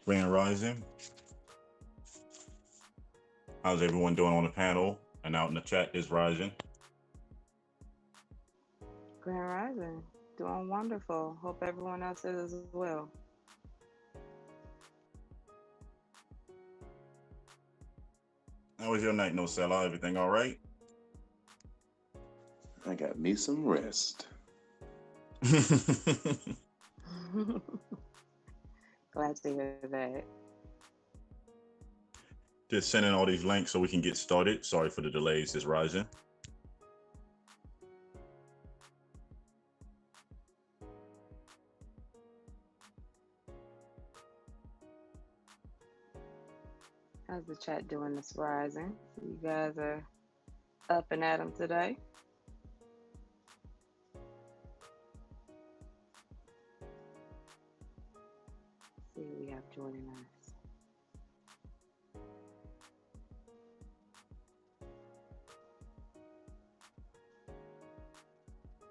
Grand Rising. How's everyone doing on the panel and out in the chat is rising? Grand Rising. Doing wonderful. Hope everyone else is as well. How was your night, No Sella? Everything all right? I got me some rest. Glad to hear that. Just sending all these links so we can get started. Sorry for the delays, it's rising. How's the chat doing this rising? You guys are up and at 'em today. Let's see who we have joining us.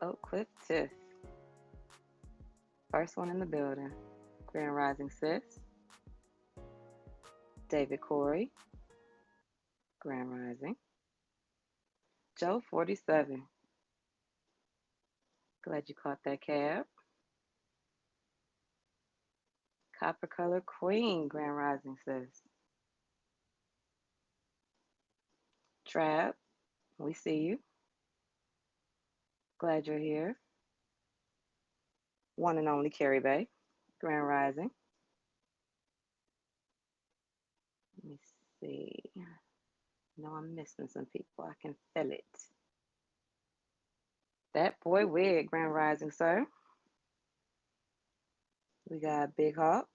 Oh, Cliff Tiff. First one in the building. Grand Rising Sis. David Corey. Grand Rising. Joe 47. Glad you caught that cab. Copper Color Queen. Grand Rising Sis. Trap, we see you. Glad you're here. One and only Carrie Bay. Grand Rising. Let me see. No, I'm missing some people. I can feel it. That boy wig, Grand Rising, sir. We got Big Hawk.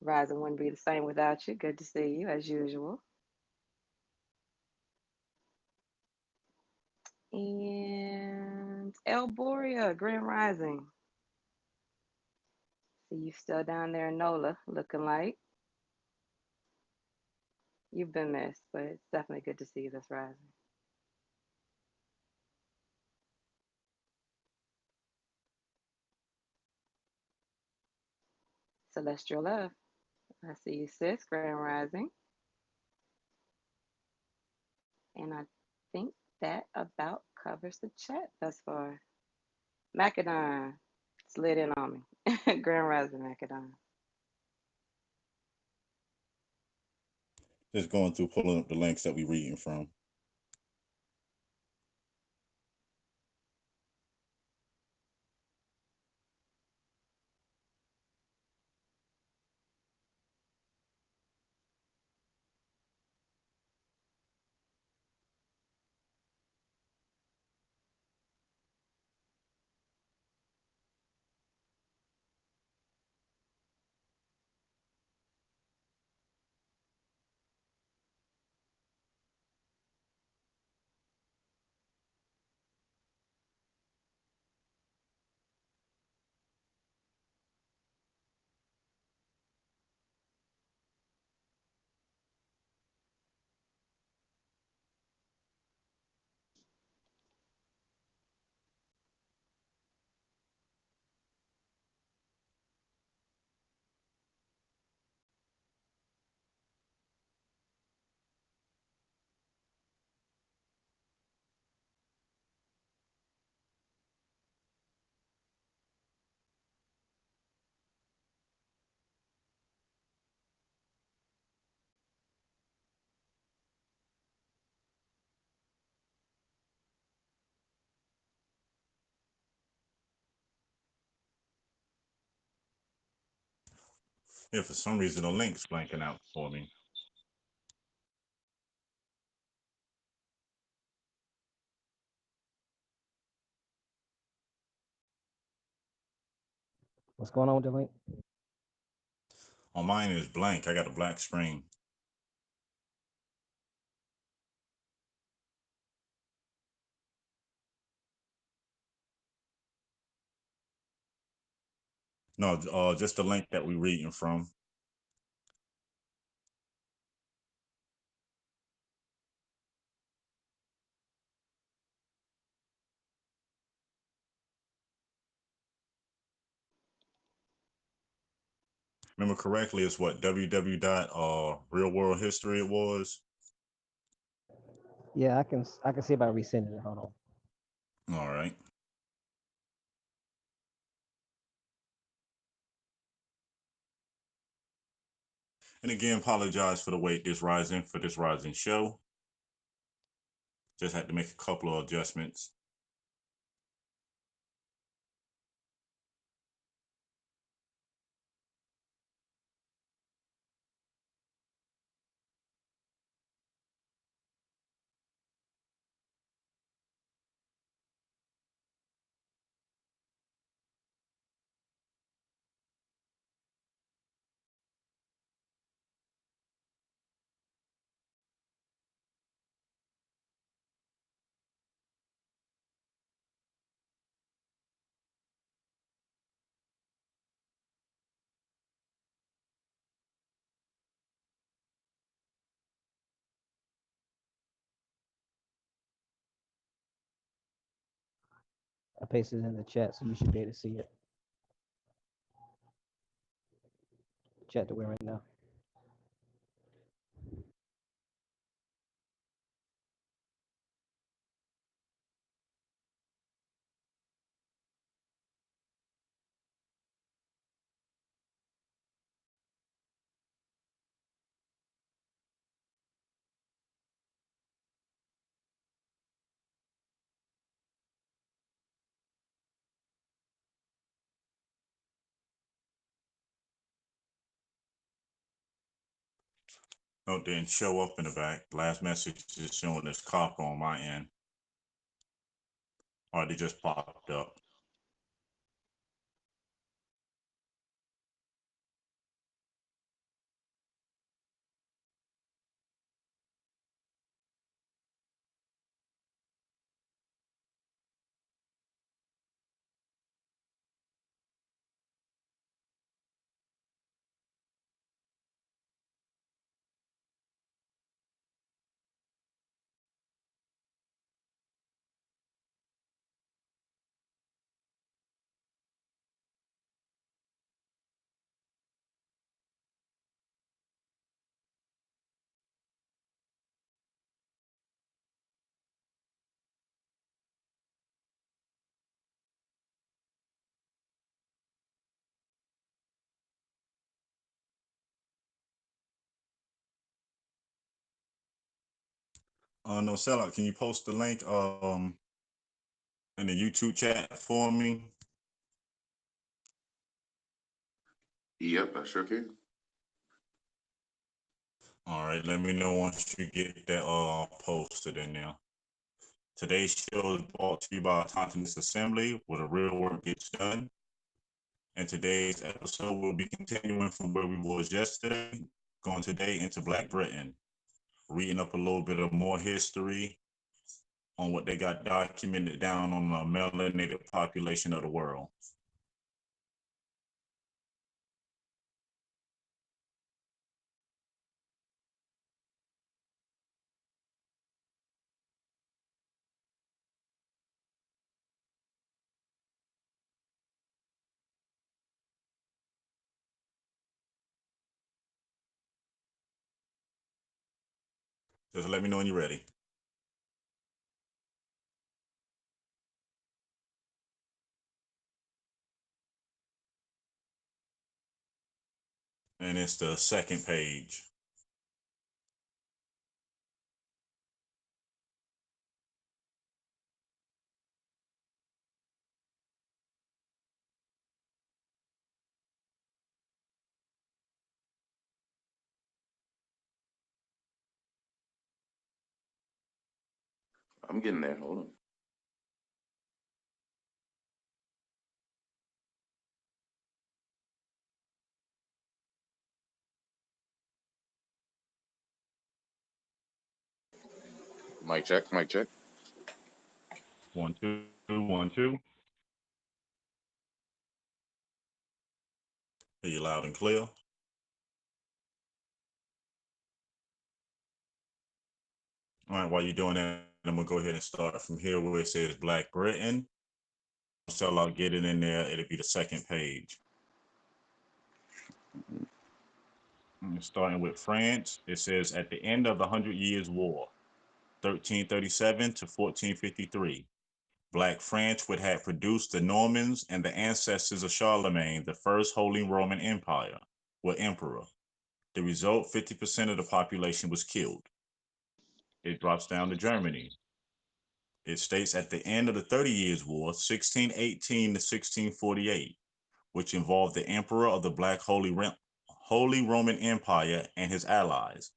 Rising wouldn't be the same without you. Good to see you, as usual. And El Boria, Grand Rising. See you still down there in NOLA, looking like. You've been missed, but it's definitely good to see you this rising. Celestial Love. I see you, sis. Grand Rising. And I think that about covers the chat thus far. Macadon slid in on me. Grand Rising Macadon. Just going through, pulling up the links that we're reading from. Yeah, for some reason the link's blanking out for me. What's going on with the link? On mine is blank. I got a black screen. No, just the link that we're reading from. remember correctly, it's what www dot real world history it was. Yeah, I can see about resending it. Hold on. All right. And again, apologize for the wait for this rising show. Just had to make a couple of adjustments. I pasted it in the chat, so you should be able to see it. Chat that we're in right now. No, it didn't show up in the back. Last message is showing this copper on my end. Or they just popped up. No, sellout. Can you post the link in the YouTube chat for me? Yep, I sure can. All right, let me know once you get that posted in there. Today's show is brought to you by Autonomous Assembly, where the real work gets done. And today's episode will be continuing from where we was yesterday, going today into Black Britain, reading up a little bit of more history on what they got documented down on the melanated population of the world. Just let me know when you're ready. And it's the second page. I'm getting there. Hold on. Mic check, mic check. 1, 2, 1, 2. Hear you loud and clear. All right, while you're doing that, I'm gonna go ahead and start from here where it says Black Britain. So I'll get it in there. It'll be the second page. Starting with France, it says at the end of the 100 Years' War, 1337 to 1453, Black France would have produced the Normans and the ancestors of Charlemagne, the first Holy Roman Empire, or emperor. The result, 50% of the population was killed. It drops down to Germany. It states at the end of the 30 Years' War, 1618 to 1648, which involved the emperor of the Black Holy Roman Empire and his allies,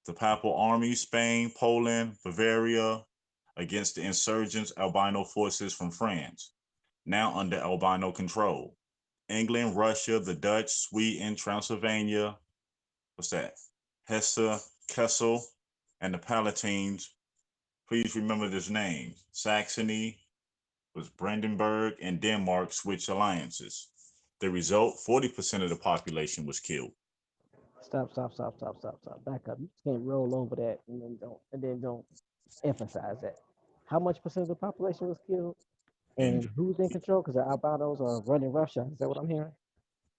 the Papal Army, Spain, Poland, Bavaria, against the insurgents Albino forces from France, now under Albino control. England, Russia, the Dutch, Sweden, Transylvania, Hesse, Kessel, and the Palatines. Please remember this name. Saxony was Brandenburg, and Denmark switched alliances. The result, 40% of the population was killed. Stop. Back up. You can't roll over that and then don't emphasize that. How much percent of the population was killed? And who's in control? Because the Albinos are running Russia. Is that what I'm hearing?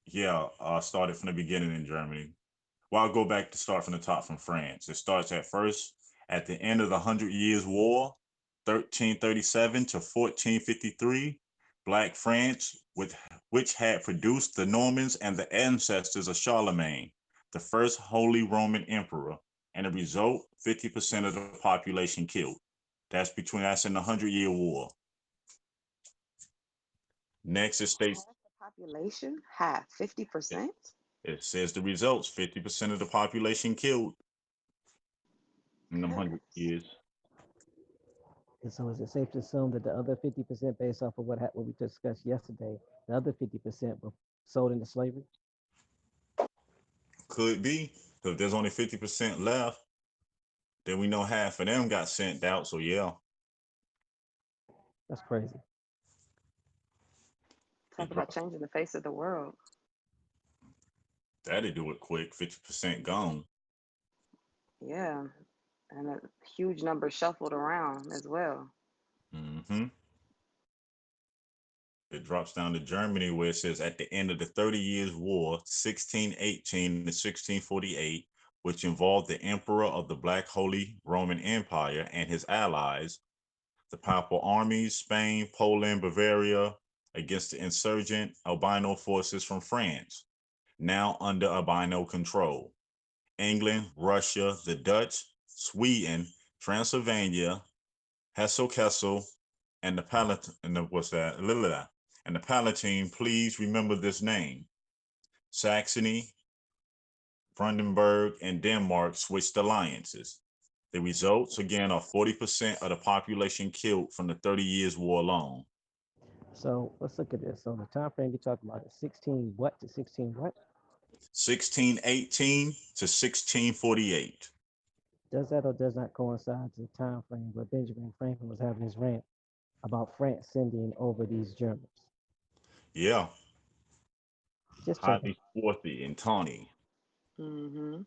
Yeah, I started from the beginning in Germany. Well, I'll go back to start from the top from France. It starts at first at the end of the 100 Years' War, 1337 to 1453, Black France, which had produced the Normans and the ancestors of Charlemagne, the first Holy Roman Emperor, and the result, 50% of the population killed. That's in the 100-Year War. Next, it states The population, half, 50%. it says the results, 50% of the population killed in the 100 years. And so is it safe to assume that the other 50%, based off of what we discussed yesterday, the other 50% were sold into slavery? Could be, because if there's only 50% left, then we know half of them got sent out. So yeah. That's crazy. Talk about changing the face of the world. That'd do it quick. 50% gone. Yeah, and a huge number shuffled around as well. Mm-hmm. It drops down to Germany, where it says at the end of the 30 Years' War, 1618 to 1648, which involved the emperor of the Black Holy Roman Empire and his allies, the Papal armies, Spain, Poland, Bavaria, against the insurgent Albino forces from France, now under Albino control. England, Russia, the Dutch, Sweden, Transylvania, Hesse-Kassel, and the Palatine, please remember this name. Saxony, Brandenburg, and Denmark switched alliances. The results, again, are 40% of the population killed from the 30 Years' War alone. So let's look at this. So the time frame you're talking about is 16 what to 16 what? 1618 to 1648. Does that or does not coincide to the time frame where Benjamin Franklin was having his rant about France sending over these Germans? Yeah. Just checking. Javi Swarthy and Tawny. Mm-hmm.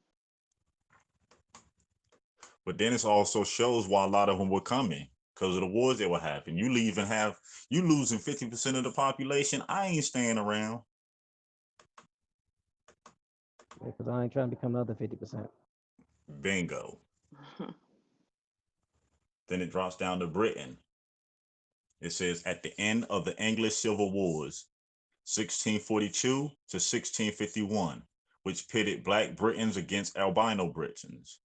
But then it also shows why a lot of them were coming, because of the wars that were happening. You losing 50% of the population. I ain't staying around. Because I ain't trying to become another 50%. Bingo. Then it drops down to Britain. It says at the end of the English Civil Wars, 1642 to 1651, which pitted Black Britons against Albino Britons.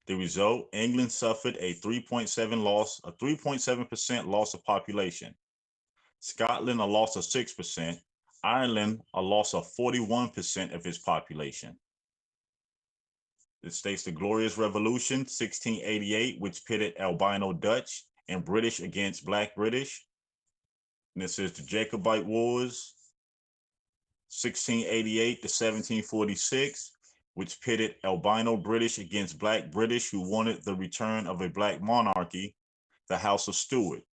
The result, England suffered a 3.7% loss of population. Scotland a loss of 6%, Ireland a loss of 41% of its population. It states the Glorious Revolution, 1688, which pitted Albino Dutch and British against Black British. And it says the Jacobite Wars, 1688 to 1746, which pitted Albino British against Black British who wanted the return of a Black monarchy, the House of Stuart.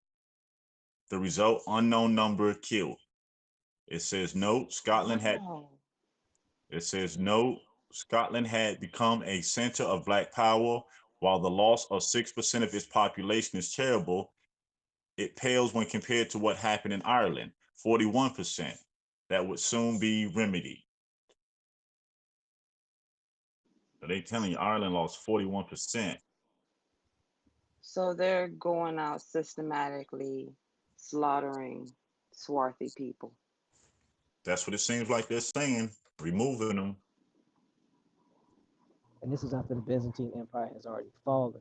The result, unknown number killed. It says note, Scotland had become a center of Black power. While the loss of 6% of its population is terrible, it pales when compared to what happened in Ireland, 41%. That would soon be remedied. But they telling you Ireland lost 41%. So they're going out systematically slaughtering swarthy people. That's what it seems like they're saying, removing them. And this is after the Byzantine Empire has already fallen.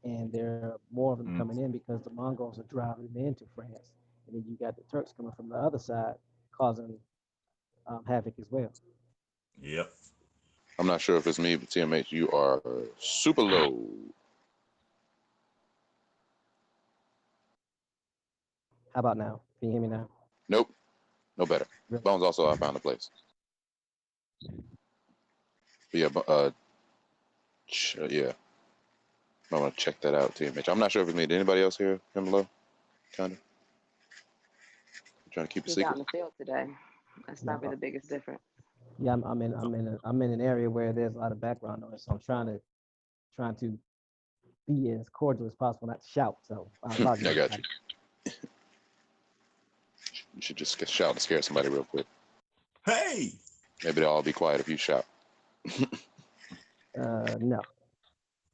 And there are more of them coming in because the Mongols are driving them into France. And then you got the Turks coming from the other side, causing havoc as well. Yep. I'm not sure if it's me, but TMH, you are super low. How about now? Can you hear me now? Nope, no better. Really? Bones also, I found a place. But yeah, yeah. I want to check that out, TMH. I'm not sure if it's me. Did anybody else hear him low? Kind of. Trying to keep it He's out secret. in the field today. That's probably the biggest difference. Yeah, I'm in an area where there's a lot of background noise, so I'm trying to be as cordial as possible, not to shout. So I apologize. I got you. You should just shout to scare somebody real quick. Hey! Maybe they'll all be quiet if you shout. No.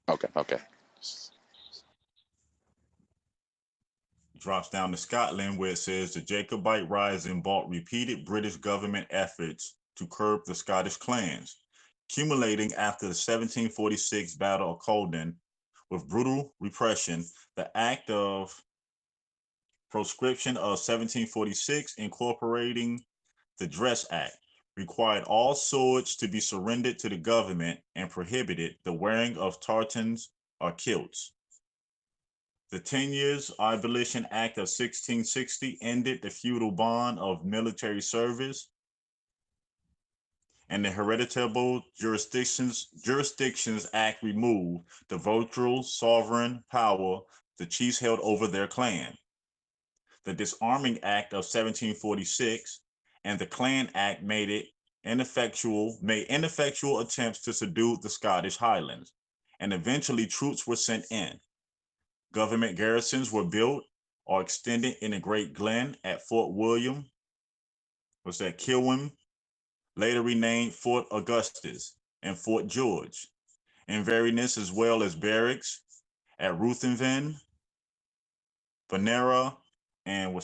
Okay. Drops down to Scotland, where it says the Jacobite rising brought repeated British government efforts to curb the Scottish clans, accumulating after the 1746 Battle of Culloden with brutal repression. The Act of Proscription of 1746, incorporating the Dress Act, required all swords to be surrendered to the government and prohibited the wearing of tartans or kilts. The 10 Years Abolition Act of 1660 ended the feudal bond of military service, and the Hereditable Jurisdictions Act removed the virtual sovereign power the chiefs held over their clan. The Disarming Act of 1746 and the Clan Act made ineffectual attempts to subdue the Scottish Highlands, and eventually troops were sent in. Government garrisons were built or extended in the Great Glen at Fort William, Kilwim, later renamed Fort Augustus, and Fort George, Inverness, as well as barracks at Ruthven, Venera, and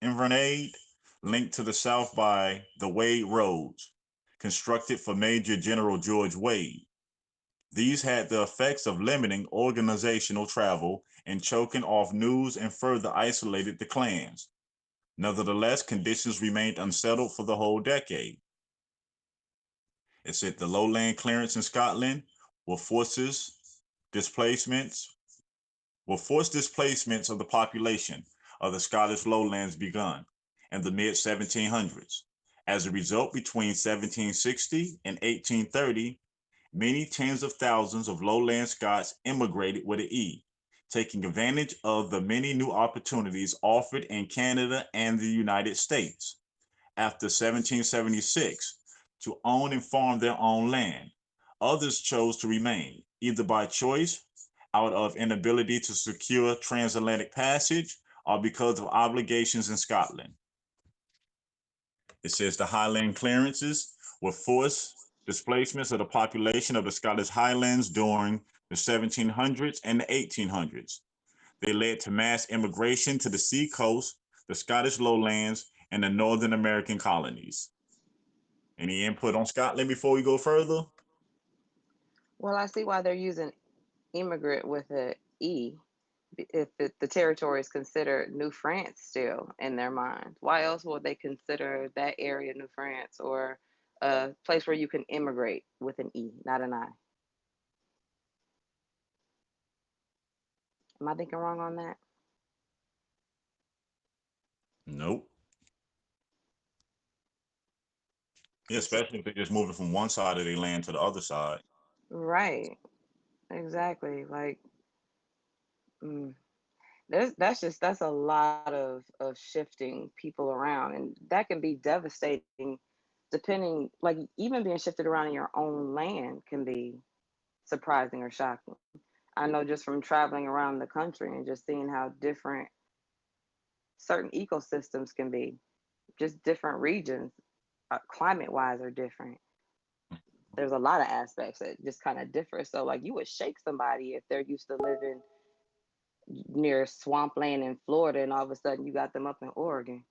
Invernade, linked to the south by the Wade Roads, constructed for Major General George Wade. These had the effects of limiting organizational travel and choking off news and further isolated the clans. Nevertheless, conditions remained unsettled for the whole decade. It said the lowland clearance in Scotland will force displacements of the population of the Scottish lowlands begun in the mid-1700s. As a result, between 1760 and 1830, many tens of thousands of lowland Scots immigrated with an E, taking advantage of the many new opportunities offered in Canada and the United States. After 1776, to own and farm their own land. Others chose to remain, either by choice, out of inability to secure transatlantic passage, or because of obligations in Scotland. It says the Highland clearances were forced displacements of the population of the Scottish Highlands during the 1700s and the 1800s. They led to mass immigration to the sea coast, the Scottish lowlands, and the Northern American colonies. Any input on Scotland before we go further? Well, I see why they're using immigrant with an E if the territory is considered New France still in their mind. Why else would they consider that area New France, or a place where you can immigrate with an E, not an I? Am I thinking wrong on that? Nope. Yeah, especially if they're just moving from one side of their land to the other side. Right. Exactly. Like, that's a lot of shifting people around, and that can be devastating. Depending, like even being shifted around in your own land can be surprising or shocking. I know just from traveling around the country and just seeing how different certain ecosystems can be, just different regions, climate wise, are different. there's a lot of aspects that just kind of differ. So like you would shake somebody if they're used to living near swampland in Florida, and all of a sudden you got them up in Oregon.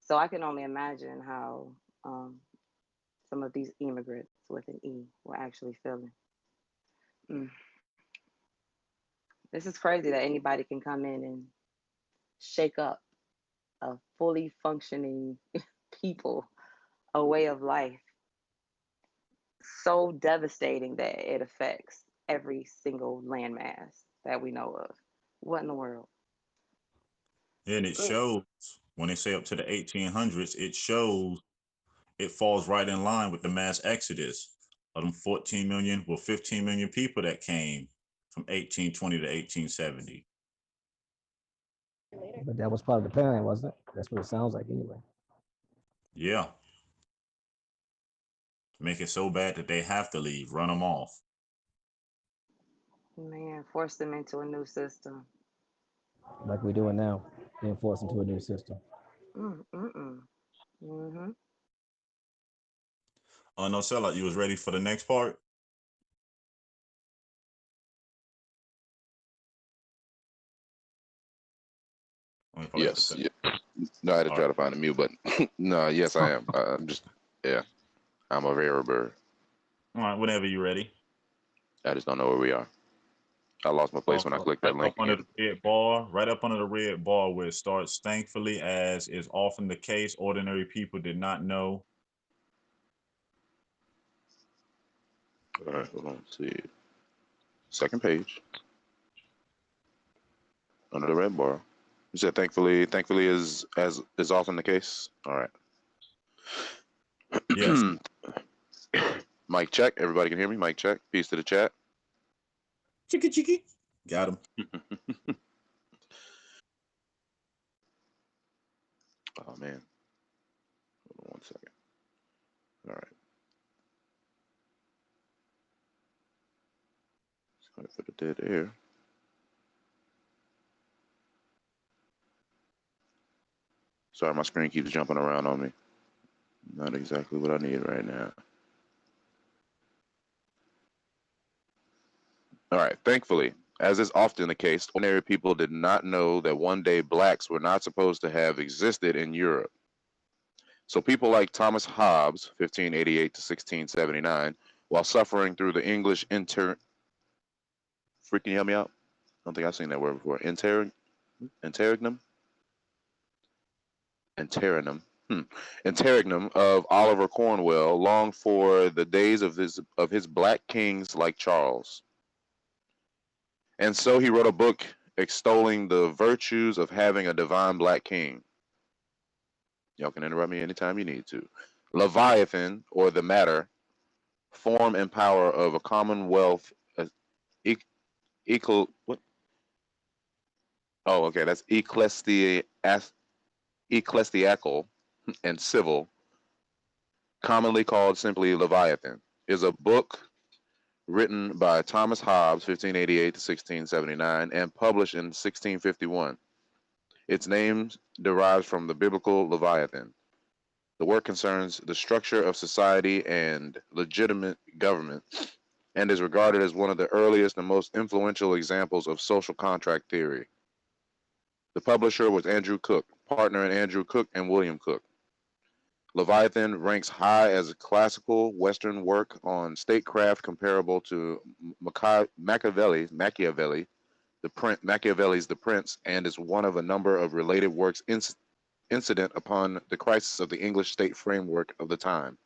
So I can only imagine how some of these immigrants with an E were actually feeling. Mm. This is crazy that anybody can come in and shake up a fully functioning people, a way of life so devastating that it affects every single landmass that we know of. What in the world? And it shows when they say up to the 1800s, it shows it falls right in line with the mass exodus of them 14 million, well, 15 million people that came from 1820 to 1870. But that was part of the plan, wasn't it? That's what it sounds like anyway. Yeah. Make it so bad that they have to leave, run them off. Man, force them into a new system. Like we're doing now, being forced into a new system. Mm-hmm. No, Sellout, you was ready for the next part? Yes. Yeah. No, I had to try to find the mute button. No, yes, I am. I'm just, yeah, I'm a rare bird. All right, whenever you're ready. I just don't know where we are. I lost my place when I clicked that link. Up under the red bar, right up under the red bar where it starts, thankfully, as is often the case, ordinary people did not know. All right, hold on. Let's see. Second page. Under the red bar. You said thankfully is as is often the case. All right. Yes. Mic check. Everybody can hear me. Mic check. Peace to the chat. Chicky chicky. Got him. Oh man. Hold on 1 second. All right. Sorry for the dead air. Sorry, my screen keeps jumping around on me. Not exactly what I need right now. All right. Thankfully, as is often the case, ordinary people did not know that one day blacks were not supposed to have existed in Europe. So people like Thomas Hobbes, 1588 to 1679, while suffering through the English freaking help me out? I don't think I've seen that word before. Interregnum? Interregnum of Oliver Cromwell longed for the days of his black kings like Charles. And so he wrote a book extolling the virtues of having a divine black king. Y'all can interrupt me anytime you need to. Leviathan, or the matter, form and power of a commonwealth, what? Oh, okay, that's ecclesiastical and civil, commonly called simply Leviathan, is a book written by Thomas Hobbes, 1588 to 1679, and published in 1651. Its name derives from the biblical Leviathan. The work concerns the structure of society and legitimate government, and is regarded as one of the earliest and most influential examples of social contract theory. The publisher was Andrew Cook, partner in Andrew Cook and William Cook. Leviathan ranks high as a classical Western work on statecraft comparable to Machiavelli's The Prince, and is one of a number of related works incident upon the crisis of the English state framework of the time.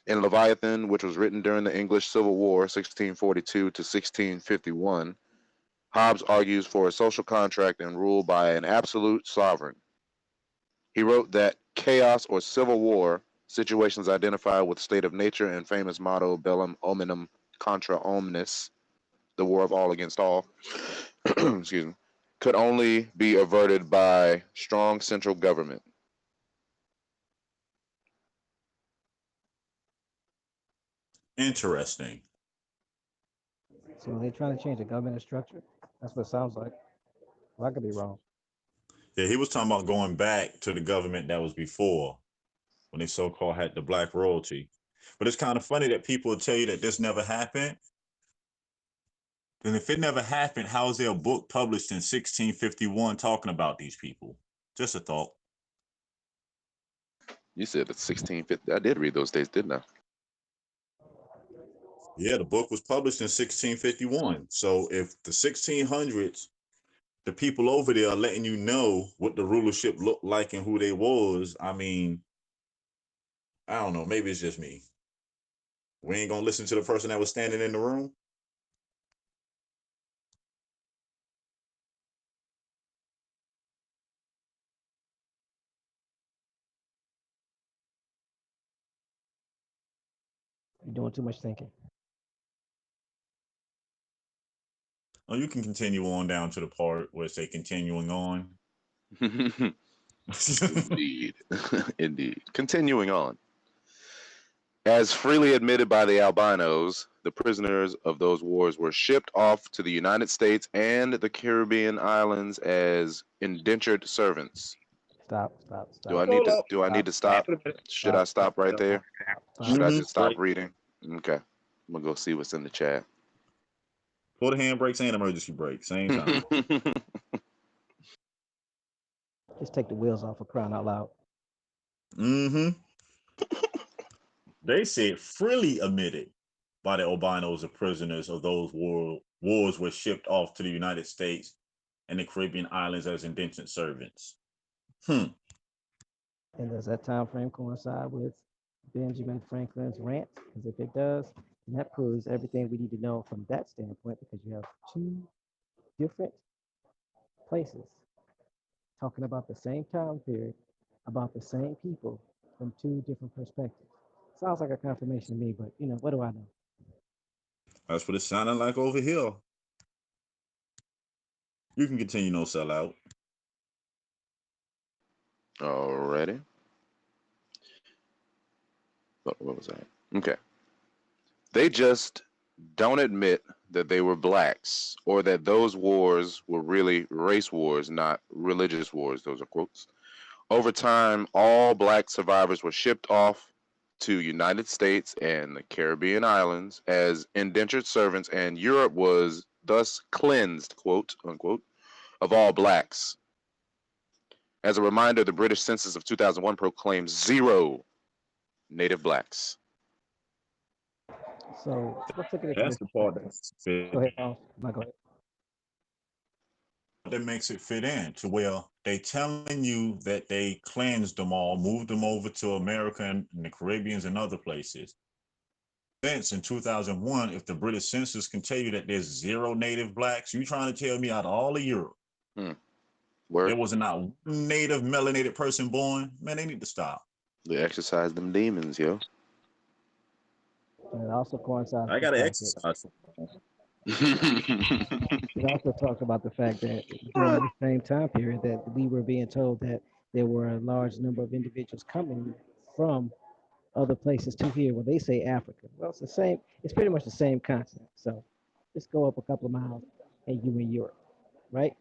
In Leviathan, which was written during the English Civil War, 1642 to 1651, Hobbes argues for a social contract and rule by an absolute sovereign. He wrote that chaos or civil war situations identified with state of nature and famous motto bellum omnium contra omnes, the war of all against all, excuse me, could only be averted by strong central government. Interesting. So they're trying to change the government structure. That's what it sounds like. Well, I could be wrong. Yeah, he was talking about going back to the government that was before, when they so-called had the black royalty. But it's kind of funny that people will tell you that this never happened. Then if it never happened, how is there a book published in 1651 talking about these people? Just a thought. You said it's 1650. I did read those dates, didn't I? Yeah, the book was published in 1651. So if the 1600s, the people over there are letting you know what the rulership looked like and who they was, I mean, I don't know. Maybe it's just me. We ain't gonna listen to the person that was standing in the room. You're doing too much thinking. Oh, you can continue on down to the part where it say continuing on. Indeed. Indeed. Continuing on. As freely admitted by the Albinos, the prisoners of those wars were shipped off to the United States and the Caribbean islands as indentured servants. Stop. Do I need to stop? Should I stop right there? Should I just stop reading? Okay. I'm gonna go see what's in the chat. Pull the handbrakes and emergency brake, same time. Just take the wheels off for crying out loud. They said freely admitted by the Albinos the prisoners of those wars were shipped off to the United States and the Caribbean islands as indentured servants. And does that time frame coincide with Benjamin Franklin's rant? Because if it does, then that proves everything we need to know from that standpoint, because you have two different places talking about the same time period, about the same people from two different perspectives. Sounds like a confirmation to me, but what do I know? That's what it sounded like over here. You can continue, no sellout. Alrighty. What was that? Okay. They just don't admit that they were blacks or that those wars were really race wars, not religious wars. Those are quotes. Over time, all black survivors were shipped off to United States and the Caribbean islands as indentured servants, and Europe was thus cleansed, quote unquote, of all blacks. As a reminder, the British census of 2001 proclaimed 0 native blacks. So let's look at it. That's the part that's Go ahead, Paul. No, go ahead. that makes it fit in to where they telling you that they cleansed them all, moved them over to America and the Caribbeans and other places. Since in 2001, if the British census can tell you that there's 0 native blacks, you trying to tell me out of all of Europe, there was not one native melanated person born? Man, they need to stop. They exercise them demons, yo. And it also coincides. I gotta exercise. It also talks about the fact that during the same time period that we were being told that there were a large number of individuals coming from other places to here. When they say Africa, well, it's the same. It's pretty much the same concept. So just go up a couple of miles and you in Europe, right?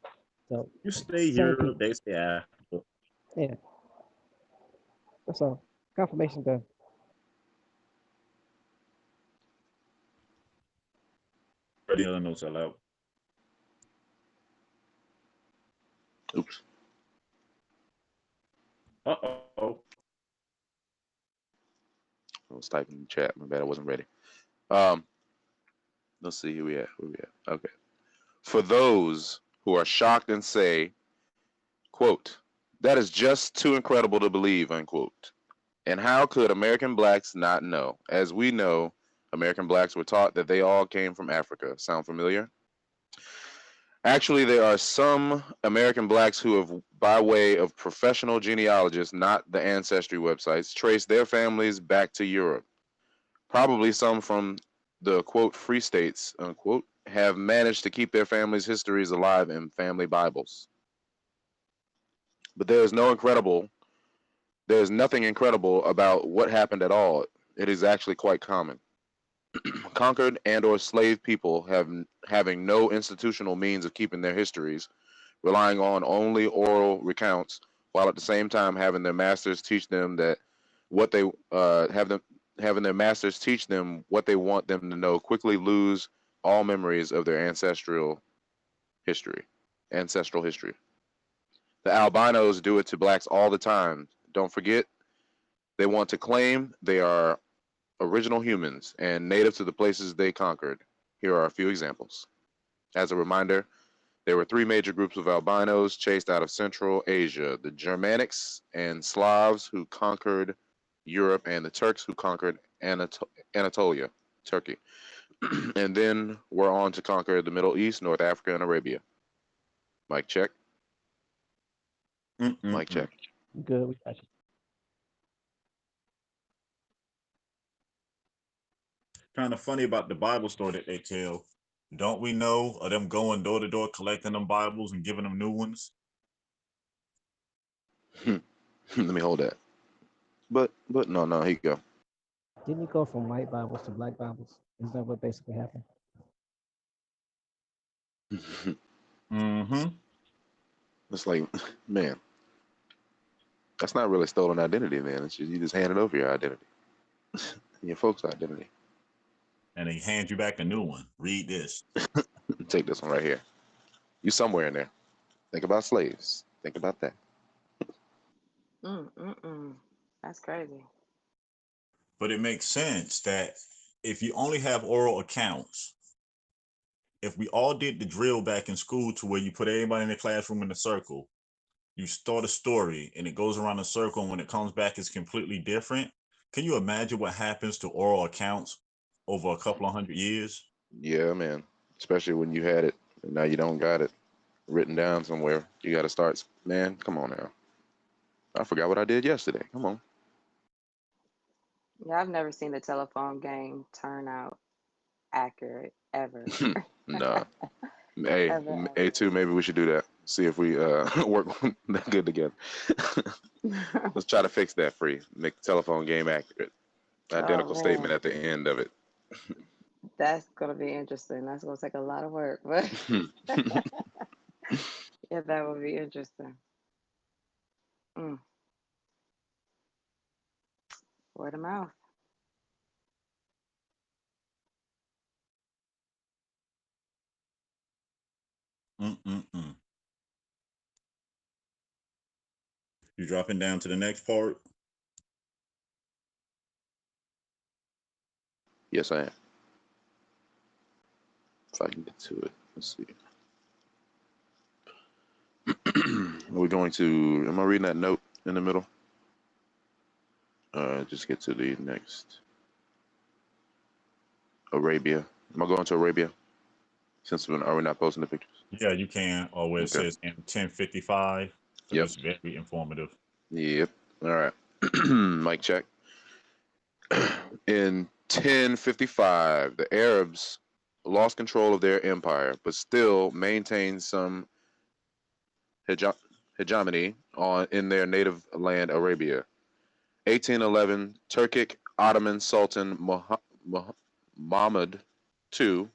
So you stay Europe, they stay Africa. Yeah, that's all. Confirmation done. The other notes are out. Oops. Uh-oh. I was typing in the chat. My bad, I wasn't ready. Let's see who we at. Okay. For those who are shocked and say, quote, that is just too incredible to believe, unquote. And how could American blacks not know? As we know, American blacks were taught that they all came from Africa. Sound familiar? Actually, there are some American blacks who have, by way of professional genealogists, not the ancestry websites, traced their families back to Europe. Probably some from the, quote, free states, unquote, have managed to keep their families' histories alive in family Bibles. But there is nothing incredible about what happened at all. It is actually quite common. Conquered and or slave people having no institutional means of keeping their histories, relying on only oral recounts, while at the same time having their masters teach them that what they having their masters teach them what they want them to know, quickly lose all memories of their ancestral history. The albinos do it to blacks all the time. Don't forget, they want to claim they are original humans and native to the places they conquered. Here are a few examples. As a reminder, there were three major groups of albinos chased out of Central Asia: the Germanics and Slavs, who conquered Europe, and the Turks, who conquered Anatolia, Turkey, and then were on to conquer the Middle East, North Africa, and Arabia. Mic check. Mic check. Good, we got you. Kind of funny about the Bible story that they tell. Don't we know of them going door to door collecting them Bibles and giving them new ones? Let me hold that. But no, here you go. Didn't you go from white Bibles to black Bibles? Isn't that what basically happened? Mm-hmm. It's like, man, that's not really stolen identity, man. It's just, you just handed over your identity, your folks' identity. And they hand you back a new one. Read this. Take this one right here. You somewhere in there. Think about slaves. Think about that. That's crazy. But it makes sense that if you only have oral accounts, if we all did the drill back in school to where you put everybody in the classroom in a circle, you start a story and it goes around a circle, and when it comes back, it's completely different. Can you imagine what happens to oral accounts over a couple of 100 years? Yeah, man. Especially when you had it and now you don't got it written down somewhere. You got to start. Man, come on now. I forgot what I did yesterday. Come on. Yeah, I've never seen the telephone game turn out accurate ever. Nah. Hey, Ever. A2, maybe we should do that. See if we work that good together. Let's try to fix that for you. Make the telephone game accurate. Identical statement man. at the end of it. That's gonna be interesting. That's gonna take a lot of work, but yeah, that would be interesting. Mm. Word of mouth. Mm-mm-mm. You dropping down to the next part? Yes, I am. If I can get to it. Let's see. We're going to, am I reading that note in the middle? Just get to the next. Arabia. Am I going to Arabia? Since are we not posting the pictures? Yeah, you can. Or where it Okay. says in 1055. So Yep. it's very informative. Yep. All right. Mic check. In 1055, the Arabs lost control of their empire, but still maintained some hegemony in their native land, Arabia. 1811, Turkic Ottoman Sultan Muhammad II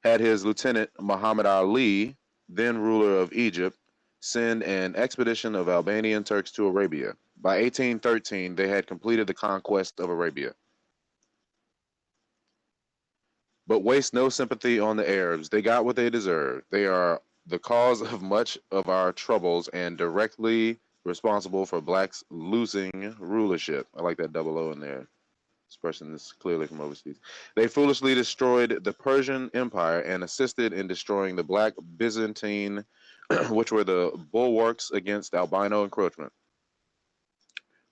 had his lieutenant Muhammad Ali, then ruler of Egypt, send an expedition of Albanian Turks to Arabia. By 1813, they had completed the conquest of Arabia. But waste no sympathy on the Arabs. They got what they deserved. They are the cause of much of our troubles and directly responsible for blacks losing rulership. I like that double O in there. This person is clearly from overseas. They foolishly destroyed the Persian Empire and assisted in destroying the Black Byzantine, which were the bulwarks against albino encroachment.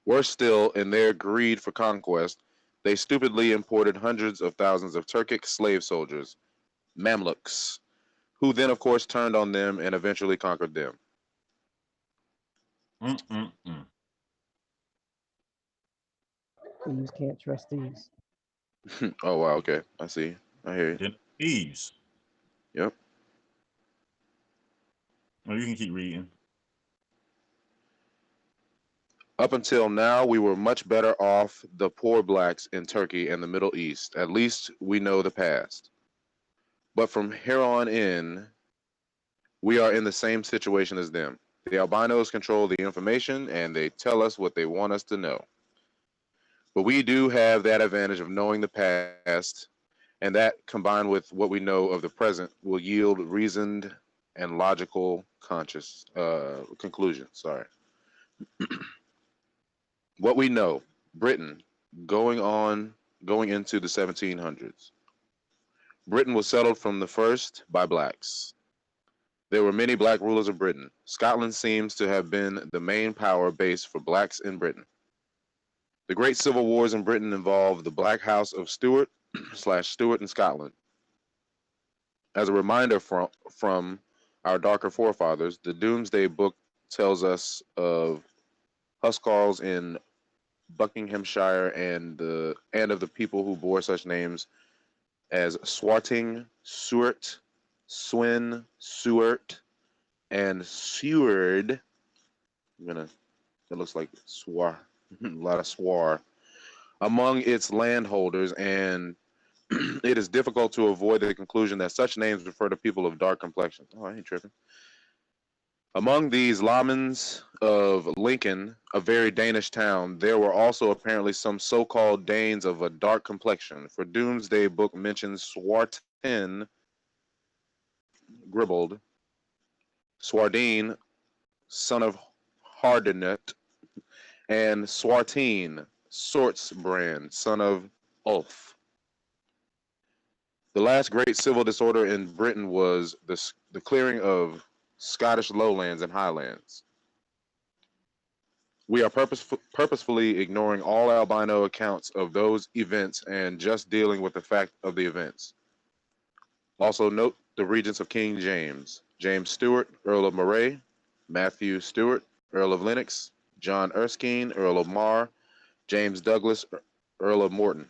Worse still, in their greed for conquest, they stupidly imported hundreds of thousands of Turkic slave soldiers, Mamluks, who then, of course, turned on them and eventually conquered them. Mm-mm-mm. You just can't trust these. Oh, wow, okay. I see. I hear you. Then thieves. Yep. Well, you can keep reading. Up until now, we were much better off, the poor blacks in Turkey and the Middle East. At least we know the past. But from here on in, we are in the same situation as them. The albinos control the information and they tell us what they want us to know. But we do have that advantage of knowing the past, and that combined with what we know of the present will yield reasoned and logical conscious conclusions. Sorry. What we know, Britain going into the 1700s. Britain was settled from the first by blacks. There were many black rulers of Britain. Scotland seems to have been the main power base for blacks in Britain. The great civil wars in Britain involved the Black House of Stuart slash Stuart in Scotland. As a reminder from our darker forefathers, the Doomsday Book tells us of Huscarls in Buckinghamshire and of the people who bore such names as Swarting, Sewart, Swin, Sewart, and Seward. That looks like swar, a lot of swar among its landholders, and it is difficult to avoid the conclusion that such names refer to people of dark complexions. Oh, I ain't tripping. Among these Lamans of Lincoln, a very Danish town, there were also apparently some so-called Danes of a dark complexion, for Doomsday Book mentions Swartin, Gribbled, Swardine, son of Hardinet, and Swartine, Sortsbrand, son of Ulf. The last great civil disorder in Britain was the clearing of Scottish lowlands and highlands. We are purposefully ignoring all albino accounts of those events and just dealing with the fact of the events. Also note the regents of King James: James Stuart, Earl of Moray; Matthew Stuart, Earl of Lennox; John Erskine, Earl of Mar; James Douglas, Earl of Morton.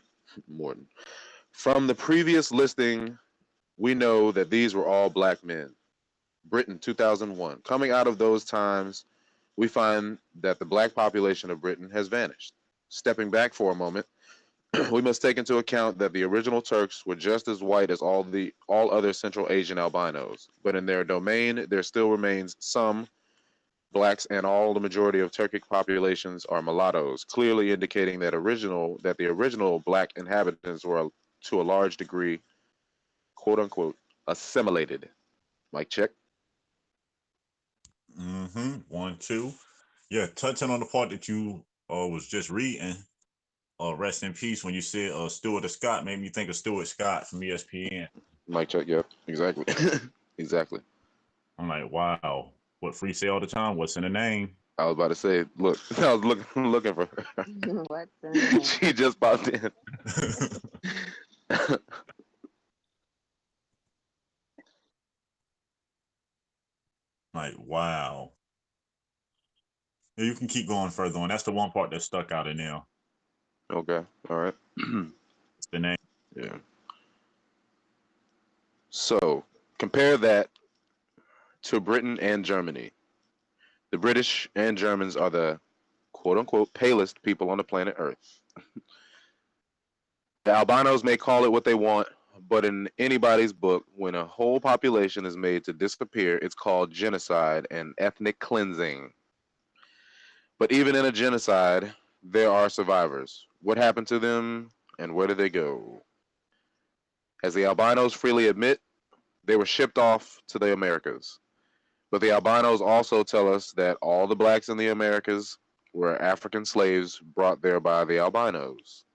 From the previous listing, we know that these were all black men. Britain, 2001. Coming out of those times, we find that the black population of Britain has vanished. Stepping back for a moment, we must take into account that the original Turks were just as white as all other Central Asian albinos, but in their domain, there still remains some blacks, and all the majority of Turkic populations are mulattoes, clearly indicating that the original black inhabitants were to a large degree, quote unquote, assimilated. Mic check. Mm-hmm. 1, 2. Yeah, touching on the part that you was just reading, rest in peace, when you said Stuart Scott, made me think of Stuart Scott from ESPN. Mic check, yep, exactly. Exactly. I'm like, wow, what Free say all the time? What's in the name? I was about to say, look, I was looking for her. What's in there? She just popped in. Like, wow. Yeah, you can keep going further on. That's the one part that stuck out in there. Okay, all right. It's the name. Yeah. So compare that to Britain and Germany. The British and Germans are the quote unquote palest people on the planet Earth. The albinos may call it what they want, but in anybody's book, when a whole population is made to disappear, it's called genocide and ethnic cleansing. But even in a genocide, there are survivors. What happened to them and where did they go? As the albinos freely admit, they were shipped off to the Americas. But the albinos also tell us that all the blacks in the Americas were African slaves brought there by the albinos.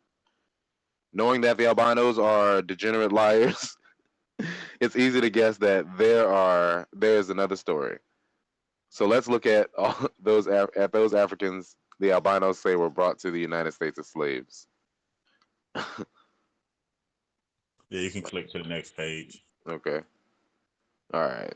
Knowing that the albinos are degenerate liars, it's easy to guess that there's another story. So let's look at all those Africans the albinos say were brought to the United States as slaves. Yeah, you can click to the next page. Okay. All right.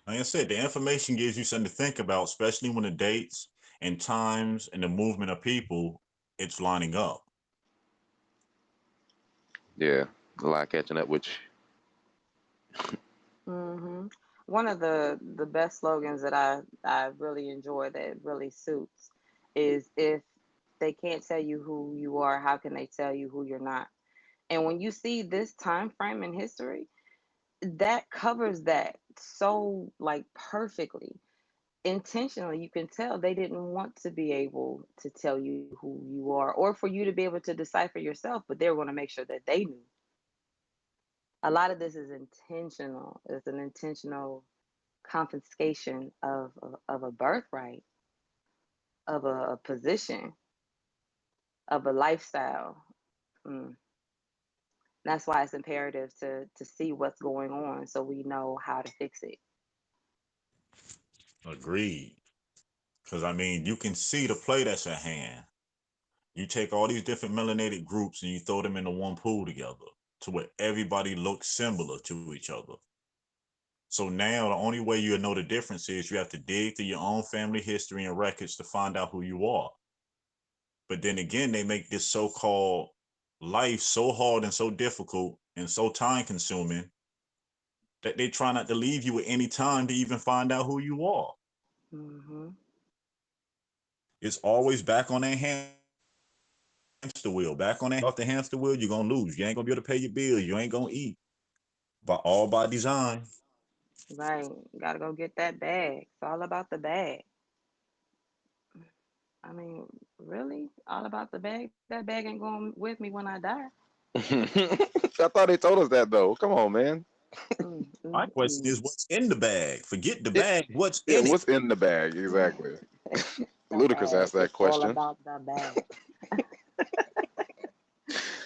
Like I said, the information gives you something to think about, especially when the dates and times and the movement of people, it's lining up. Yeah. A lot catching up with Hmm. One of the best slogans that I really enjoy, that really suits, is, if they can't tell you who you are, how can they tell you who you're not? And when you see this time frame in history, that covers that so like perfectly. intentionally, you can tell they didn't want to be able to tell you who you are or for you to be able to decipher yourself, but they were going to make sure that they knew. A lot of this is intentional. It's an intentional confiscation of a birthright, of a position, of a lifestyle. Mm. That's why it's imperative to see what's going on so we know how to fix it. Agreed. Because I mean, you can see the play that's at hand. You take all these different melanated groups and you throw them into one pool together to where everybody looks similar to each other. So now the only way you know the difference is you have to dig through your own family history and records to find out who you are. But then again, they make this so-called life so hard and so difficult and so time consuming that they try not to leave you at any time to even find out who you are. Mm-hmm. It's always back on their hamster wheel. Back on off the hamster wheel, you're gonna lose. You ain't gonna be able to pay your bills. You ain't gonna eat. But all by design. Right. You gotta go get that bag. It's all about the bag. I mean, really? All about the bag? That bag ain't going with me when I die. I thought they told us that though. Come on, man. My question is, what's in the bag? Forget the bag. What's Yeah, in what's in the bag exactly? Ludacris asked that It's all question. about the bag.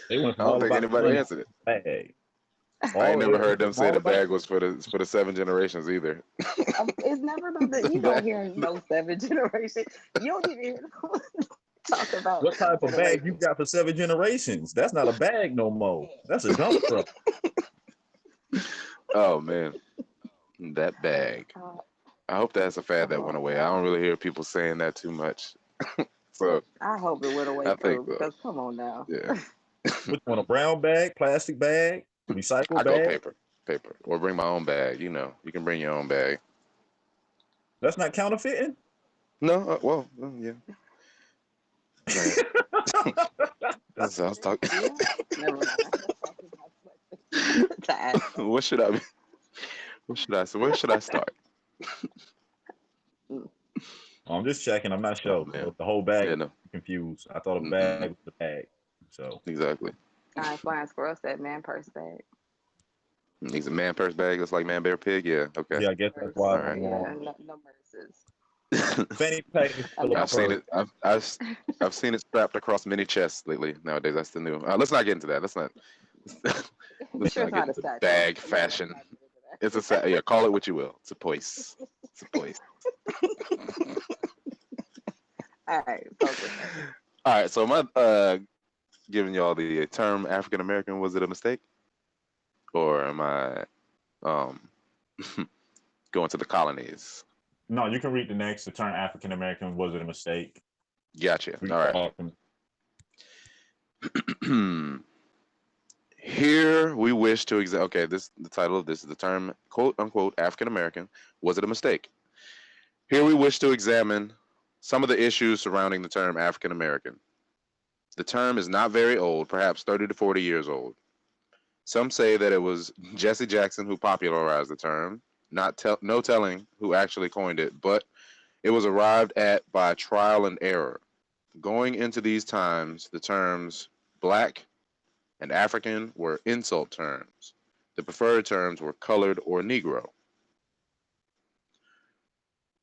They went I from don't all think about the anybody money answered it. bag. I ain't never heard them say All the about bag was for the 7 generations either. It's never about the, you don't hear no 7 generation. You don't even hear them talk about what type of bag you generations. got for 7 generations? That's not a bag no more. That's a dump truck. Oh man, that bag. I hope that's a fad that went away. I don't really hear people saying that too much. So I hope it went away I think too, because come on now. yeah. Which one? A brown bag, plastic bag, recycle I go bag? paper, or bring my own bag. You know, you can bring your own bag. That's not counterfeiting. No, well, yeah. That's what I was talking. Yeah. Never mind. To ask them. What should I be? What should I say? Where should I start? I'm just checking. I'm not Oh sure. man, If the whole bag, yeah, I'm no, confused. I thought a mm-mm. bag was the bag. So Exactly. I ain't flying for us that man purse bag. He's a man purse bag. That's like man bear pig. Yeah. Okay. yeah, I guess that's why All I'm right. Yeah, wrong. no merces. Fanny pack is A still a I've number. seen purse. it. I've seen it strapped across many chests lately. Nowadays, that's the new. Let's not get into that. Let's not. Be Let's sure not it's get not a into statue. bag No, let's fashion. not get into that. It's yeah. Call it what you will. It's a place. It's a place. All right, focus. All right. So am I giving y'all the term African American? Was it a mistake, or am I um going to the colonies? No, you can read the next. The term African American, was it a mistake? Gotcha. Read All right. Often. Here we wish to okay, this the title of this is the term quote unquote African American. Was it a mistake? Here we wish to examine some of the issues surrounding the term African American. The term is not very old, perhaps 30 to 40 years old. Some say that it was Jesse Jackson who popularized the term, no telling who actually coined it, but it was arrived at by trial and error. Going into these times, the terms black and African were insult terms. The preferred terms were colored or Negro.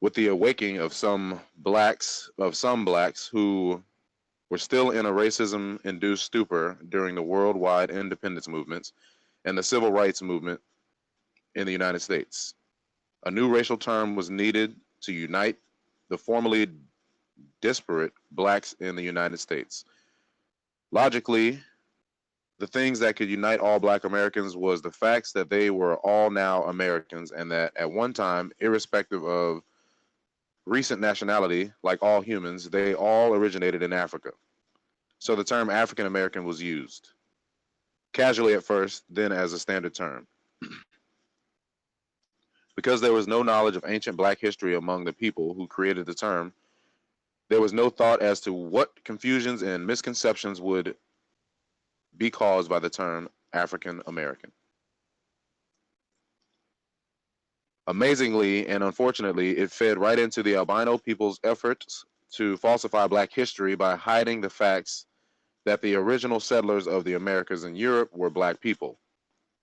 With the awakening of some blacks who were still in a racism-induced stupor during the worldwide independence movements and the civil rights movement in the United States, a new racial term was needed to unite the formerly disparate blacks in the United States. Logically, the things that could unite all black Americans was the facts that they were all now Americans and that at one time, irrespective of recent nationality, like all humans, they all originated in Africa. So the term African American was used, casually at first, then as a standard term. Because there was no knowledge of ancient black history among the people who created the term, there was no thought as to what confusions and misconceptions would be caused by the term African American. Amazingly and unfortunately, it fed right into the albino people's efforts to falsify Black history by hiding the facts that the original settlers of the Americas and Europe were Black people.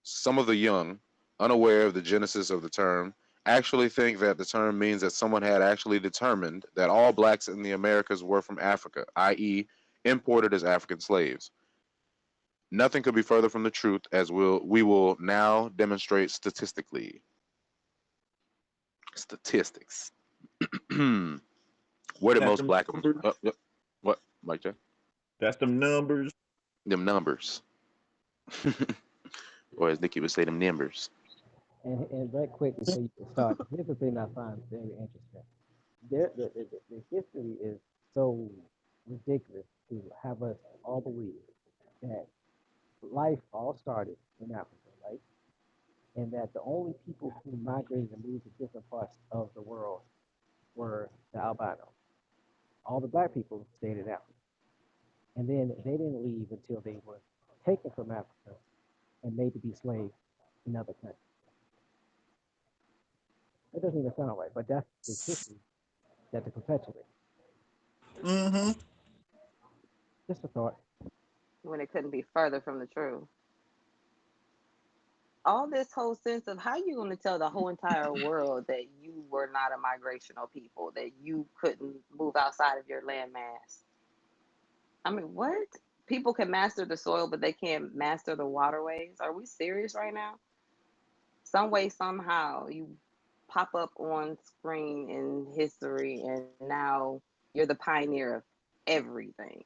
Some of the young, unaware of the genesis of the term, actually think that the term means that someone had actually determined that all Blacks in the Americas were from Africa, i.e., imported as African slaves. Nothing could be further from the truth, as we will now demonstrate statistically. Statistics. Where did That's most them Black? numbers. What, Mike J? That's them numbers. Them numbers. Or as Nikki would say, them numbers. And very quick before you can start, here's the thing I find very interesting. The history is so ridiculous to have us all believe that life all started in Africa, right? And that the only people who migrated and moved to different parts of the world were the albinos. All the Black people stayed in Africa. And then they didn't leave until they were taken from Africa and made to be slaves in other countries. That doesn't even sound right, but that's the history that they perpetuate. Mm-hmm. Just a thought. When it couldn't be further from the truth. All this whole sense of how you going to tell the whole entire world that you were not a migrational people, that you couldn't move outside of your landmass. I mean, what? People can master the soil, but they can't master the waterways. Are we serious right now? Some way, somehow, you pop up on screen in history, and now you're the pioneer of everything.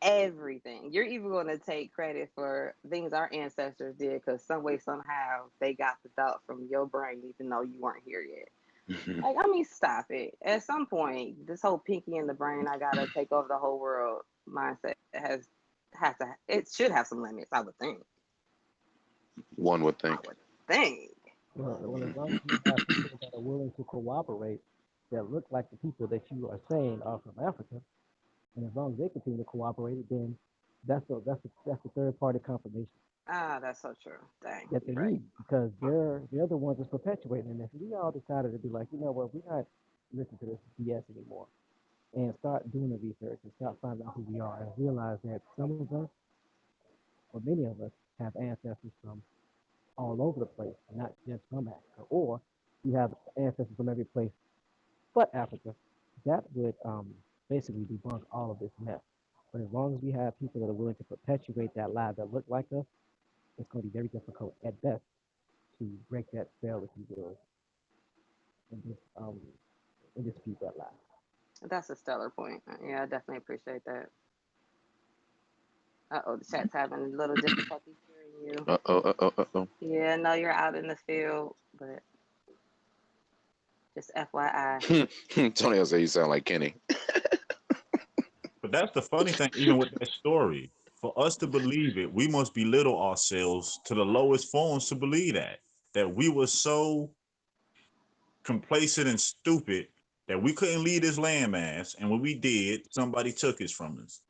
Everything. You're even going to take credit for things our ancestors did because some way, somehow, they got the thought from your brain, even though you weren't here yet. Like, I mean, stop it. At some point, this whole pinky in the brain, I gotta take over the whole world mindset it should have some limits, I would think. One would think. I would think. Well, as long as you have people that are willing to cooperate that look like the people that you are saying are from Africa, and as long as they continue to cooperate, then that's the third party confirmation Ah, that's so true. Dang, that they you're right. need because they're the ones that's perpetuating. And if we all decided to be like, you know what, we're not listening to this BS anymore, and start doing the research and start finding out who we are and realize that some of us, or many of us, have ancestors from all over the place, not just from Africa, or you have ancestors from every place but Africa, that would basically debunk all of this mess. But as long as we have people that are willing to perpetuate that lie that look like us, it's going to be very difficult at best to break that spell, if you will, and dispute that lie. That's a stellar point. Yeah, I definitely appreciate that. Uh-oh, the chat's having a little difficulty hearing you. Uh-oh. Yeah, no, you're out in the field, but just FYI. Tony, say you sound like Kenny. But that's the funny thing, even with that story. For us to believe it, we must belittle ourselves to the lowest forms to believe that we were so complacent and stupid that we couldn't leave this landmass, and when we did, somebody took it from us.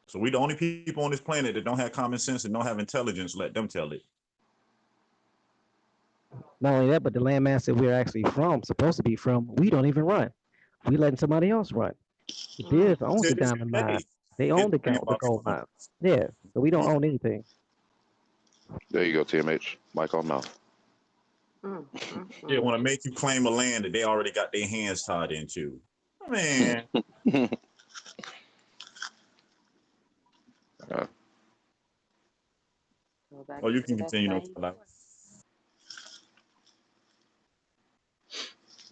So we the only people on this planet that don't have common sense and don't have intelligence. Let them tell it. Not only that, but the landmass that we're actually supposed to be from, we don't even run. We letting somebody else run. The Bears owns the diamond mine. They own the gold mine. Yeah, so we don't own anything. There you go, TMH. Mic on mouth. They want to make you claim a land that they already got their hands tied into. Man. Oh, you can continue. No problem.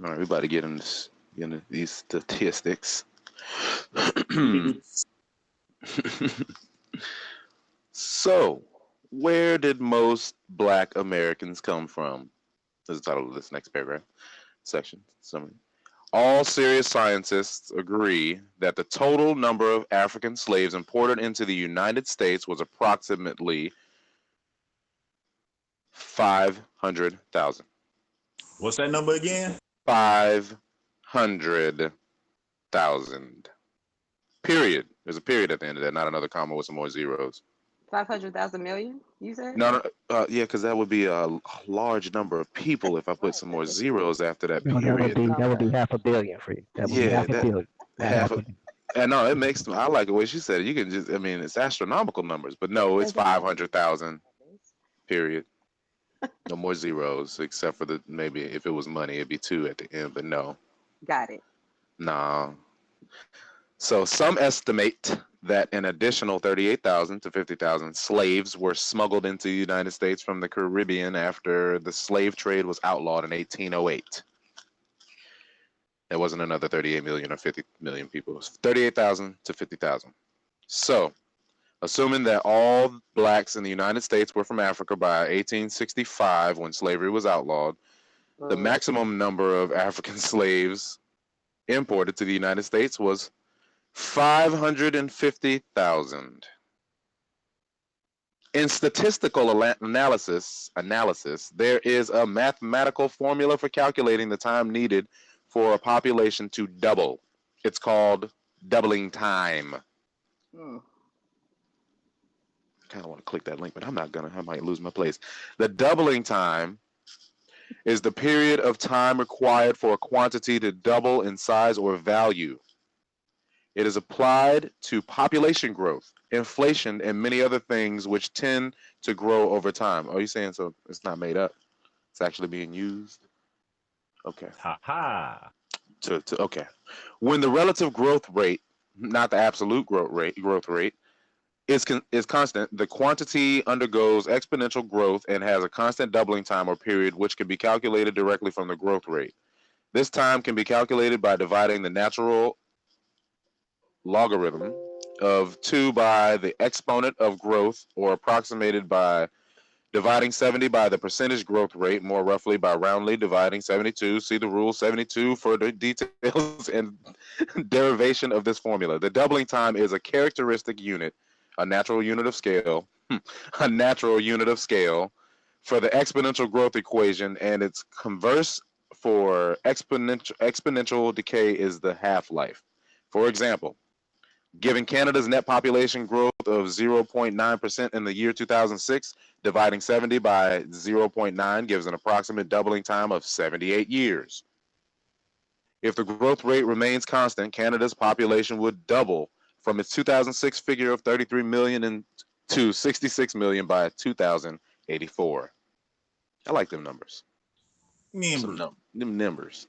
All right, we about to get into these statistics. So, where did most Black Americans come from? This is the title of this next paragraph section. Summary. All serious scientists agree that the total number of African slaves imported into the United States was approximately 500,000. What's that number again? 500,000. Period. There's a period at the end of that, not another comma with some more zeros. 500,000 million, you said? No, yeah, because that would be a large number of people if I put some more zeros after that No, period. that would be half a billion for you. That would be Yeah, half a that billion. Not half half a of, billion. and no, it makes, I like the way she said it. You can just, I mean, it's astronomical numbers, but no, it's 500,000, period. No more zeros, except for the, maybe if it was money, it'd be 2 at the end, but no. Got it. Nah. So some estimate that an additional 38,000 to 50,000 slaves were smuggled into the United States from the Caribbean after the slave trade was outlawed in 1808. There wasn't another 38 million or 50 million people. It was 38,000 to 50,000. So, assuming that all blacks in the United States were from Africa by 1865 when slavery was outlawed, the maximum number of African slaves imported to the United States was 550,000. In statistical analysis, there is a mathematical formula for calculating the time needed for a population to double. It's called doubling time. I kind of want to click that link, but I'm not gonna. I might lose my place. The doubling time is the period of time required for a quantity to double in size or value. It is applied to population growth, inflation, and many other things which tend to grow over time. Are you saying so it's not made up? It's actually being used? Okay. Ha ha. Okay. When the relative growth rate, not the absolute growth rate, is constant, the quantity undergoes exponential growth and has a constant doubling time or period which can be calculated directly from the growth rate. This time can be calculated by dividing the natural logarithm of 2 by the exponent of growth, or approximated by dividing 70 by the percentage growth rate, more roughly by roundly dividing 72. See the rule 72 for the details and derivation of this formula. The doubling time is a characteristic unit, a natural unit of scale, a natural unit of scale for the exponential growth equation, and its converse for exponential decay is the half-life. For example, given Canada's net population growth of 0.9% in the year 2006, dividing 70 by 0.9 gives an approximate doubling time of 78 years. If the growth rate remains constant, Canada's population would double from its 2006 figure of 33 million to 66 million by 2084. I like them numbers. Them numbers.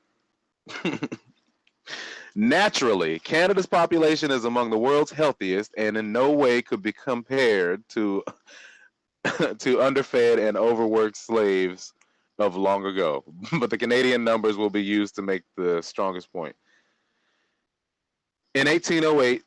Naturally, Canada's population is among the world's healthiest and in no way could be compared to underfed and overworked slaves of long ago. But the Canadian numbers will be used to make the strongest point. In 1808,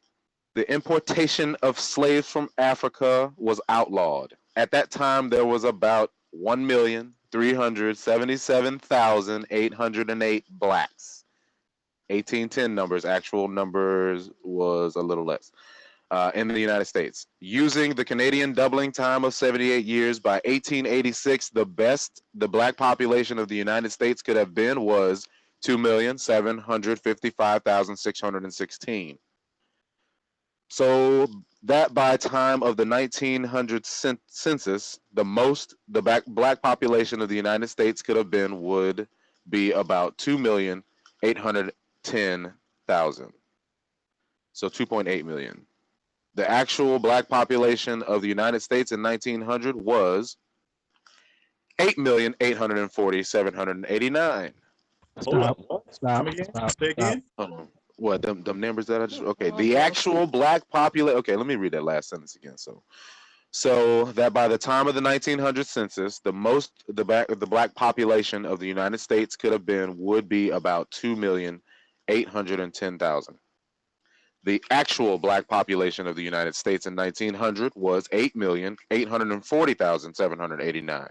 the importation of slaves from Africa was outlawed. At that time, there was about 1,377,808 blacks. 1810 numbers, actual numbers was a little less, in the United States. Using the Canadian doubling time of 78 years, by 1886, the best the black population of the United States could have been was 2,755,616. So that by time of the 1900 census, the most the black population of the United States could have been would be about 2,810,000. So 2.8 million. The actual black population of the United States in 1900 was 8,840,789. Hold up. Stop. Come again? Say again? What, them numbers that I just, okay. The actual black population, okay, let me read that last sentence again. So that by the time of the 1900 census, the black population of the United States could have been would be about 2,810,000. The actual black population of the United States in 1900 was 8,840,789.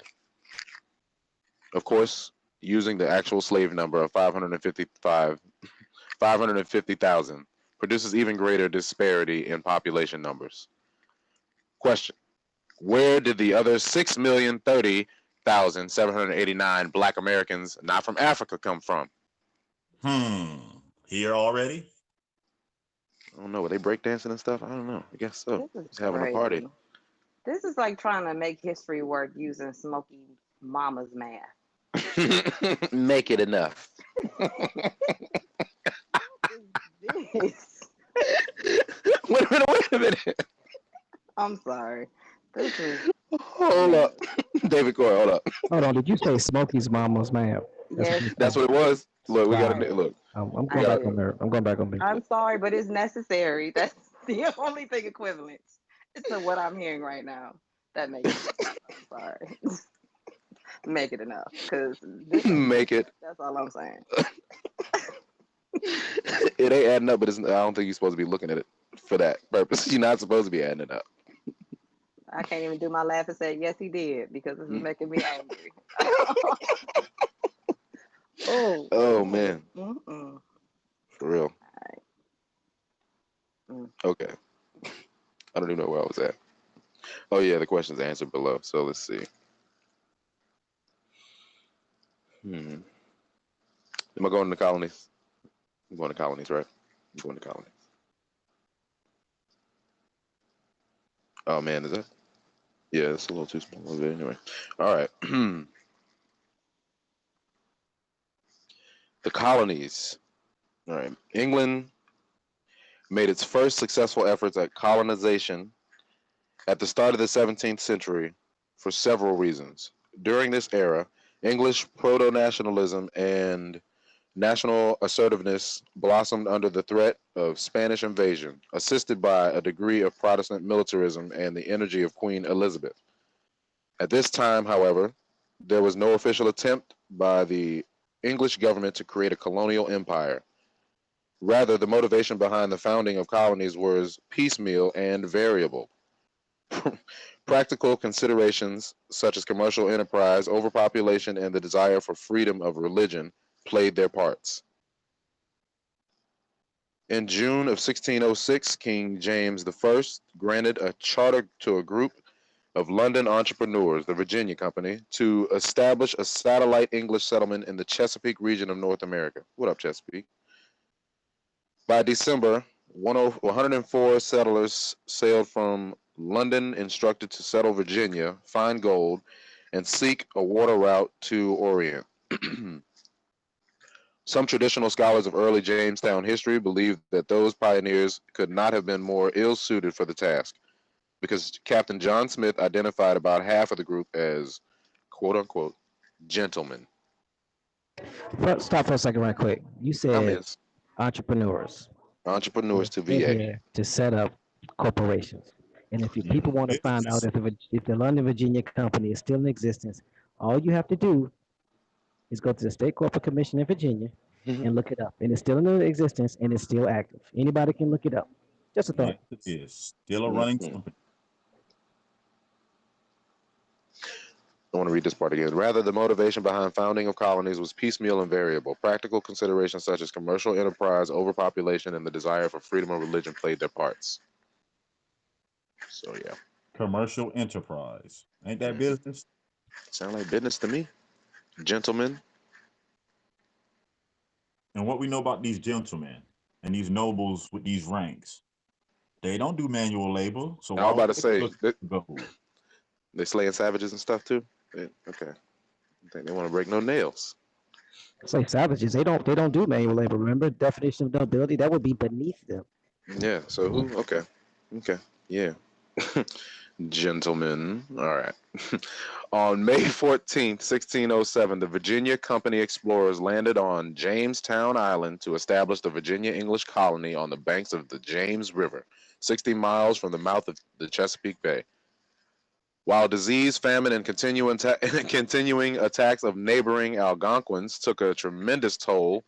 Of course, using the actual slave number of 550,000 produces even greater disparity in population numbers. Question: where did the other 6,030,789 black Americans not from Africa come from? Here already? I don't know. Were they breakdancing and stuff? I don't know. I guess so. Just having a party. This is like trying to make history work using Smokey Mama's math. Make it enough. This. Wait a minute. I'm sorry. This is. Hold up. David Coy, hold up. Hold on, did you say Smokey's mama's man? Yes. That's what it was. Look, we got Wow. to look. I'm going back on there. I'm going back on there. I'm sorry, but it's necessary. That's the only thing equivalent to what I'm hearing right now. That makes sense. I'm sorry. Make it enough, because Make it. That's all I'm saying. It ain't adding up, but I don't think you're supposed to be looking at it for that purpose. You're not supposed to be adding it up. I can't even do my laugh and say yes, he did, because this is making me angry. Oh man. Mm-mm. For real. Right. Okay. I don't even know where I was at. Oh yeah, the question's answered below. So let's see. Am I going to the colonies? I'm going to colonies, right? I'm going to colonies. Oh man, is that? Yeah, it's a little too small. But anyway, all right. The colonies. All right. England made its first successful efforts at colonization at the start of the 17th century for several reasons. During this era, English proto-nationalism and national assertiveness blossomed under the threat of Spanish invasion, assisted by a degree of Protestant militarism and the energy of Queen Elizabeth. At this time, however, there was no official attempt by the English government to create a colonial empire. Rather, the motivation behind the founding of colonies was piecemeal and variable. Practical considerations such as commercial enterprise, overpopulation, and the desire for freedom of religion played their parts. In June of 1606, King James I granted a charter to a group of London entrepreneurs, the Virginia Company, to establish a satellite English settlement in the Chesapeake region of North America. What up, Chesapeake? By December, 104 settlers sailed from London, instructed to settle Virginia, find gold, and seek a water route to Orient. Some traditional scholars of early Jamestown history believe that those pioneers could not have been more ill-suited for the task, because Captain John Smith identified about half of the group as, quote-unquote, gentlemen. Stop for a second right quick. You said entrepreneurs. Entrepreneurs to They're VA. here to set up corporations. And if people want to find out if the London, Virginia company is still in existence, all you have to do is go to the State Corporate Commission in Virginia and look it up. And it's still in existence and it's still active. Anybody can look it up. Just a thought. It is still a running company. I want to read this part again. Rather, the motivation behind founding of colonies was piecemeal and variable. Practical considerations such as commercial enterprise, overpopulation, and the desire for freedom of religion played their parts. So, yeah. Commercial enterprise. Ain't that business? Sound like business to me. Gentlemen. And what we know about these gentlemen and these nobles with these ranks, they don't do manual labor. So I was about to say, they slaying savages and stuff too? Okay. I think they want to break no nails. It's like savages. They don't do manual labor. Remember, definition of nobility, that would be beneath them. Yeah. So who? Okay. Yeah. Gentlemen. All right. On May 14th, 1607, the Virginia Company explorers landed on Jamestown Island to establish the Virginia English colony on the banks of the James River, 60 miles from the mouth of the Chesapeake Bay. While disease, famine, and continuing attacks of neighboring Algonquins took a tremendous toll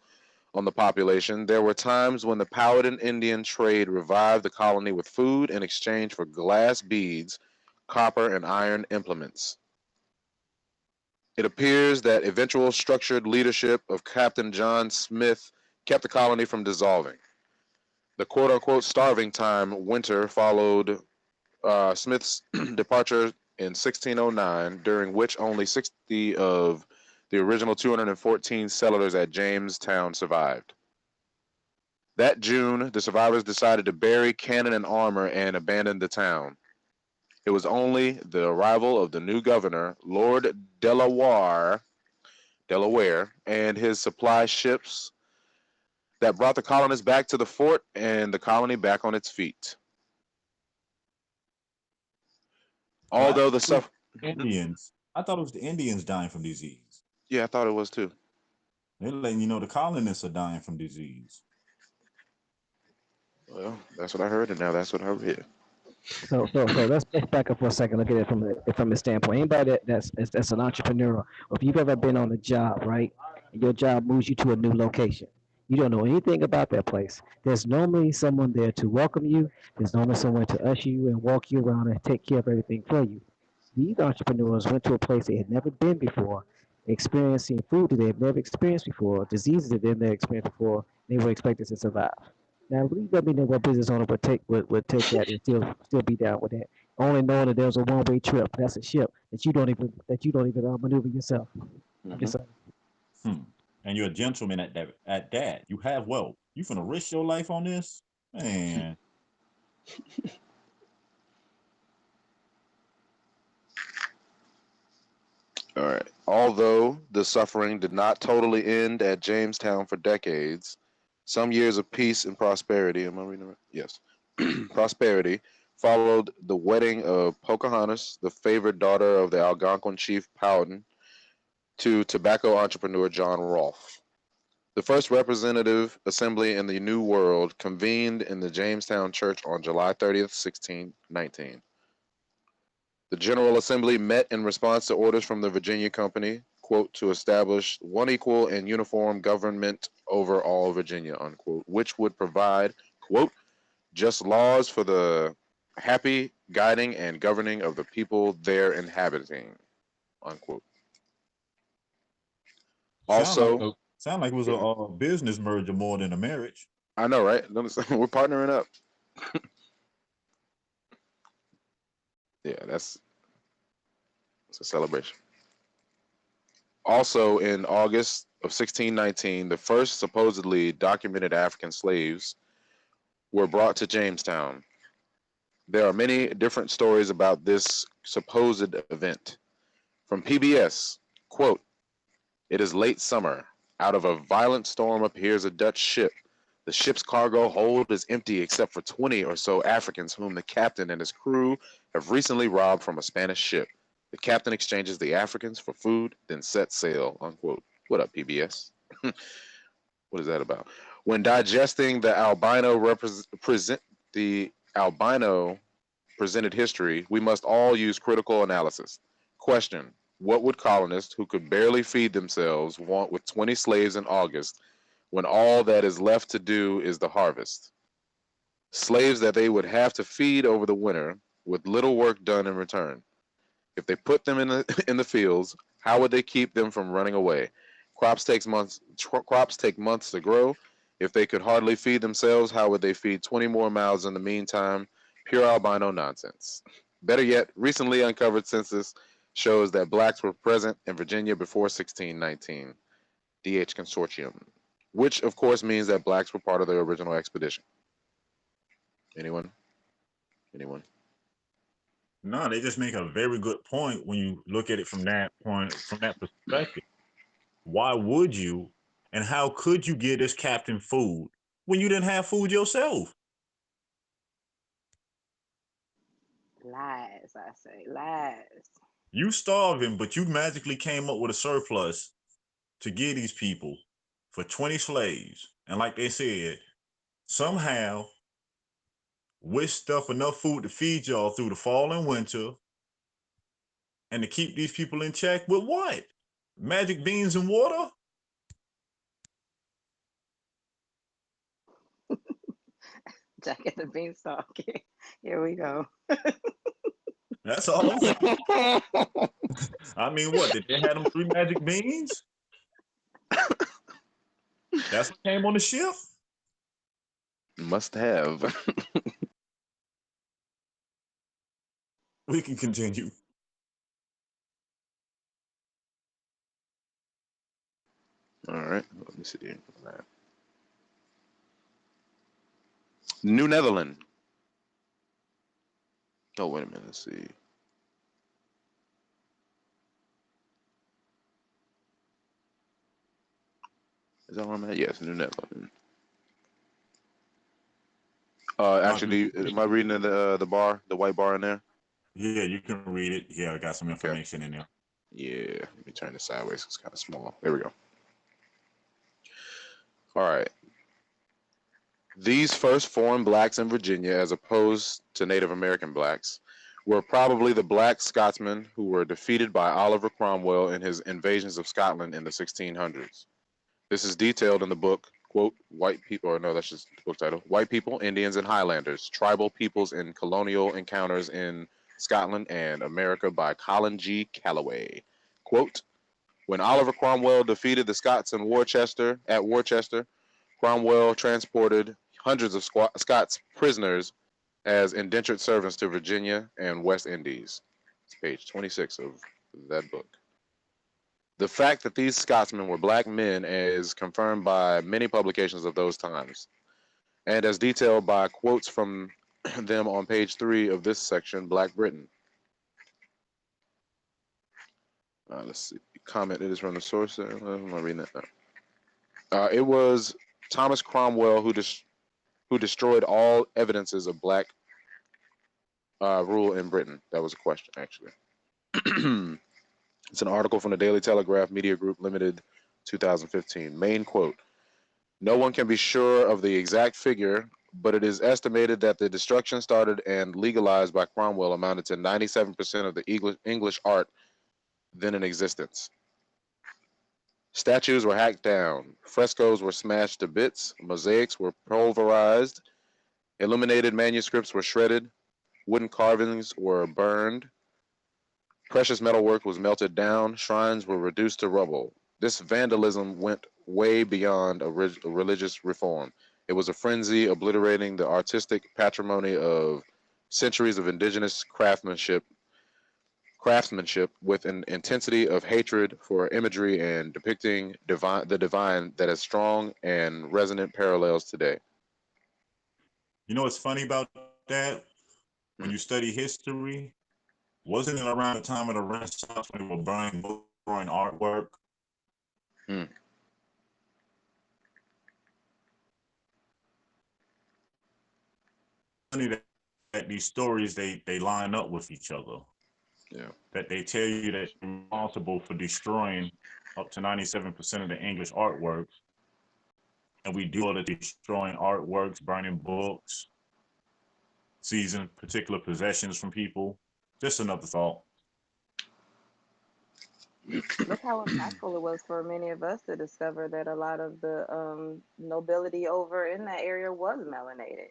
on the population, there were times when the Powhatan Indian trade revived the colony with food in exchange for glass beads, copper, and iron implements. It appears that eventual structured leadership of Captain John Smith kept the colony from dissolving. The quote-unquote starving time winter followed Smith's departure in 1609, during which only 60 of the original 214 settlers at Jamestown survived. That June, the survivors decided to bury cannon and armor and abandon the town. It was only the arrival of the new governor, Lord Delaware, and his supply ships that brought the colonists back to the fort and the colony back on its feet. Although the Indians, I thought it was the Indians dying from disease. Yeah, I thought it was too. They're letting you know the colonists are dying from disease. Well, that's what I heard, and now that's what I read. So let's back up for a second. Look at it from a standpoint. Anybody that's an entrepreneur, or if you've ever been on a job, right, and your job moves you to a new location, you don't know anything about that place. There's normally someone there to welcome you. There's normally someone to usher you and walk you around and take care of everything for you. These entrepreneurs went to a place they had never been before, experiencing food that they've never experienced before, diseases that they've never experienced before. They were expected to survive. Now, please let me know what business owner would take that and still be down with that. Only knowing that there's a one-way trip. That's a ship that you don't even maneuver yourself. I'm just saying. And you're a gentleman at that. You have wealth. You finna risk your life on this? Man. All right. Although the suffering did not totally end at Jamestown for decades, some years of peace and prosperity, am I reading it? Yes. Prosperity followed the wedding of Pocahontas, the favored daughter of the Algonquin chief Powhatan, to tobacco entrepreneur John Rolfe. The first representative assembly in the New World convened in the Jamestown Church on July 30th, 1619. The General Assembly met in response to orders from the Virginia Company, quote, to establish one equal and uniform government over all Virginia, unquote, which would provide, quote, just laws for the happy guiding and governing of the people there inhabiting, unquote. Also, sound like it was a business merger more than a marriage. I know, right? We're partnering up. Yeah, it's a celebration. Also, in August of 1619, the first supposedly documented African slaves were brought to Jamestown. There are many different stories about this supposed event. From PBS, quote, it is late summer. Out of a violent storm appears a Dutch ship. The ship's cargo hold is empty except for 20 or so Africans whom the captain and his crew have recently robbed from a Spanish ship. The captain exchanges the Africans for food, then sets sail, unquote. What up, PBS? What is that about? When digesting the albino presented history, we must all use critical analysis. Question: what would colonists who could barely feed themselves want with 20 slaves in August when all that is left to do is the harvest? Slaves that they would have to feed over the winter with little work done in return. If they put them in the fields, how would they keep them from running away? Crops take months to grow. If they could hardly feed themselves, how would they feed 20 more mouths in the meantime? Pure albino nonsense. Better yet, recently uncovered census shows that blacks were present in Virginia before 1619. DH Consortium, which of course means that blacks were part of the original expedition. Anyone? No, they just make a very good point when you look at it from that perspective. Why would you and how could you give this captain food when you didn't have food yourself? Lies, I say, lies. You starving, but you magically came up with a surplus to give these people for 20 slaves. And like they said, somehow whisked up enough food to feed y'all through the fall and winter and to keep these people in check with what? Magic beans and water? Jack and the Beanstalk. Here we go. That's all. I mean, what? Did they have them 3 magic beans? That's what came on the ship? Must have. We can continue. All right, let me see. New Netherland. Oh, wait a minute. Let's see. Is that where I'm at? Yes, New Netherlands. Actually, am I reading the bar, the white bar in there? Yeah, you can read it. Yeah, I got some Okay. information in there. Yeah, let me turn it sideways. It's kind of small. There we go. All right. These first foreign blacks in Virginia, as opposed to Native American blacks, were probably the black Scotsmen who were defeated by Oliver Cromwell in his invasions of Scotland in the 1600s. This is detailed in the book, quote, White People, or no, that's just the book title, White People, Indians, and Highlanders, Tribal Peoples in Colonial Encounters in Scotland and America by Colin G. Calloway. Quote, when Oliver Cromwell defeated the Scots in Worcester, Cromwell transported hundreds of Scots prisoners as indentured servants to Virginia and West Indies. It's page 26 of that book. The fact that these Scotsmen were black men is confirmed by many publications of those times, and as detailed by quotes from them on page 3 of this section, Black Britain. Let's see. Comment, it is from the source. I'm not reading that now. It was Thomas Cromwell who destroyed all evidences of black rule in Britain. That was a question, actually. It's an article from the Daily Telegraph Media Group Limited, 2015. Main quote, no one can be sure of the exact figure, but it is estimated that the destruction started and legalized by Cromwell amounted to 97% of the English art then in existence. Statues were hacked down, frescoes were smashed to bits, mosaics were pulverized, illuminated manuscripts were shredded, wooden carvings were burned, precious metalwork was melted down, shrines were reduced to rubble. This vandalism went way beyond a religious reform. It was a frenzy obliterating the artistic patrimony of centuries of indigenous craftsmanship with an intensity of hatred for imagery and depicting the divine that has strong and resonant parallels today. You know what's funny about that? When you study history, wasn't it around the time of the Renaissance when they were burning books, destroying artwork? Funny that these stories they line up with each other. Yeah. That they tell you that you're responsible for destroying up to 97% of the English artworks, and we do all the destroying artworks, burning books, seizing particular possessions from people. Just another thought. Look how impactful it was for many of us to discover that a lot of the nobility over in that area was melanated.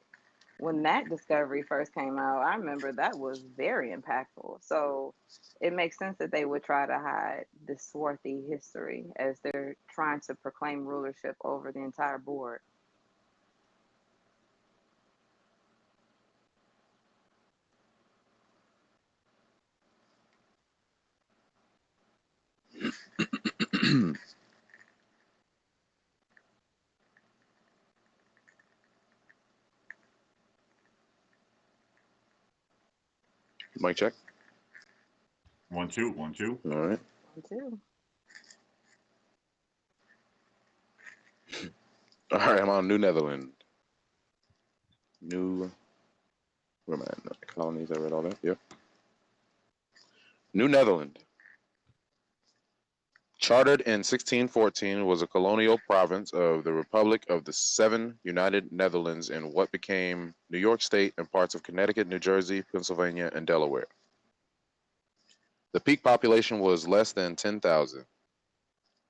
When that discovery first came out, I remember that was very impactful. So it makes sense that they would try to hide this swarthy history as they're trying to proclaim rulership over the entire board. Mic check. 1 2 1 2. All right. Me too. All right, I'm on New Netherland. Where am I at? No, colonies, I read all that. Yep. New Netherland. Chartered in 1614, was a colonial province of the Republic of the Seven United Netherlands in what became New York State and parts of Connecticut, New Jersey, Pennsylvania, and Delaware. The peak population was less than 10,000.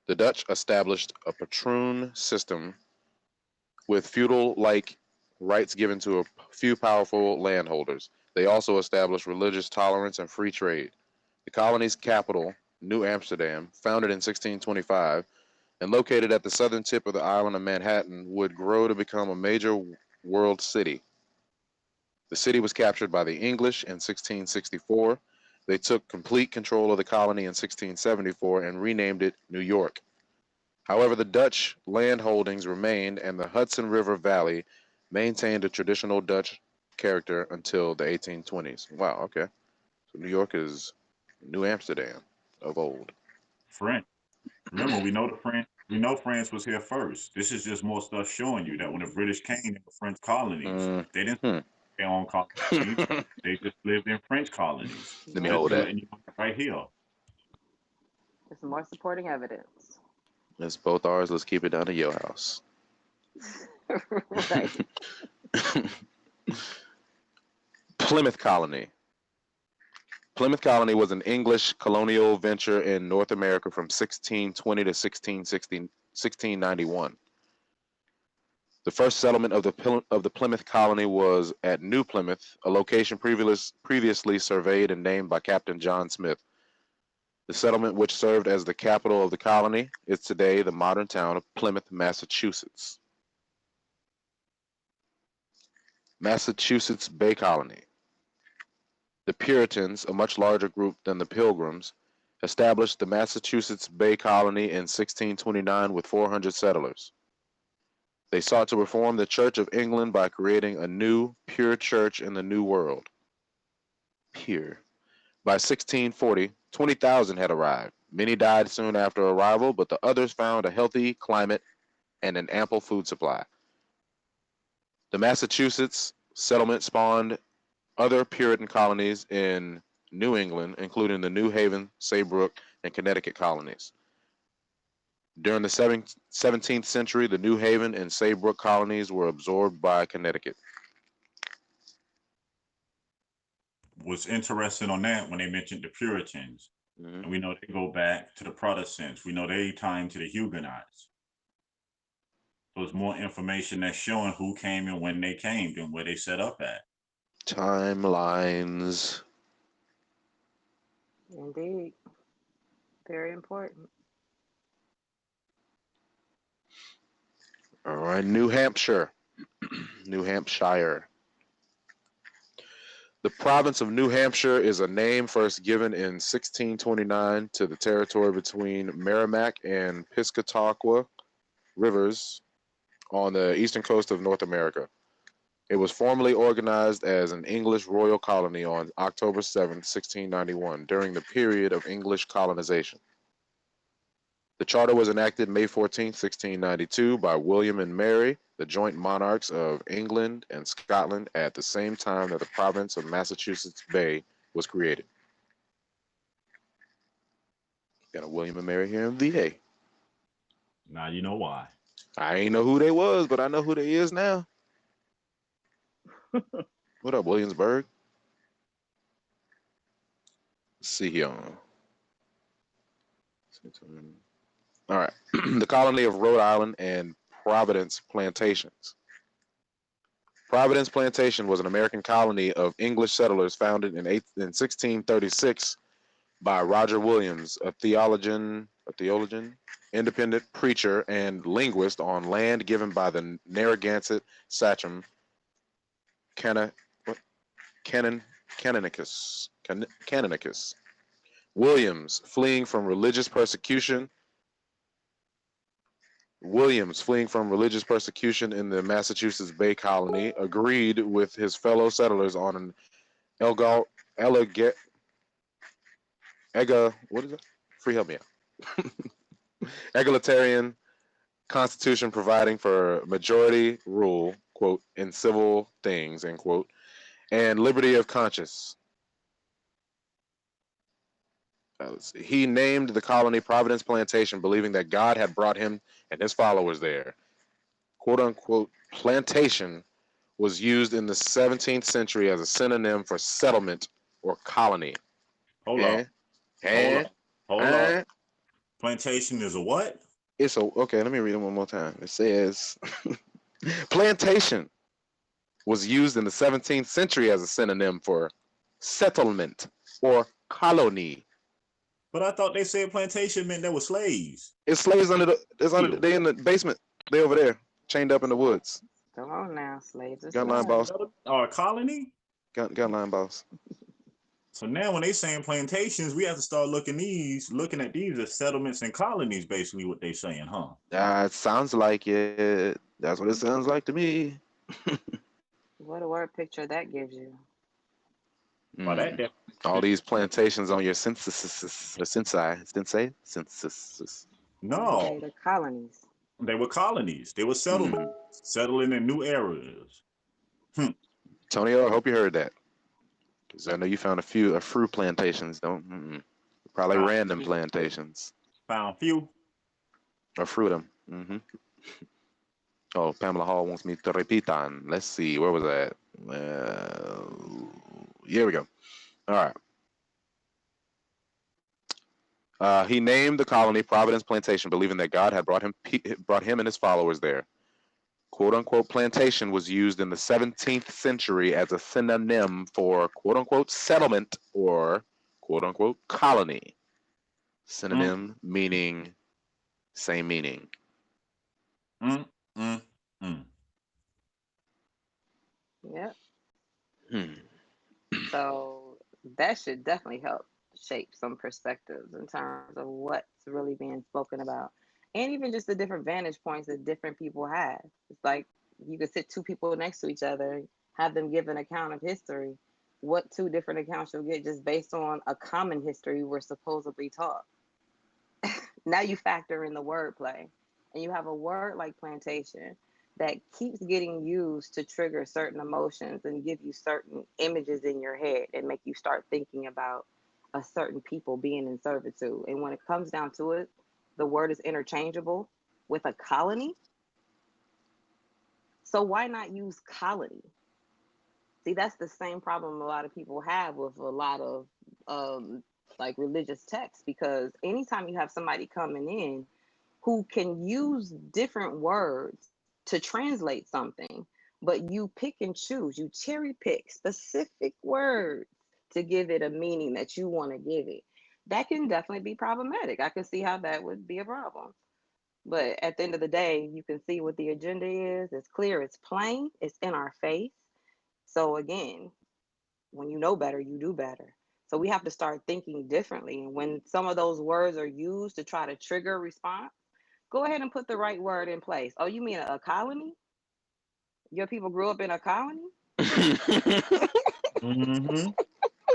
The Dutch established a patroon system with feudal-like rights given to a few powerful landholders. They also established religious tolerance and free trade. The colony's capital, New Amsterdam, founded in 1625 and located at the southern tip of the island of Manhattan, would grow to become a major world city. The city was captured by the English in 1664. They took complete control of the colony in 1674 and renamed it New York. However, the Dutch land holdings remained, and the Hudson River Valley maintained a traditional Dutch character until the 1820s. Wow, okay. So New York is New Amsterdam of old. French. Remember, we know the French. We know France was here first. This is just more stuff showing you that when the British came in the French colonies, they didn't Hmm. their own colonies. They just lived in French colonies. Let me Yeah. hold Just that. letting you know right here. There's more supporting evidence. That's both ours. Let's keep it down to your house. Right. Plymouth Colony. Plymouth Colony was an English colonial venture in North America from 1620 to 1691. The first settlement of the Plymouth Colony was at New Plymouth, a location previously surveyed and named by Captain John Smith. The settlement, which served as the capital of the colony, is today the modern town of Plymouth, Massachusetts. Massachusetts Bay Colony. The Puritans, a much larger group than the Pilgrims, established the Massachusetts Bay Colony in 1629 with 400 settlers. They sought to reform the Church of England by creating a new, pure church in the New World. Pure. By 1640, 20,000 had arrived. Many died soon after arrival, but the others found a healthy climate and an ample food supply. The Massachusetts settlement spawned other Puritan colonies in New England, including the New Haven, Saybrook, and Connecticut colonies. During the 17th century, the New Haven and Saybrook colonies were absorbed by Connecticut. What's interesting on that when they mentioned the Puritans, and we know they go back to the Protestants. We know they tie into the Huguenots. So there's more information that's showing who came and when they came and where they set up at. Timelines. Indeed. Very important. All right, New Hampshire. New Hampshire. The province of New Hampshire is a name first given in 1629 to the territory between Merrimack and Piscataqua rivers on the eastern coast of North America. It was formally organized as an English royal colony on October 7, 1691, during the period of English colonization. The charter was enacted May 14, 1692 by William and Mary, the joint monarchs of England and Scotland, at the same time that the province of Massachusetts Bay was created. Got a William and Mary here in VA. Now you know why. I ain't know who they was, but I know who they is now. What up, Williamsburg? Let's see here. All right. The colony of Rhode Island and Providence Plantations. Providence Plantation was an American colony of English settlers founded in 1636 by Roger Williams, a theologian, independent preacher, and linguist on land given by the Narragansett sachem Canonicus. Williams, fleeing from religious persecution in the Massachusetts Bay Colony, agreed with his fellow settlers on an egalitarian constitution providing for majority rule, quote, in civil things, end quote, and liberty of conscience. He named the colony Providence Plantation, believing that God had brought him and his followers there. Quote unquote, plantation was used in the 17th century as a synonym for settlement or colony. Hold up. Plantation is a what? Okay, let me read it one more time. It says, plantation was used in the 17th century as a synonym for settlement or colony. But I thought they said plantation meant there were slaves. It's slaves they in the basement. They over there, chained up in the woods. Come on now, slaves. Gun line boss. Or a colony? Gun line boss. So now when they saying plantations, we have to start looking at these as settlements and colonies, basically what they saying, huh? It sounds like it. That's what it sounds like to me. What a word picture that gives you. Well, Mm. that All these plantations on your census, or censi. no, The colonies. they were colonies. They were settlements, settling in new areas. Tonio, I hope you heard that, because I know you found a fruit plantations. Probably Found random few. plantations Found few. or fruitum. Oh, Pamela Hall wants me to repeat on. Let's see, where was that? Here we go. All right. He named the colony Providence Plantation, believing that God had brought him and his followers there. "Quote unquote plantation" was used in the 17th century as a synonym for "quote unquote settlement" or "quote unquote colony." Synonym meaning same meaning. Mm, mm, mm. Yep. Hmm. So that should definitely help shape some perspectives in terms of what's really being spoken about. And even just the different vantage points that different people have. It's like you could sit two people next to each other, have them give an account of history. What two different accounts you'll get just based on a common history we're supposedly taught. Now you factor in the wordplay, and you have a word like plantation that keeps getting used to trigger certain emotions and give you certain images in your head and make you start thinking about a certain people being in servitude. And when it comes down to it, the word is interchangeable with a colony. So why not use colony? See, that's the same problem a lot of people have with a lot of like religious texts, because anytime you have somebody coming in who can use different words to translate something, but you pick and choose, you cherry pick specific words to give it a meaning that you want to give it, that can definitely be problematic. I can see how that would be a problem. But at the end of the day, you can see what the agenda is. It's clear, it's plain, it's in our face. So again, when you know better, you do better. So we have to start thinking differently. And when some of those words are used to try to trigger a response, go ahead and put the right word in place. Oh, you mean a colony? Your people grew up in a colony? Mm-hmm.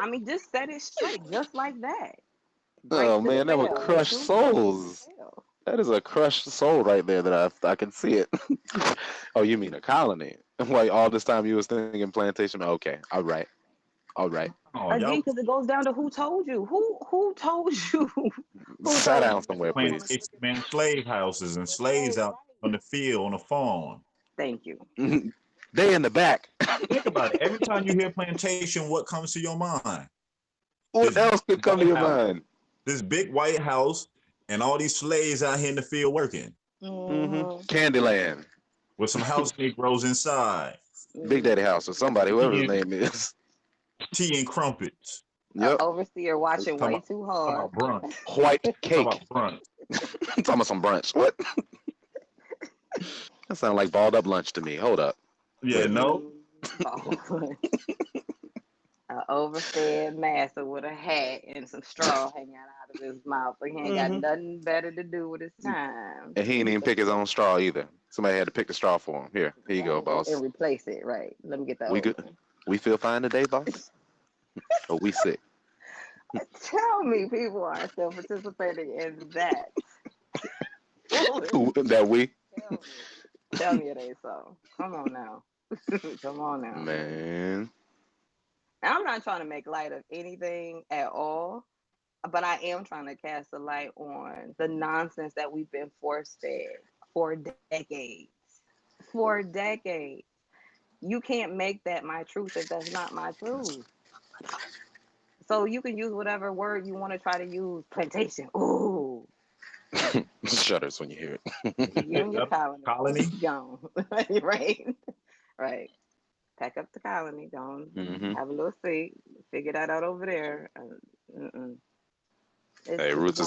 I mean, just set it straight, just like that. Oh Break the man, that would spell. The crush truth breaks the souls. spell. That is a crushed soul right there that I can see it. Oh, you mean a colony? Like all this time you was thinking plantation. Okay, all right. Oh, Again, y'all because it goes down to who told you. Who told you? Who Sit told down you that somewhere, you want to please. live plantation, man, slave houses and slaves out right? on the field, on the farm. Thank you. They in the back. Think about it. Every time you hear plantation, what comes to your mind? What This else could come to white your house, mind? this big white house, and all these slaves out here in the field working Candyland, with some house Negroes inside, Big Daddy House, or somebody, whoever his tea name is. tea and crumpets. Yep. Overseer watching way Talking too about hard. brunch. White Talking cake. about brunch. Talking about some brunch. What? That sounds like balled up lunch to me. Hold up. Yeah, Wait a minute. no. An overfed master with a hat and some straw hanging out of his mouth. He ain't got nothing better to do with his time. And he didn't even pick his own straw either. Somebody had to pick the straw for him. Here you go, boss. And replace it, right? Let me get that. We good? We feel fine today, boss? Or we sick? Tell me people aren't still participating in that. That we? Tell me it ain't so. Come on now. Come on now. Man. I'm not trying to make light of anything at all, but I am trying to cast a light on the nonsense that we've been force fed for decades. For decades. You can't make that my truth if that's not my truth. So you can use whatever word you want to try to use. Plantation. Ooh. Shudders when you hear it. You and your Colony. Gone. Right. Right. Pack up the colony. Gone. Have a little seat. Figure that out over there. Hey, Roots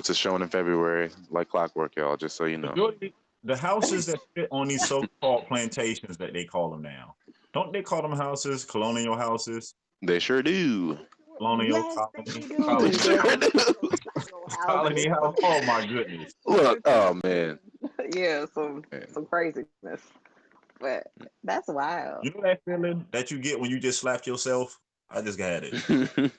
is showing in February like clockwork, y'all, just so you know. The houses that fit on these so-called plantations that they call them now, don't they call them houses, colonial houses? They sure do. Colonial They sure do. colony house. Oh my goodness. Look, oh man. Yeah, some craziness. But that's wild. You know that feeling that you get when you just slapped yourself? I just got it.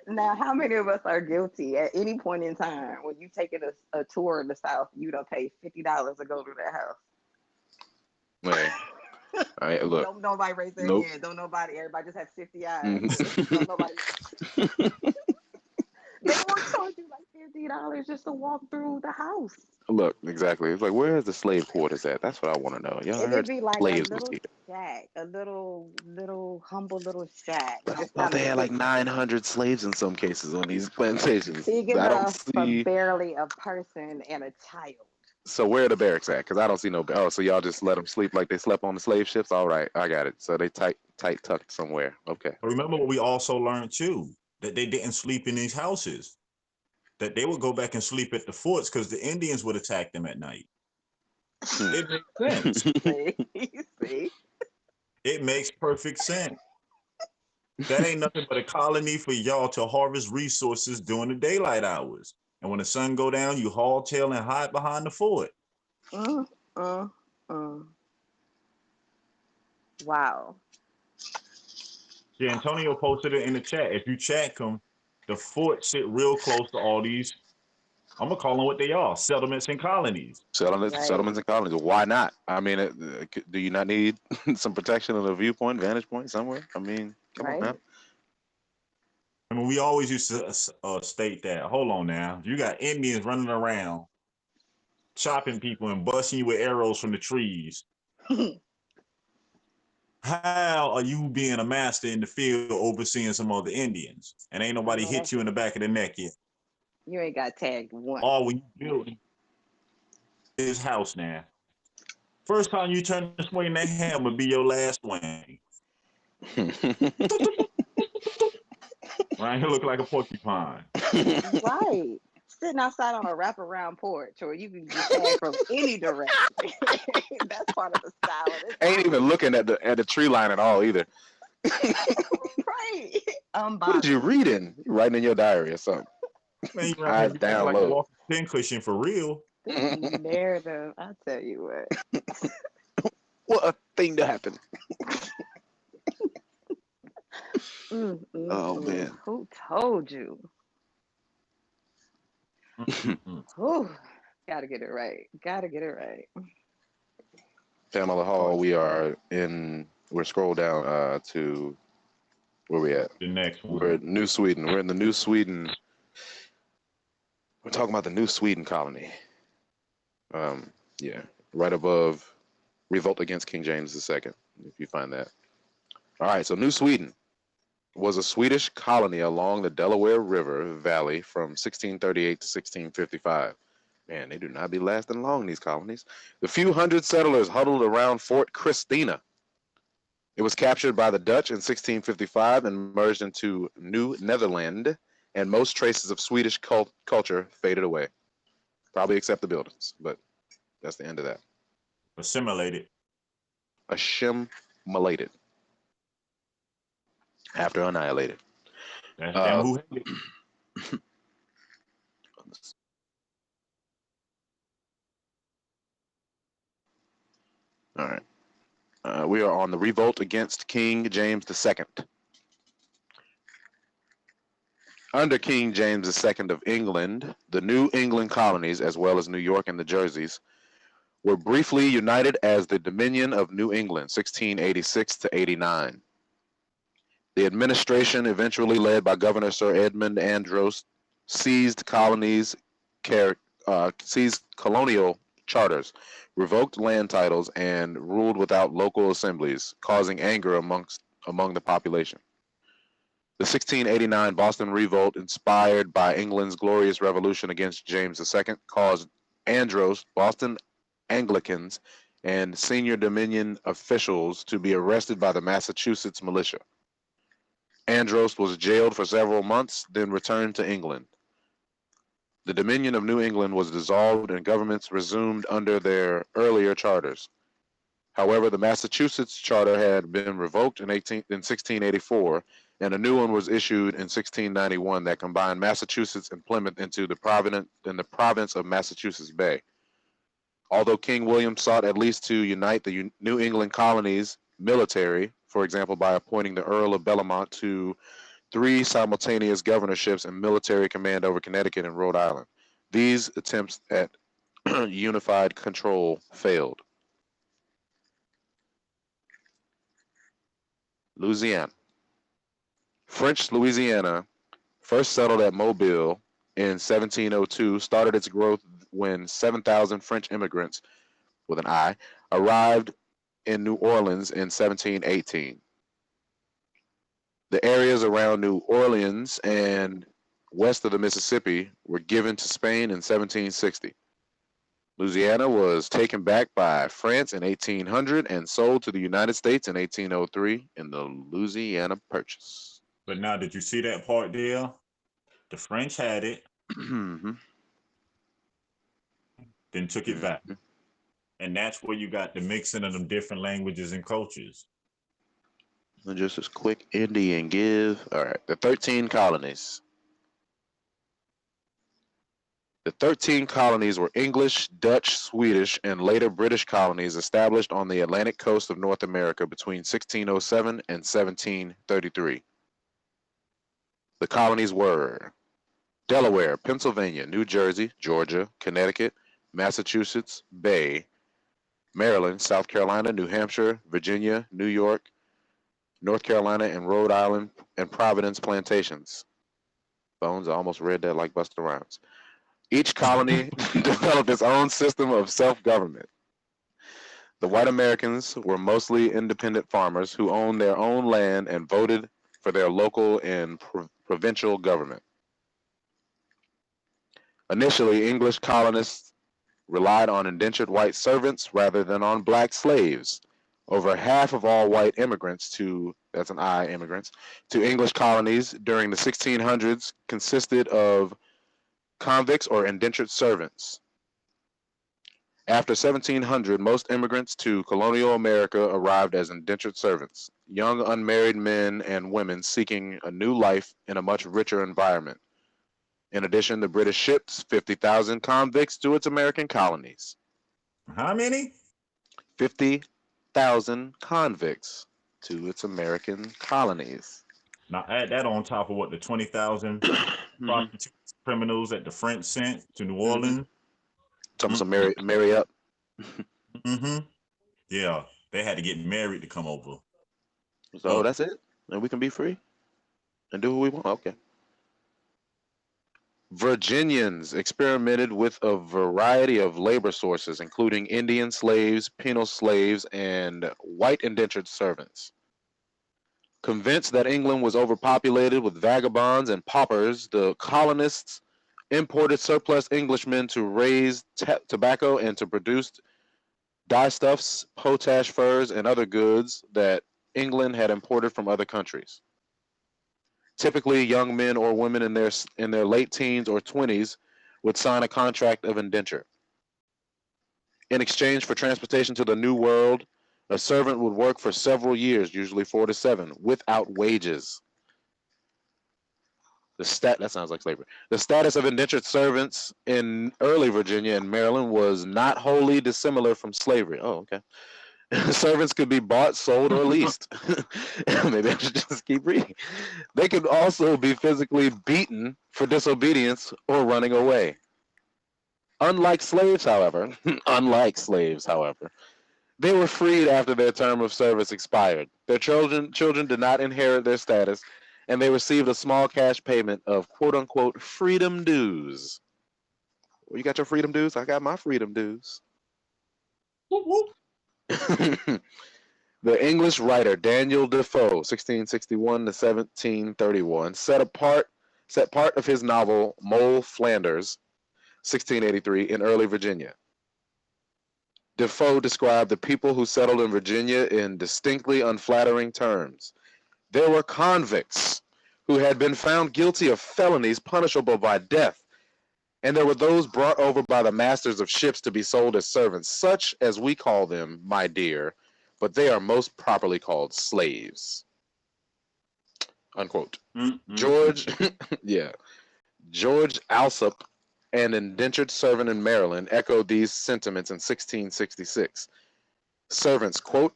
Now, how many of us are guilty at any point in time when you taking a tour in the South, you don't pay $50 to go to that house? Hey, all right, look. Don't nobody raise their Nope. hand. Don't nobody. Everybody just have 50 eyes. Mhm. Don't nobody. They will charge you like $50 just to walk through the house. Look, exactly. It's like, where's the slave quarters at? That's what I want to know. Y'all And heard it'd be like a slaves was little here. shack, a little humble little shack. But I Just thought kind they of had like 900 slaves in some cases on these plantations. big I don't enough for see. barely a person and a child. So where are the barracks at? Because I don't see no. Oh, so y'all just let them sleep like they slept on the slave ships? All right, I got it. So they tight tucked somewhere. Okay. But remember what we also learned too, that they didn't sleep in these houses. That they would go back and sleep at the forts because the Indians would attack them at night. It makes sense. See? It makes perfect sense. That ain't nothing but a colony for y'all to harvest resources during the daylight hours. And when the sun go down, you haul tail and hide behind the fort. Mm, mm, mm. Wow. Yeah, Antonio posted it in the chat. If you check them, the fort sit real close to all these. I'm gonna call them what they are: settlements and colonies. Settlements, Right. settlements and colonies. Why not? I mean, do you not need some protection of a viewpoint, vantage point somewhere? I mean, come on Right. now. I mean, we always used to state that. Hold on now, you got Indians running around, chopping people and busting you with arrows from the trees. How are you being a master in the field overseeing some other Indians? And ain't nobody No, hit you in the back of the neck yet. you ain't got tagged once. All when you building his house now. First time you turn to swing that hammer be your last swing. Right? He look like a porcupine. Right. Sitting outside on a wraparound porch, or you can get tagged from any direction. That's part of the style of this. Ain't even looking at the tree line at all either. Right. What are you reading? You writing in your diary or something? Man, you Eyes like down a low. walking pincushion for real. This narrative, I tell you what. What a thing to happen. Oh, man. Who told you? Whew. Gotta get it right. Gotta get it right. Pamela Hall, we're scrolled down to where we at? The next one. We're at New Sweden. We're in the New Sweden. We're talking about the New Sweden colony. Yeah, right above Revolt Against King James II, if you find that. All right, so New Sweden was a Swedish colony along the Delaware River Valley from 1638 to 1655. Man, they do not be lasting long, these colonies. The few hundred settlers huddled around Fort Christina. It was captured by the Dutch in 1655 and merged into New Netherland, and most traces of Swedish culture faded away. Probably except the buildings, but that's the end of that. Assimilated. Assimilated. After annihilated. That's them who hate it. All right. We are on the revolt against King James II. Under King James II of England, the New England colonies, as well as New York and the Jerseys, were briefly united as the Dominion of New England, 1686 to 89. The administration, eventually led by Governor Sir Edmund Andros, seized seized colonial charters, revoked land titles, and ruled without local assemblies, causing anger among the population. The 1689 Boston Revolt, inspired by England's glorious revolution against James II, caused Andros, Boston Anglicans, and senior Dominion officials to be arrested by the Massachusetts militia. Andros was jailed for several months, then returned to England. The Dominion of New England was dissolved and governments resumed under their earlier charters. However, the Massachusetts charter had been revoked in 1684, and a new one was issued in 1691 that combined Massachusetts and Plymouth into the province of Massachusetts Bay. Although King William sought at least to unite the New England colonies military, for example, by appointing the Earl of Bellamont to 3 simultaneous governorships and military command over Connecticut and Rhode Island, these attempts at unified control failed. Louisiana. French Louisiana, first settled at Mobile in 1702, started its growth when 7,000 French immigrants, with an I, arrived in New Orleans in 1718. The areas around New Orleans and west of the Mississippi were given to Spain in 1760. Louisiana was taken back by France in 1800 and sold to the United States in 1803 in the Louisiana Purchase. But now, did you see that part there? The French had it, then took it back. And that's where you got the mixing of them different languages and cultures. And just as quick Indian give. All right, the 13 colonies. The 13 colonies were English, Dutch, Swedish, and later British colonies established on the Atlantic coast of North America between 1607 and 1733. The colonies were Delaware, Pennsylvania, New Jersey, Georgia, Connecticut, Massachusetts Bay, Maryland, South Carolina, New Hampshire, Virginia, New York, North Carolina, and Rhode Island, and Providence plantations. Bones, I almost read that like Busta Rhymes. Each colony developed its own system of self-government. The white Americans were mostly independent farmers who owned their own land and voted for their local and provincial government. Initially, English colonists relied on indentured white servants rather than on black slaves. Over half of all white immigrants that's an I, immigrants, to English colonies during the 1600s consisted of convicts or indentured servants. After 1700, most immigrants to colonial America arrived as indentured servants, young unmarried men and women seeking a new life in a much richer environment. In addition, the British shipped 50,000 convicts to its American colonies. How many? 50,000 convicts to its American colonies. Now add that on top of what the 20,000 prostitutes, criminals that the French sent to New Orleans. Some marry up. Yeah, they had to get married to come over. So that's it, and we can be free and do what we want. Okay. Virginians experimented with a variety of labor sources, including Indian slaves, penal slaves, and white indentured servants. Convinced that England was overpopulated with vagabonds and paupers, the colonists imported surplus Englishmen to raise tobacco and to produce dyestuffs, potash furs, and other goods that England had imported from other countries. Typically, young men or women in their late teens or 20s would sign a contract of indenture. In exchange for transportation to the New World, a servant would work for several years, usually 4 to 7, without wages. That sounds like slavery. The status of indentured servants in early Virginia and Maryland was not wholly dissimilar from slavery. Oh, okay. Servants could be bought, sold, or leased. Maybe I should just keep reading. They could also be physically beaten for disobedience or running away. Unlike slaves, however, they were freed after their term of service expired. Their children did not inherit their status, and they received a small cash payment of quote-unquote freedom dues. Well, you got your freedom dues? I got my freedom dues. Whoop, whoop. The English writer Daniel Defoe, 1661 to 1731, set part of his novel Moll Flanders, 1683, in early Virginia. Defoe described the people who settled in Virginia in distinctly unflattering terms. There were convicts who had been found guilty of felonies punishable by death, and there were those brought over by the masters of ships to be sold as servants, such as we call them, my dear, but they are most properly called slaves. Unquote. George Alsop an indentured servant in Maryland, echoed these sentiments in 1666. Servants, quote,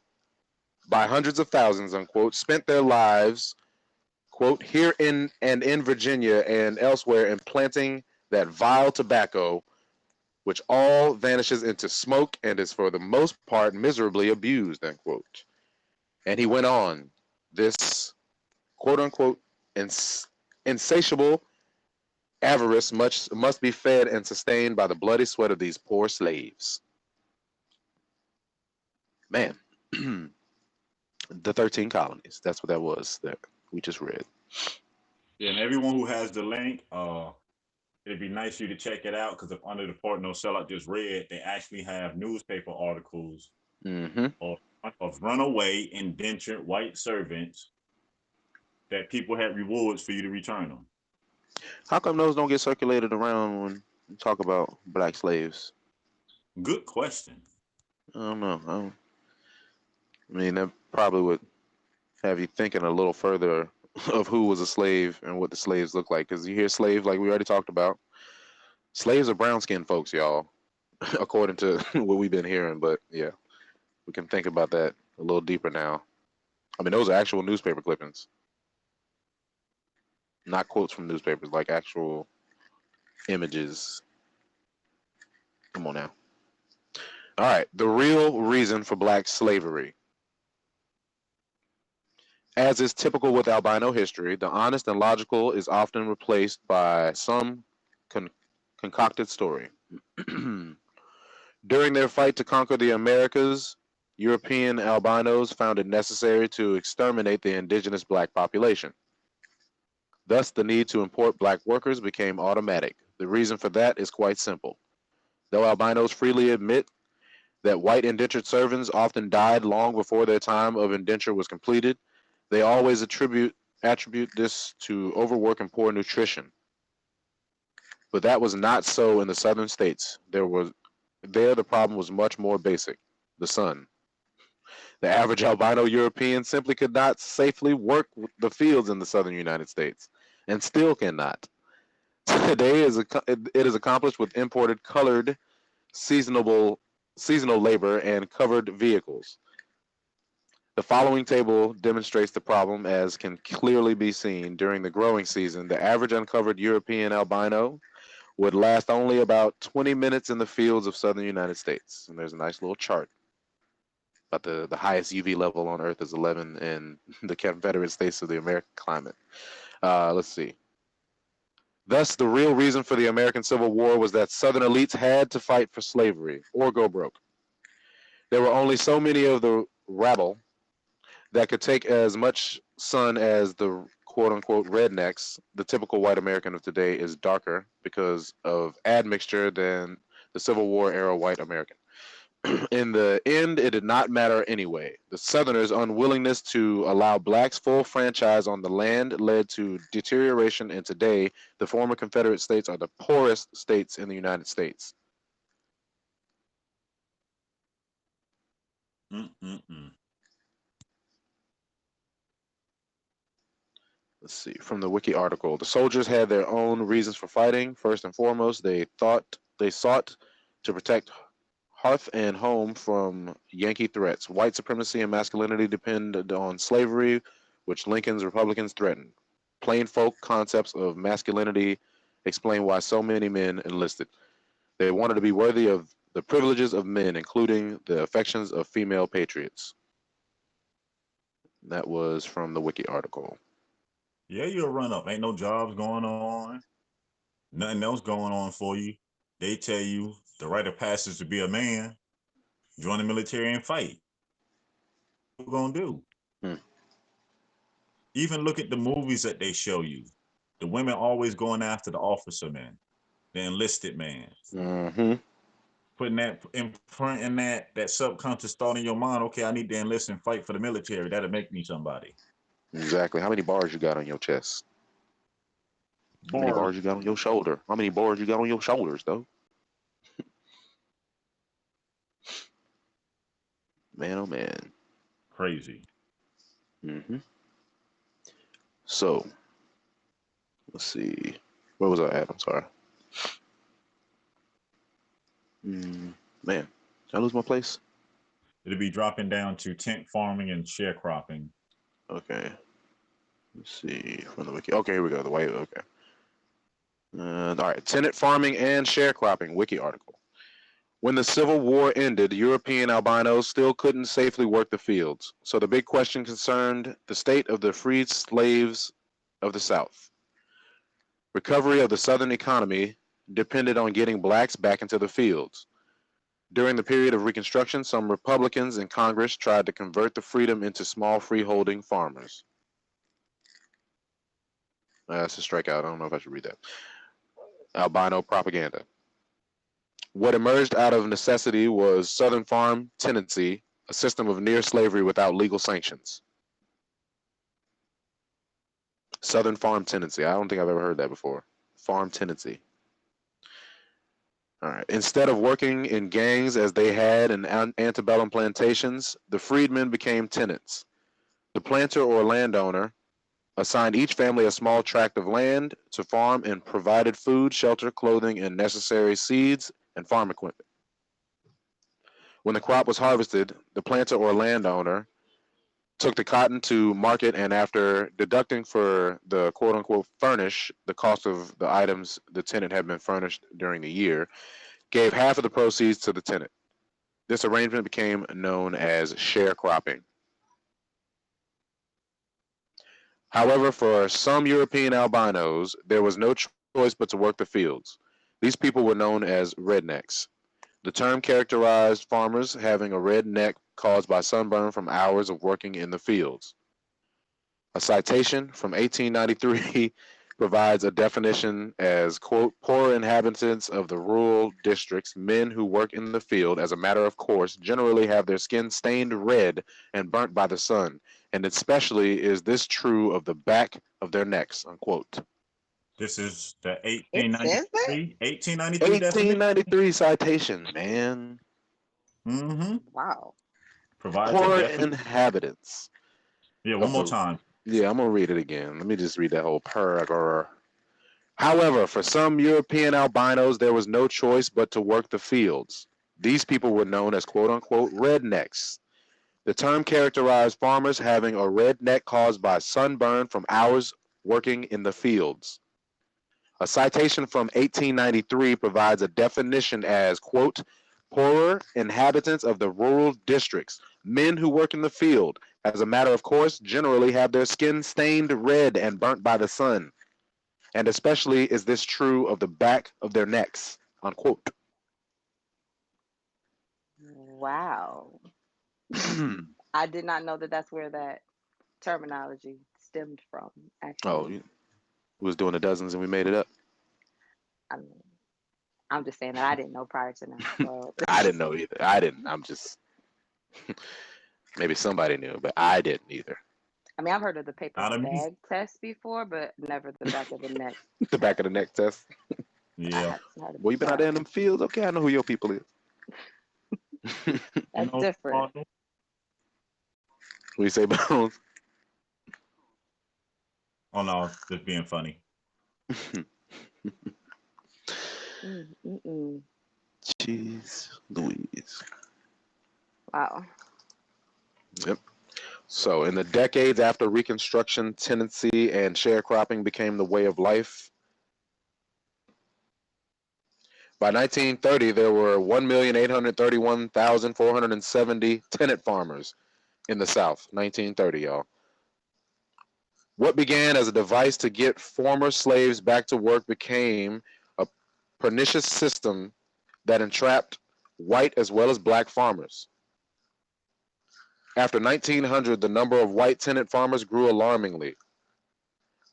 by hundreds of thousands, unquote, spent their lives, quote, here in Virginia and elsewhere in planting that vile tobacco, which all vanishes into smoke and is for the most part miserably abused, unquote. And he went on, this, quote unquote, insatiable avarice must be fed and sustained by the bloody sweat of these poor slaves. Man, the 13 colonies. That's what that was that we just read. Yeah, and everyone who has the link, it'd be nice for you to check it out because if under the part no sell I just read, they actually have newspaper articles of runaway indentured white servants that people had rewards for you to return them. How come those don't get circulated around when you talk about black slaves? Good question. I don't know. I mean, that probably would have you thinking a little further of who was a slave and what the slaves look like. Because you hear slave, like we already talked about. Slaves are brown-skinned folks, y'all, according to what we've been hearing. But yeah, we can think about that a little deeper now. I mean, those are actual newspaper clippings, not quotes from newspapers, like actual images. Come on now. All right, the real reason for black slavery. As is typical with albino history, the honest and logical is often replaced by some concocted story. During their fight to conquer the Americas, European albinos found it necessary to exterminate the indigenous black population. Thus, the need to import black workers became automatic. The reason for that is quite simple. Though albinos freely admit that white indentured servants often died long before their time of indenture was completed, they always attribute this to overwork and poor nutrition. But that was not so in the southern states. There the problem was much more basic: the sun. The average albino European simply could not safely work the fields in the southern United States, and still cannot. Today it is accomplished with imported colored seasonal labor and covered vehicles. The following table demonstrates the problem, as can clearly be seen. During the growing season, the average uncovered European albino would last only about 20 minutes in the fields of southern United States. And there's a nice little chart about the highest UV level on Earth is 11 in the Confederate States of the American climate. Let's see. Thus, the real reason for the American Civil War was that Southern elites had to fight for slavery or go broke. There were only so many of the rabble that could take as much sun as the quote-unquote rednecks. The typical white American of today is darker because of admixture than the Civil War era white American. In the end, it did not matter anyway. The Southerners' unwillingness to allow blacks full franchise on the land led to deterioration, and today, the former Confederate states are the poorest states in the United States. Let's see, from the wiki article. The soldiers had their own reasons for fighting. First and foremost, they sought to protect hearth and home from Yankee threats. White supremacy and masculinity depended on slavery, which Lincoln's Republicans threatened. Plain folk concepts of masculinity explain why so many men enlisted. They wanted to be worthy of the privileges of men, including the affections of female patriots. That was from the wiki article. Yeah, you'll run up. Ain't no jobs going on. Nothing else going on for you. They tell you the rite of passage to be a man, join the military and fight. What you gonna do? Even look at the movies that they show you. The women always going after the officer man, the enlisted man. Putting that, imprinting that subconscious thought in your mind. Okay, I need to enlist and fight for the military. That'll make me somebody. Exactly. How many bars you got on your chest? How many bars you got on your shoulder? How many bars you got on your shoulders, though? Man, oh man. Crazy. So, let's see. Where was I at? I'm sorry. Man, did I lose my place? It'll be dropping down to tent farming and sharecropping. Okay. Let's see from the wiki. Okay, here we go. The way. Okay. All right. Tenant farming and sharecropping wiki article. When the Civil War ended, European albinos still couldn't safely work the fields. So the big question concerned the state of the freed slaves of the South. Recovery of the Southern economy depended on getting blacks back into the fields. During the period of Reconstruction, some Republicans in Congress tried to convert the freedom into small freeholding farmers. That's a strikeout. I don't know if I should read that. Albino propaganda. What emerged out of necessity was Southern farm tenancy, a system of near slavery without legal sanctions. Southern farm tenancy. I don't think I've ever heard that before. Farm tenancy. All right. Instead of working in gangs as they had in antebellum plantations, the freedmen became tenants. The planter or landowner assigned each family a small tract of land to farm and provided food, shelter, clothing, and necessary seeds and farm equipment. When the crop was harvested, the planter or landowner took the cotton to market, and after deducting for the quote-unquote furnish, the cost of the items the tenant had been furnished during the year, gave half of the proceeds to the tenant. This arrangement became known as sharecropping. However, for some European albinos, there was no choice but to work the fields. These people were known as rednecks. The term characterized farmers having a red neck caused by sunburn from hours of working in the fields. A citation from 1893 provides a definition as, quote, poor inhabitants of the rural districts, men who work in the field as a matter of course, generally have their skin stained red and burnt by the sun, and especially is this true of the back of their necks, unquote. This is the It says that? 1893 definition. 1893 citation, man. Mm-hmm. Wow. Provides a Poor definition. inhabitants. Yeah, one more time. Yeah, I'm going to read it again. Let me just read that whole paragraph. However, for some European albinos, there was no choice but to work the fields. These people were known as quote-unquote rednecks. The term characterized farmers having a red neck caused by sunburn from hours working in the fields. A citation from 1893 provides a definition as, quote, poorer inhabitants of the rural districts, men who work in the field, as a matter of course, generally have their skin stained red and burnt by the sun. And especially is this true of the back of their necks, unquote. Wow. I did not know that that's where that terminology stemmed from, actually. Oh, you was doing the dozens and we made it up. I mean, I'm just saying that I didn't know prior to now. So. I didn't know either. I didn't. I'm just, maybe somebody knew, but I didn't either. I mean, I've heard of the paper bag test before, but never the back of the neck. The back of the neck test. Yeah. Well, you been out there in them fields? Okay, I know who your people is. That's different. What do you say, Bones? Oh no, just being funny. Jeez Louise. Wow. Yep. So, in the decades after Reconstruction, tenancy and sharecropping became the way of life. By 1930, there were 1,831,470 tenant farmers in the South. 1930, y'all. What began as a device to get former slaves back to work became a pernicious system that entrapped white as well as black farmers. After 1900, the number of white tenant farmers grew alarmingly.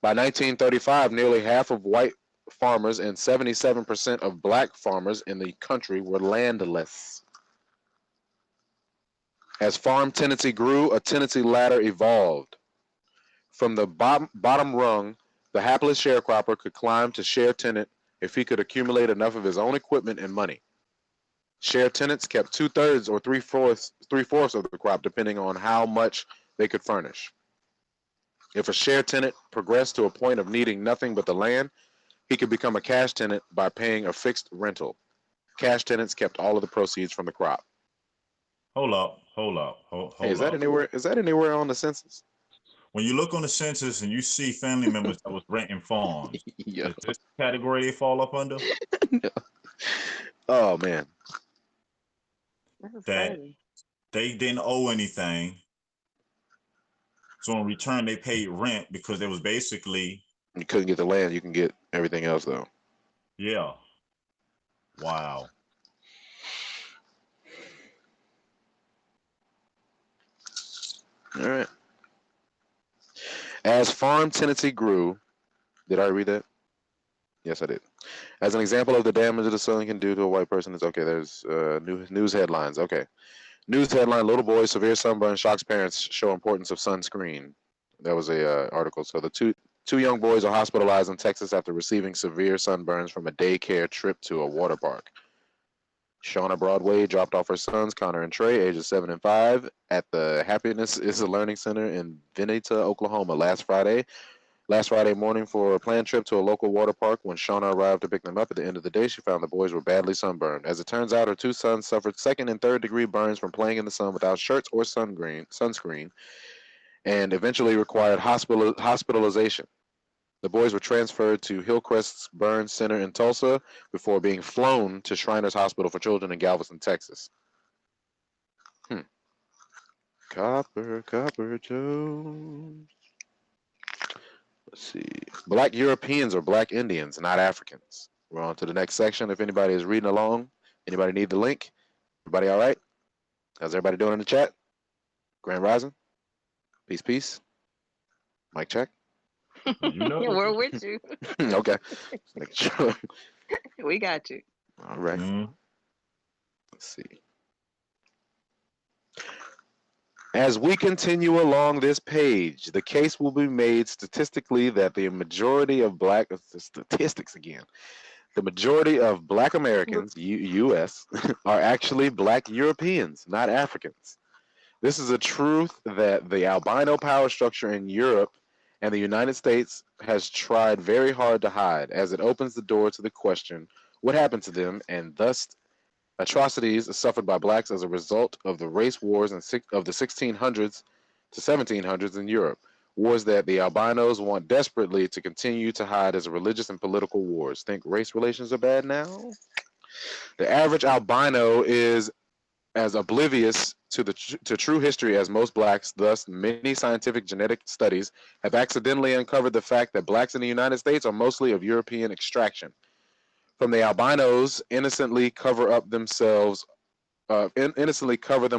By 1935, nearly half of white farmers and 77% of black farmers in the country were landless. As farm tenancy grew, a tenancy ladder evolved. From the bottom rung, the hapless sharecropper could climb to share tenant if he could accumulate enough of his own equipment and money. Share tenants kept 2/3 or 3/4 of the crop, depending on how much they could furnish. If a share tenant progressed to a point of needing nothing but the land, he could become a cash tenant by paying a fixed rental. cash tenants kept all of the proceeds from the crop. Hold up. Hey, is that up. anywhere? Is that anywhere on the census? When you look on the census and you see family members that was renting farms, Yeah. is this the category they fall up under? No. Oh man. That's That crazy. they didn't owe anything. So in return, they paid rent because it was basically, You couldn't get the land. You can get everything else though. yeah. Wow. All right. As farm tenancy grew, did I read that? Yes, I did. As an example of the damage that the sun can do to a white person, it's okay. There's news headlines. Okay. News headline: Little boy severe sunburn shocks parents. Show importance of sunscreen. That was a article. So the two young boys are hospitalized in Texas after receiving severe sunburns from a daycare trip to a water park. Shauna Broadway dropped off her sons, Connor and Trey, ages 7 and 5, at the Happiness is a Learning Center in Vinita, Oklahoma last Friday morning for a planned trip to a local water park. When Shauna arrived to pick them up at the end of the day, she found the boys were badly sunburned. As it turns out, her two sons suffered second and third degree burns from playing in the sun without shirts or sunscreen, and eventually required hospitalization. The boys were transferred to Hillcrest's Burn Center in Tulsa before being flown to Shriners Hospital for Children in Galveston, Texas. Copper Jones. Let's see. Black Europeans or Black Indians, not Africans. We're on to the next section. If anybody is reading along, anybody need the link? Everybody all right? How's everybody doing in the chat? Grand Rising? Peace. Mic check. You know. We're with you. Okay. Just making sure. We got you. All right. Mhm. Let's see. As we continue along this page, the case will be made statistically that the majority of black Americans, U.S., are actually Black Europeans, not Africans. This is a truth that the albino power structure in Europe and the United States has tried very hard to hide, as it opens the door to the question, what happened to them, and thus atrocities suffered by blacks as a result of the race wars of the 1600s to 1700s in Europe, wars that the albinos want desperately to continue to hide as religious and political wars. Think race relations are bad now? The average albino is as oblivious to true history as most blacks. Thus, many scientific genetic studies have accidentally uncovered the fact that blacks in the United States are mostly of European extraction. From the albinos innocently cover them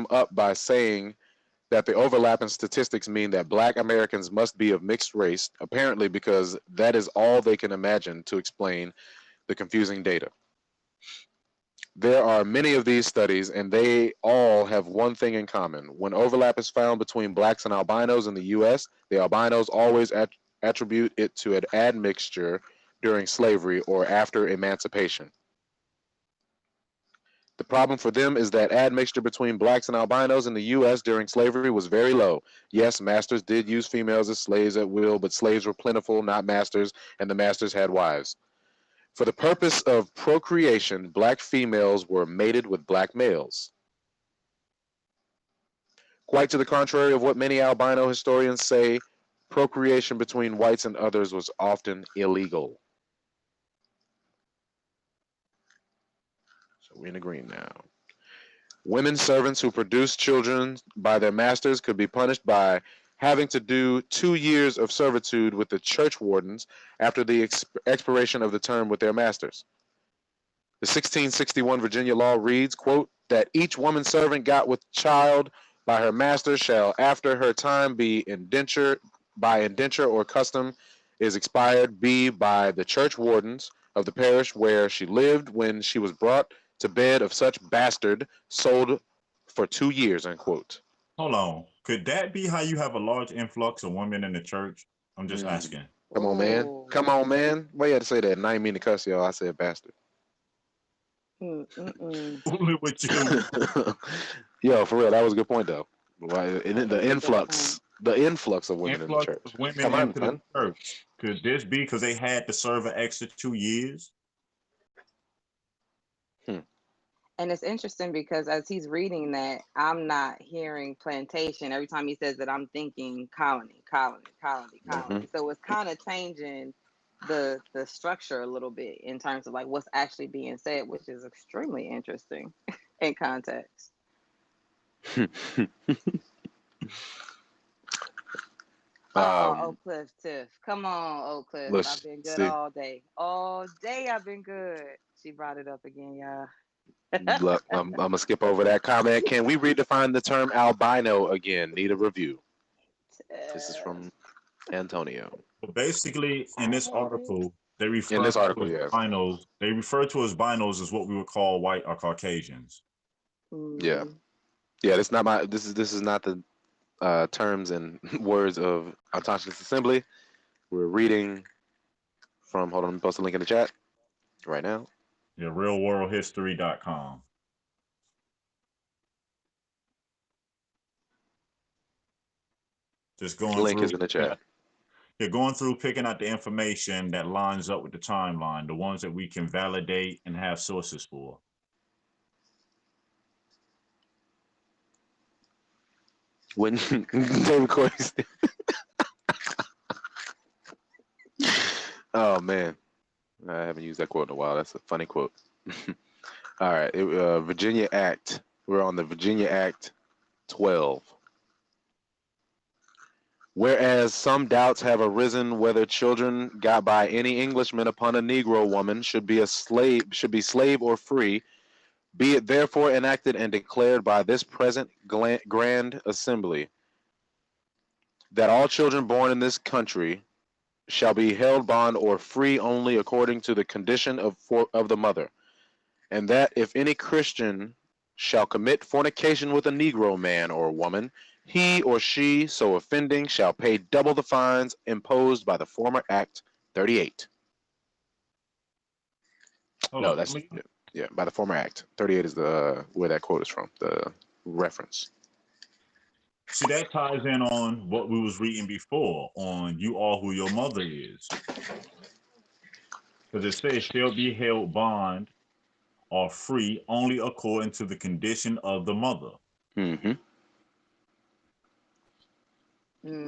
up by saying that the overlap in statistics mean that Black Americans must be of mixed race, apparently because that is all they can imagine to explain the confusing data. There are many of these studies, and they all have one thing in common. When overlap is found between blacks and albinos in the U.S., the albinos always attribute it to an admixture during slavery or after emancipation. The problem for them is that admixture between blacks and albinos in the U.S. during slavery was very low. Yes, masters did use females as slaves at will, but slaves were plentiful, not masters, and the masters had wives. For the purpose of procreation, black females were mated with black males. Quite to the contrary of what many albino historians say, procreation between whites and others was often illegal. So we're in the green now. Women servants who produced children by their masters could be punished by having to do 2 years of servitude with the church wardens after the expiration of the term with their masters. The 1661 Virginia law reads, quote, that each woman servant got with child by her master shall after her time be by indenture or custom is expired, be by the church wardens of the parish where she lived when she was brought to bed of such bastard, sold for 2 years, unquote. Hold on. Could that be how you have a large influx of women in the church? I'm just asking. Come on, man. Come on, man. Why you had to say that? And I didn't mean to cuss y'all. I said bastard. Only with you. Yo, for real, that was a good point though. The influx of women in the church. Women into the church. Could this be because they had to serve an extra 2 years? And it's interesting because as he's reading that, I'm not hearing plantation. Every time he says that, I'm thinking colony, colony, colony, Mm-hmm. colony. So it's kind of changing the structure a little bit in terms of like what's actually being said, which is extremely interesting in context. Oh, Oak Cliff Tiff. Come on, Oak Cliff. Let's I've been good see. all day. All day I've been good. She brought it up again, y'all. Look, I'm gonna skip over that comment. Can we redefine the term albino again? Need a review. This is from Antonio. But basically, in this article, they In refer this to article, as yeah. binos. They refer to as binos as what we would call white or Caucasians. Yeah. Yeah, this not my this is not the terms and words of Autonomous Assembly. We're reading from, hold on, let me post a link in the chat right now. Yeah, realworldhistory.com. Just going Link through. is in the chat. You're going through picking out the information that lines up with the timeline, the ones that we can validate and have sources for. When David Corey. Oh man, I haven't used that quote in a while. That's a funny quote. All right, Virginia Act. We're on the Virginia Act 12. Whereas some doubts have arisen whether children got by any Englishman upon a Negro woman should be slave or free, be it therefore enacted and declared by this present Grand Assembly that all children born in this country shall be held bond or free only according to the condition of the mother, and that if any Christian shall commit fornication with a Negro man or woman, he or she so offending shall pay double the fines imposed by the former Act 38. No, that's yeah, by the former Act 38 is the where that quote is from, the reference. See, that ties in on what we was reading before on you are who your mother is. Because it says shall be held bond or free only according to the condition of the mother. Mm-hmm.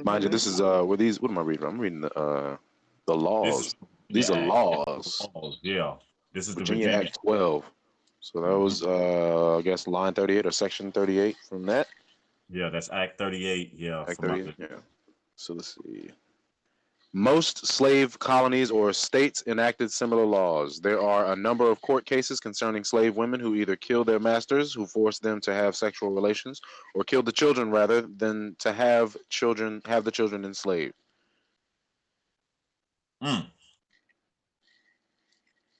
Mind you, this is what am I reading? I'm reading the laws. These are laws. Yeah. This is Virginia the Virginia Act 12. So that was I guess line 38 or section 38 from that. Yeah, that's Act 38. Yeah. Act 38. Yeah. So let's see. Most slave colonies or states enacted similar laws. There are a number of court cases concerning slave women who either killed their masters, who forced them to have sexual relations, or killed the children rather than to have the children enslaved.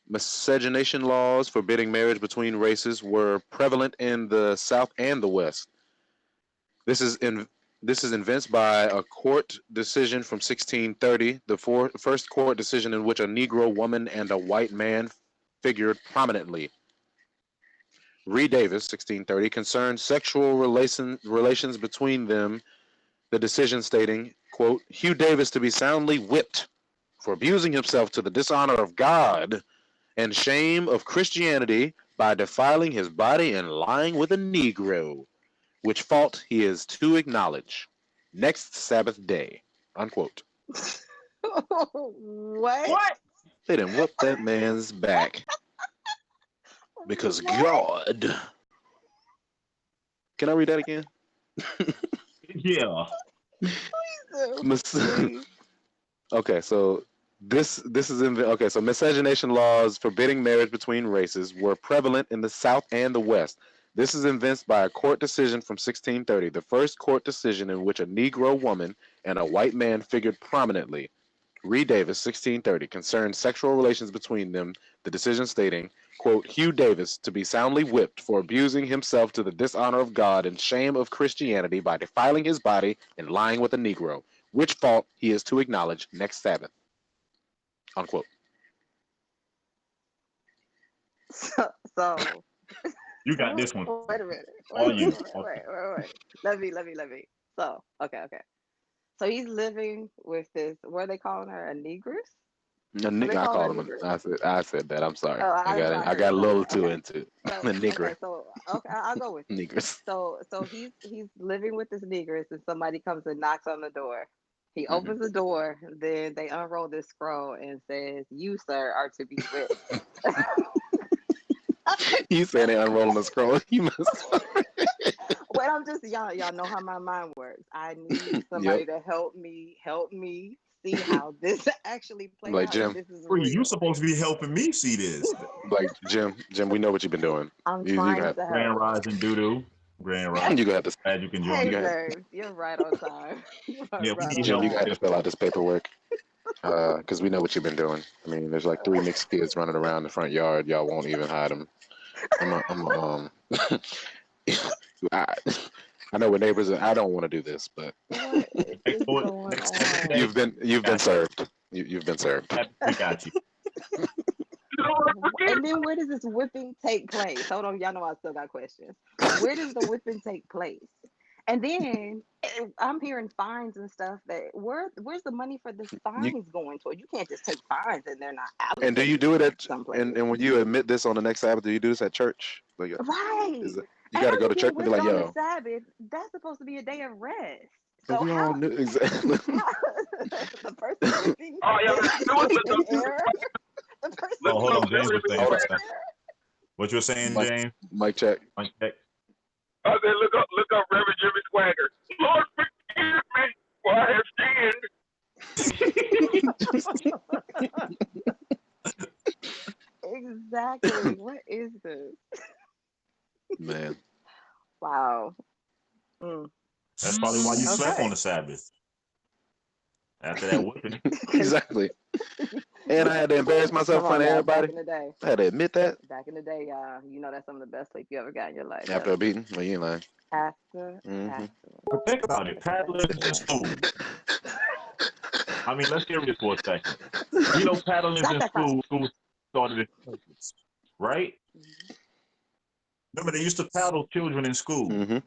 Miscegenation laws forbidding marriage between races were prevalent in the South and the West. This is evinced by a court decision from 1630, the first court decision in which a Negro woman and a white man figured prominently. Reed Davis, 1630, concerned sexual relations between them, the decision stating, quote, Hugh Davis to be soundly whipped for abusing himself to the dishonor of God and shame of Christianity by defiling his body and lying with a Negro, which fault he is to acknowledge next Sabbath day, unquote. What? They didn't whoop that man's back because God. Can I read that again? Yeah. Okay, so this is okay. So miscegenation laws forbidding marriage between races were prevalent in the South and the West. This is evinced by a court decision from 1630, the first court decision in which a Negro woman and a white man figured prominently. Reed Davis, 1630, concerned sexual relations between them, the decision stating, quote, Hugh Davis to be soundly whipped for abusing himself to the dishonor of God and shame of Christianity by defiling his body and lying with a Negro, which fault he is to acknowledge next Sabbath, unquote. So you got this one. Wait a minute. Wait. Let me. So, okay. So he's living with this, what are they calling her, a negress? So they I call call her him. niggers. I said that. I'm sorry. Oh, I I heard got a something. little too Okay. into it. So The okay, nigger so okay, I'll go with you. niggers. So he's living with this negress, and somebody comes and knocks on the door. He Hmm. opens the door, then they unroll this scroll and says, "You, sir, are to be whipped." You saying they unrolling the scroll? You must. Wait, I'm just y'all know how my mind works. I need somebody Yep. to help me see how this actually plays Like out if Jim. this is You real. supposed to be helping me see this. Like Jim. We know what you've been doing. I'm You trying got. to Grand help. Rising Doodoo. Grand Rising. You gonna have to. Glad you can join Hey You us. got. James, you're right on time. You are Yeah, we right need on Jim. You help gonna with have time. to this fill one. out this paperwork. Because we know what you've been doing. I mean, there's like 3 mixed kids running around the front yard. Y'all won't even hide them. I, I know we're neighbors, and I don't want to do this, but What is going Next on? Saturday, you've been got served. You've been served. you. We got you. And then where does this whipping take place? Hold on, y'all know I still got questions. Where does the whipping take place? And then I'm hearing fines and stuff. Where's the money for the You, fines going toward? You can't just take fines and they're not and do you allocated do it at someplace. and when you admit this on the next Sabbath, do you do this at church? Like, Right. is it you And got to how go you to church getting and be whipped like, on the yo? Sabbath? That's supposed to be a day of rest. But So we all how, knew exactly. how the person whipping Oh yeah, is do it. in error? The person Oh, hold on. whipping James was is saying Hold on, in something. error? What you were saying, Mike, James? Mike check. Mike check. I said, look up Reverend Jimmy Swagger. Lord forgive me, for I have sinned. Exactly. What is this? Man, Wow. Mm. That's probably why you slept on Okay. the Sabbath after that whipping. exactly. And I had to embarrass myself in Come front on of now. Back everybody. in the day. I had to admit that Back in the day, you know that's some of the best sleep you ever got in your life. after a beating. Well, you ain't lying. After, Hmm. after. But think about it. That's the best Paddling sleep in ever. school. I mean, let's get real for a second. You know, paddling Got in that fire. school started in churches, right? Mhm. Remember, they used to paddle children in school, Hmm.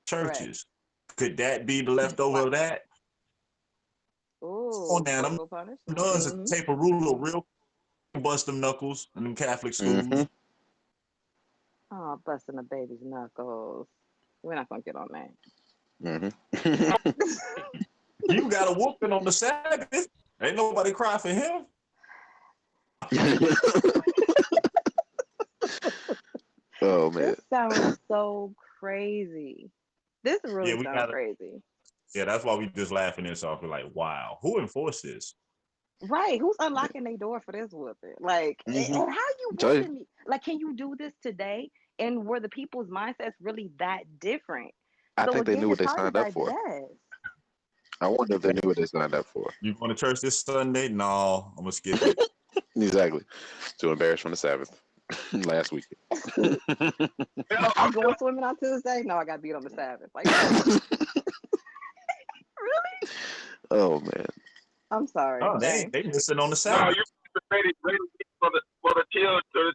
Correct. churches. Could that be the leftover Wow. of that? Oh, Ooh, now them corporal punishment. nuns that Mm-hmm. tape a ruler real bust them knuckles in them Catholic Hmm. schools. Oh, busting a baby's knuckles. We're not gonna get on that. Hmm. You got a whooping on the Sabbath. Ain't nobody cry for him. Oh man. This sounds so crazy. This Yeah, really we sounds got it. crazy. Yeah, that's why we just laughing this off. We're like, wow, who enforced this? Right. Who's unlocking their door for this whooping? Like, Hmm. and how you Tell you, whooping me? Like, can you do this today? And were the people's mindsets really that different? I So think they again, knew what it's they probably signed up for. digest. I wonder if they knew what they signed up for. You going to church this Sunday? No, I'm gonna skip it. Exactly. To embarrass from the Sabbath last week. I'm going swimming on Tuesday. No, I got beat on the Sabbath. Like, really? Oh man. I'm sorry. Oh, James. they missing on the No, Sabbath. you're ready for the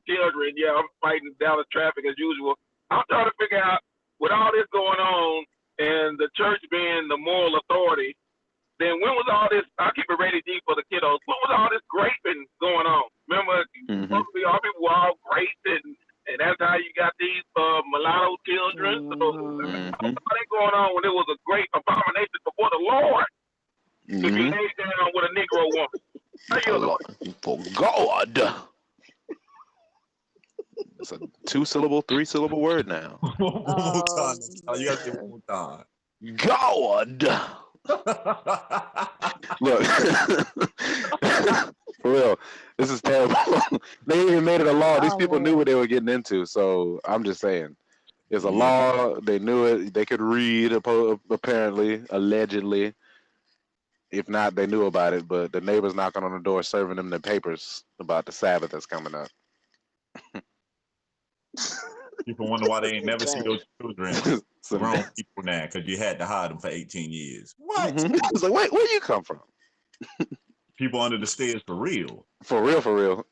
children. Yeah, I'm fighting Dallas traffic as usual. I'm trying to figure out with all this going on and the church being the moral authority. Then when was all this? I'll keep it rated deep for the kiddos. When was all this graping going on? Remember, Hmm. all people were all graping, and that's how you got these mulatto children. So Mm-hmm. Hmm. all that going on when it was a great abomination before the Lord to be Hmm. laid down with a Negro woman. How you For God. It's a 2-syllable, 3-syllable word now. One more time. You gotta say it Man. one more time. God. Look, for real, this is terrible. They even made it a law. These Oh people knew man. what they were getting into. So I'm just saying, it's a Yeah. law. They knew it. They could read, apparently, allegedly. If not, they knew about it. But the neighbors knocking on the door, serving them the papers about the Sabbath that's coming up. People wonder why they ain't never see Dang. your children So, grown people now because you had to hide them for 18 years. What? It's like, wait, where you come from? People under the stairs for real. For real, for real.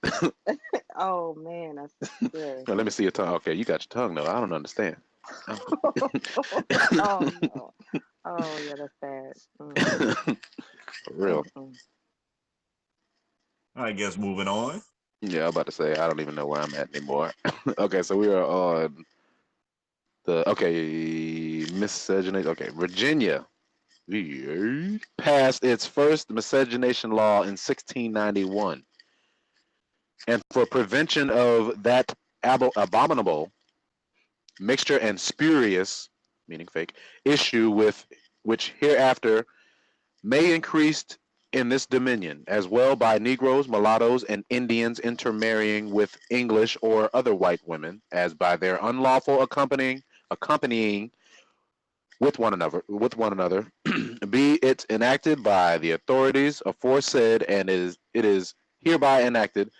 Oh man, that's scary. Now, let me see your tongue. Okay, you got your tongue though. I don't understand. Oh no. Oh yeah, that's bad. For real. Mm-mm. I guess moving on. Yeah, I'm about to say I don't even know where I'm at anymore. Okay, so we are on miscegenation. Okay, Virginia passed its first miscegenation law in 1691, and for prevention of that abominable mixture and spurious, meaning fake, issue with which hereafter may increase in this dominion, as well by Negroes, mulattoes, and Indians intermarrying with English or other white women, as by their unlawful accompanying with one another, be it enacted by the authorities aforesaid, and it is hereby enacted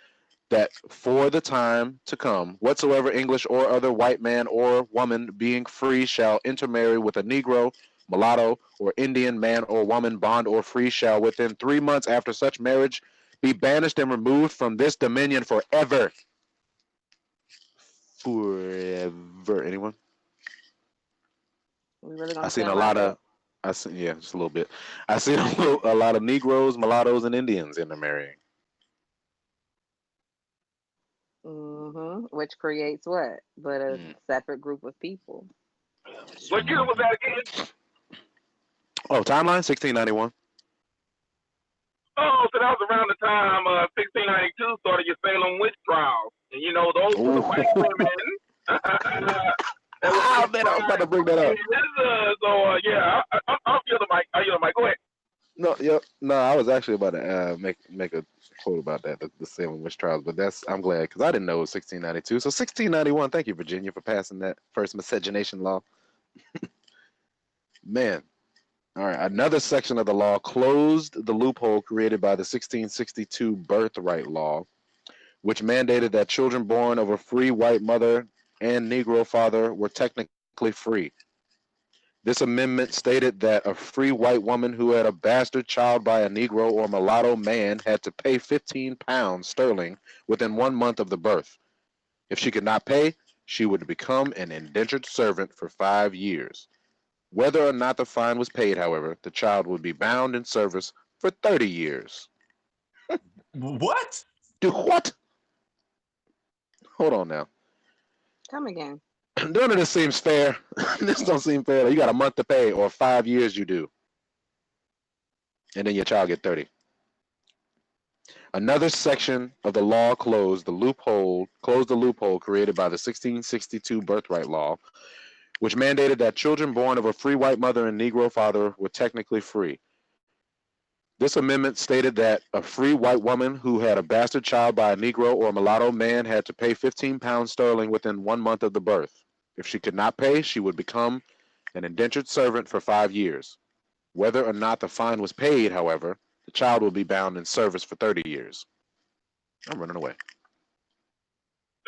that for the time to come, whatsoever English or other white man or woman being free shall intermarry with a Negro, mulatto, or Indian man or woman, bond or free, shall within 3 months after such marriage be banished and removed from this dominion forever. Forever. Anyone? We really I gonna seen a stand like lot of, that? yeah, just a little bit. I seen a lot of Negroes, mulattoes, and Indians intermarrying. Which creates what? But a Mm. separate group of people. What year was that again? Oh, timeline 1691. Oh, so that was around the time 1692 started your Salem witch trials, and you know those were the Oh, white women that were ah, being man, I was about tried. to bring that up. Yeah, I'll feel the mic. I'll feel the mic. Go ahead. No, yep, no, I was actually about to make a quote about that, the Salem witch trials, but I'm glad because I didn't know it was 1692. So 1691. Thank you, Virginia, for passing that first miscegenation law. Man, all right. Another section of the law closed the loophole created by the 1662 birthright law, which mandated that children born of a free white mother and Negro father were technically free. This amendment stated that a free white woman who had a bastard child by a Negro or mulatto man had to pay 15 pounds sterling within 1 month of the birth. If she could not pay, she would become an indentured servant for 5 years. Whether or not the fine was paid, however, the child would be bound in service for 30 years. What? Do what? Hold on now. Come again. None of this seems fair. This don't seem fair. You got a month to pay or 5 years you do. And then your child get 30. Another section of the law closed the loophole created by the 1662 birthright law, which mandated that children born of a free white mother and Negro father were technically free. This amendment stated that a free white woman who had a bastard child by a Negro or mulatto man had to pay 15 pounds sterling within 1 month of the birth. If she could not pay, she would become an indentured servant for 5 years. Whether or not the fine was paid, however, the child will be bound in service for 30 years. I'm running away.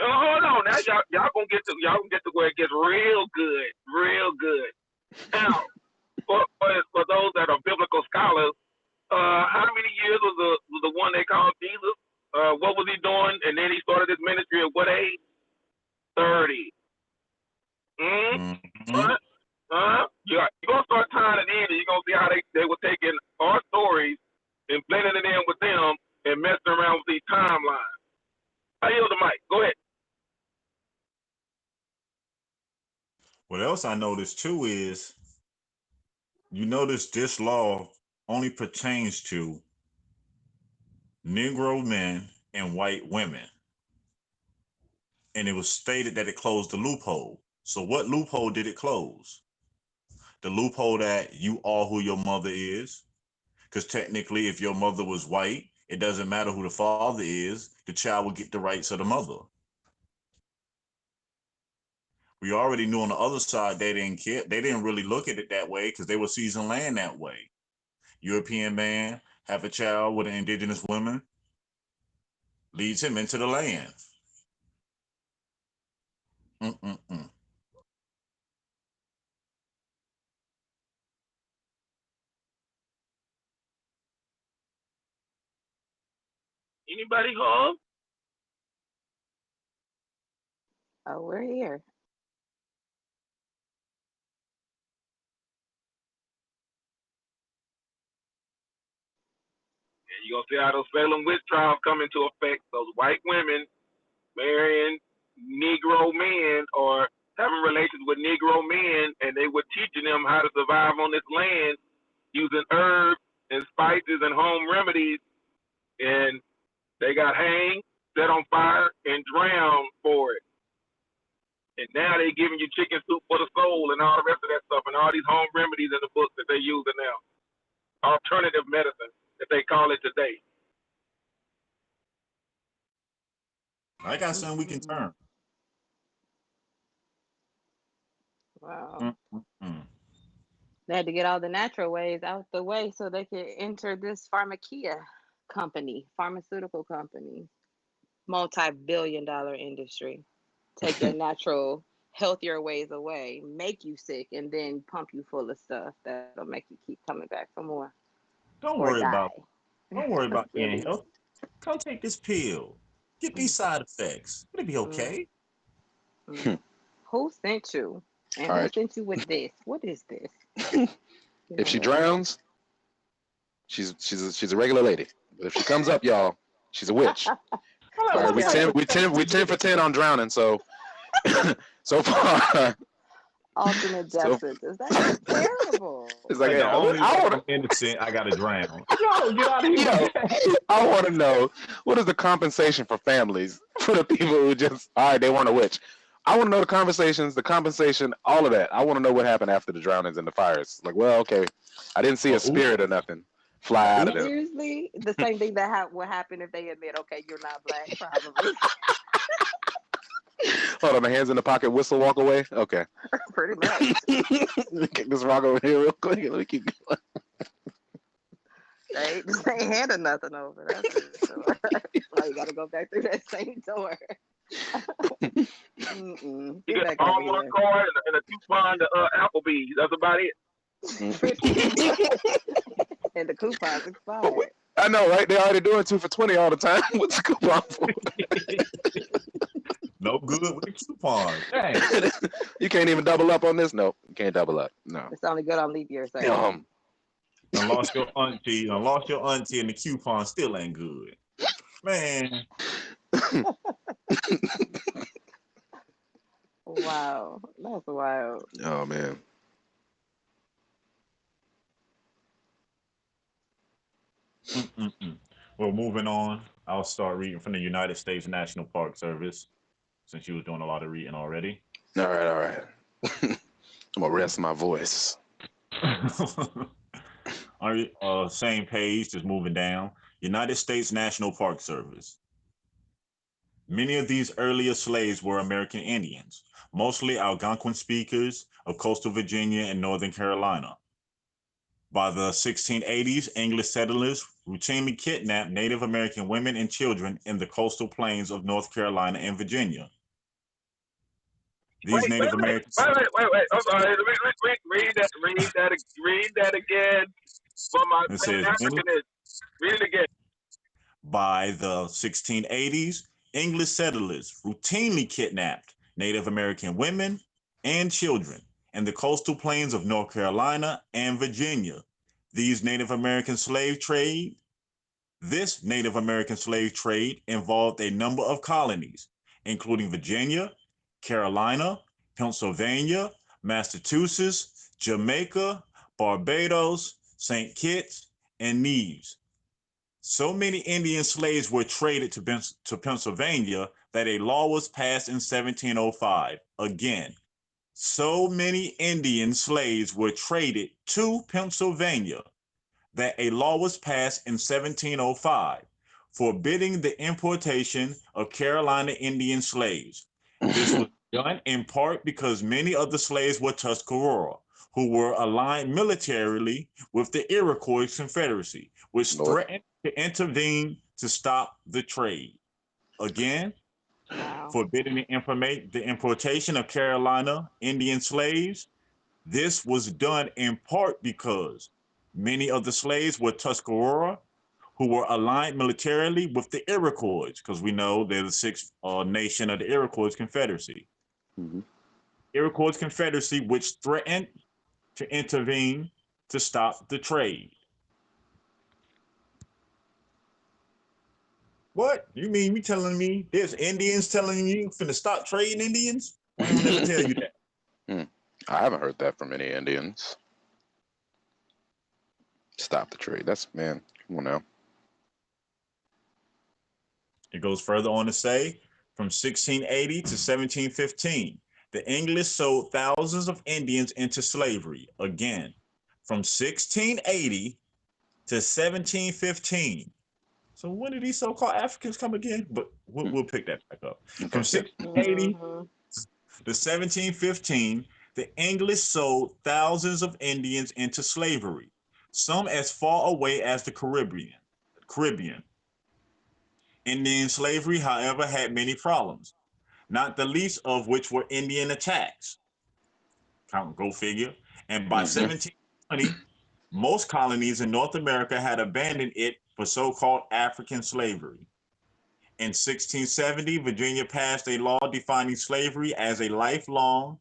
Hold on, now y'all gonna get to where it gets real good, real good. Now, for those that are biblical scholars, how many years was the one they called Jesus? What was he doing? And then he started his ministry at what age? 30. Mm-hmm. You're gonna start tying it in, and you're gonna see how they were taking our stories and blending it in with them and messing around with these timelines. I yield the mic. Go ahead. What else I noticed too is you notice this law only pertains to Negro men and white women. And it was stated that it closed the loophole. So what loophole did it close? The loophole that you are who your mother is. Because technically, if your mother was white, it doesn't matter who the father is, the child will get the rights of the mother. We already knew on the other side they didn't care. They didn't really look at it that way because they were seizing land that way. European man have a child with an indigenous woman, leads him into the land. Mm-mm-mm. Anybody home? Oh, we're here. And you're going to see how those Salem witch trials come into effect. Those white women marrying Negro men or having relations with Negro men, and they were teaching them how to survive on this land using herbs and spices and home remedies. And they got hanged, set on fire, and drowned for it. And now they're giving you chicken soup for the soul and all the rest of that stuff and all these home remedies in the books that they're using now. Alternative medicine that they call it today. I got something we can turn. Wow. They had to get all the natural ways out the way so they could enter this pharmaceutical company, multi-billion-dollar industry. Take your natural, healthier ways away, make you sick, and then pump you full of stuff that'll make you keep coming back for more. Don't worry about being healthy. Come take this pill. Get these side effects. It'll be okay. Who sent you? And who sent you with this? What is this? If she drowns, she's a regular lady. But if she comes up, y'all, she's a witch. All right, we 10 for 10 on drowning. So so far. Alternate death sentence. That's terrible. It's like I'm innocent. I gotta drown. Yo, get out of here. I want to know, what is the compensation for families for the people who just they want a witch? I want to know the compensation, all of that. I want to know what happened after the drownings and the fires. Like, well, okay, I didn't see a spirit or nothing fly out of them. Seriously, the same thing that would happen if they admit, okay, you're not black, probably. Hold on, the hands in the pocket, whistle, walk away. Okay. Pretty much. Kick this rock over here real quick. Let me keep going. They ain't handing nothing over. That's for sure. So you got to go back through that same door. You get a Hallmark card and a coupon to Applebee's. That's about it. And the coupon's expired. I know, right? They're already doing 2 for $20 all the time. What's the coupon for? No good with the coupon. Dang. You can't even double up on this? No, you can't double up. No. It's only good on leap year. I lost your auntie, and the coupon still ain't good. Man. Wow. That's wild. Oh, man. Well, moving on, I'll start reading from the United States National Park Service, since you was doing a lot of reading already. All right. I'm going to rest my voice. Same page, just moving down. United States National Park Service. Many of these earlier slaves were American Indians, mostly Algonquin speakers of coastal Virginia and Northern Carolina. By the 1680s, English settlers routinely kidnapped Native American women and children in the coastal plains of North Carolina and Virginia. These Native Americans. Wait. I'm sorry. Read that again. For my Africanist. Read it again. By the 1680s, English settlers routinely kidnapped Native American women and children in the coastal plains of North Carolina and Virginia. This Native American slave trade involved a number of colonies, including Virginia, Carolina, Pennsylvania, Massachusetts, Jamaica, Barbados, St. Kitts, and Nevis. So many Indian slaves were traded to Pennsylvania that a law was passed in 1705. Again, so many Indian slaves were traded to Pennsylvania that a law was passed in 1705, forbidding the importation of Carolina Indian slaves. This was done in part because many of the slaves were Tuscarora, who were aligned militarily with the Iroquois Confederacy, which threatened to intervene to stop the trade. Again, forbidding the importation of Carolina Indian slaves. This was done in part because many of the slaves were Tuscarora, who were aligned militarily with the Iroquois, because we know they're the sixth nation of the Iroquois Confederacy. Iroquois Confederacy, which threatened to intervene to stop the trade. What? You mean you telling me there's Indians telling you finna stop trading Indians? I ain't never tell you that. I haven't heard that from any Indians. Stop the trade. That's, man, come on now. It goes further on to say, from 1680 to 1715, the English sold thousands of Indians into slavery. Again, from 1680 to 1715. So when did these so-called Africans come again? But we'll pick that back up. From 1680 to 1715, the English sold thousands of Indians into slavery, some as far away as the Caribbean. Indian slavery, however, had many problems, not the least of which were Indian attacks. Go figure. And by 1720, most colonies in North America had abandoned it for so-called African slavery. In 1670, Virginia passed a law defining slavery as a lifelong,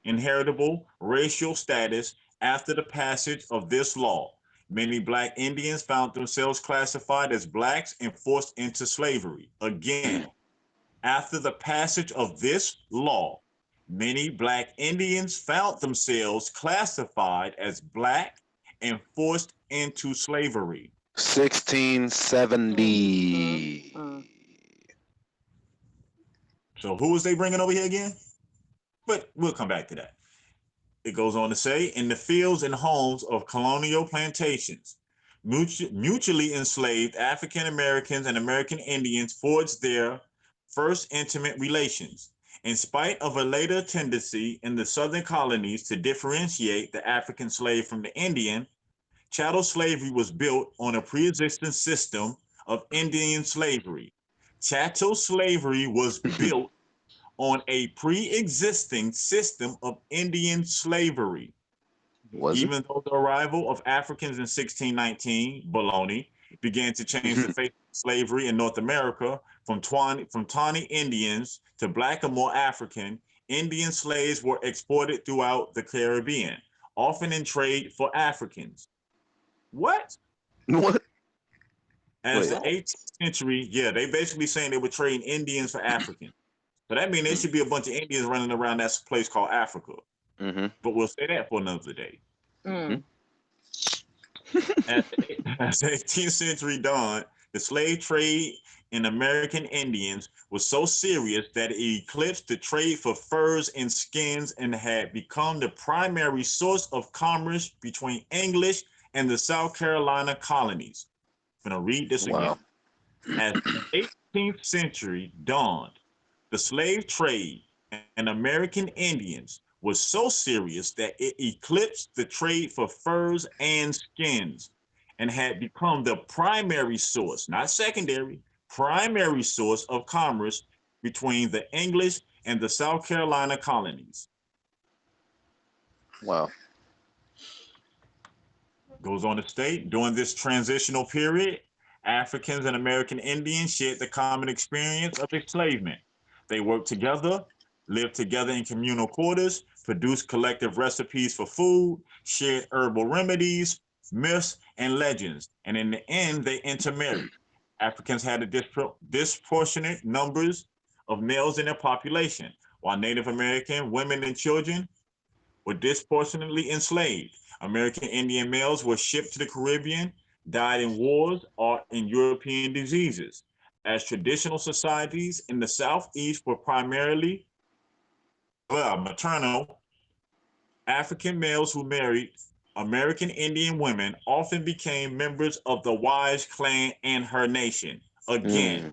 inheritable racial status. After the passage of this law, many Black Indians found themselves classified as Blacks and forced into slavery. Again, after the passage of this law, many Black Indians found themselves classified as Black and forced into slavery. 1670. So who was they bringing over here again? But we'll come back to that. It goes on to say, in the fields and homes of colonial plantations, mutually enslaved African Americans and American Indians forged their first intimate relations. In spite of a later tendency in the southern colonies to differentiate the African slave from the Indian, chattel slavery was built on a pre-existing system of Indian slavery. Chattel slavery was built on a pre-existing system of Indian slavery. Even though the arrival of Africans in 1619, baloney, began to change the face of slavery in North America from tawny Indians to Black or more African, Indian slaves were exported throughout the Caribbean, often in trade for Africans. What? What? As the 18th century, they basically saying they were trading Indians for Africans. So that means there should be a bunch of Indians running around that place called Africa. But we'll say that for another day. As the 18th century dawned, the slave trade in American Indians was so serious that it eclipsed the trade for furs and skins and had become the primary source of commerce between English and the South Carolina colonies. I'm going to read this again. As the 18th century dawned, the slave trade in American Indians was so serious that it eclipsed the trade for furs and skins and had become the primary source, not secondary, primary source of commerce between the English and the South Carolina colonies. Wow. Goes on to state, during this transitional period, Africans and American Indians shared the common experience of enslavement. They worked together, lived together in communal quarters, produced collective recipes for food, shared herbal remedies, myths, and legends, and in the end, they intermarried. Africans had a disproportionate numbers of males in their population, while Native American women and children were disproportionately enslaved. American Indian males were shipped to the Caribbean, died in wars or in European diseases. As traditional societies in the Southeast were primarily maternal, African males who married American Indian women often became members of the Wise clan and her nation. Again,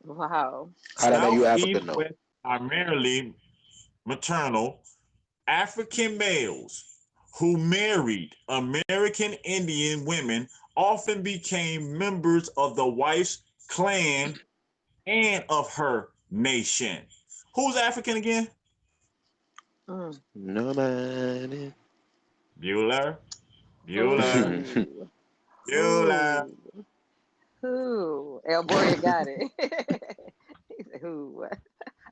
wow. How did I know you African though? Primarily maternal, African males who married American Indian women often became members of the Wise clan and of her nation. Who's African again? Nobody. Bueller. Who? El Boria got it. He said, who?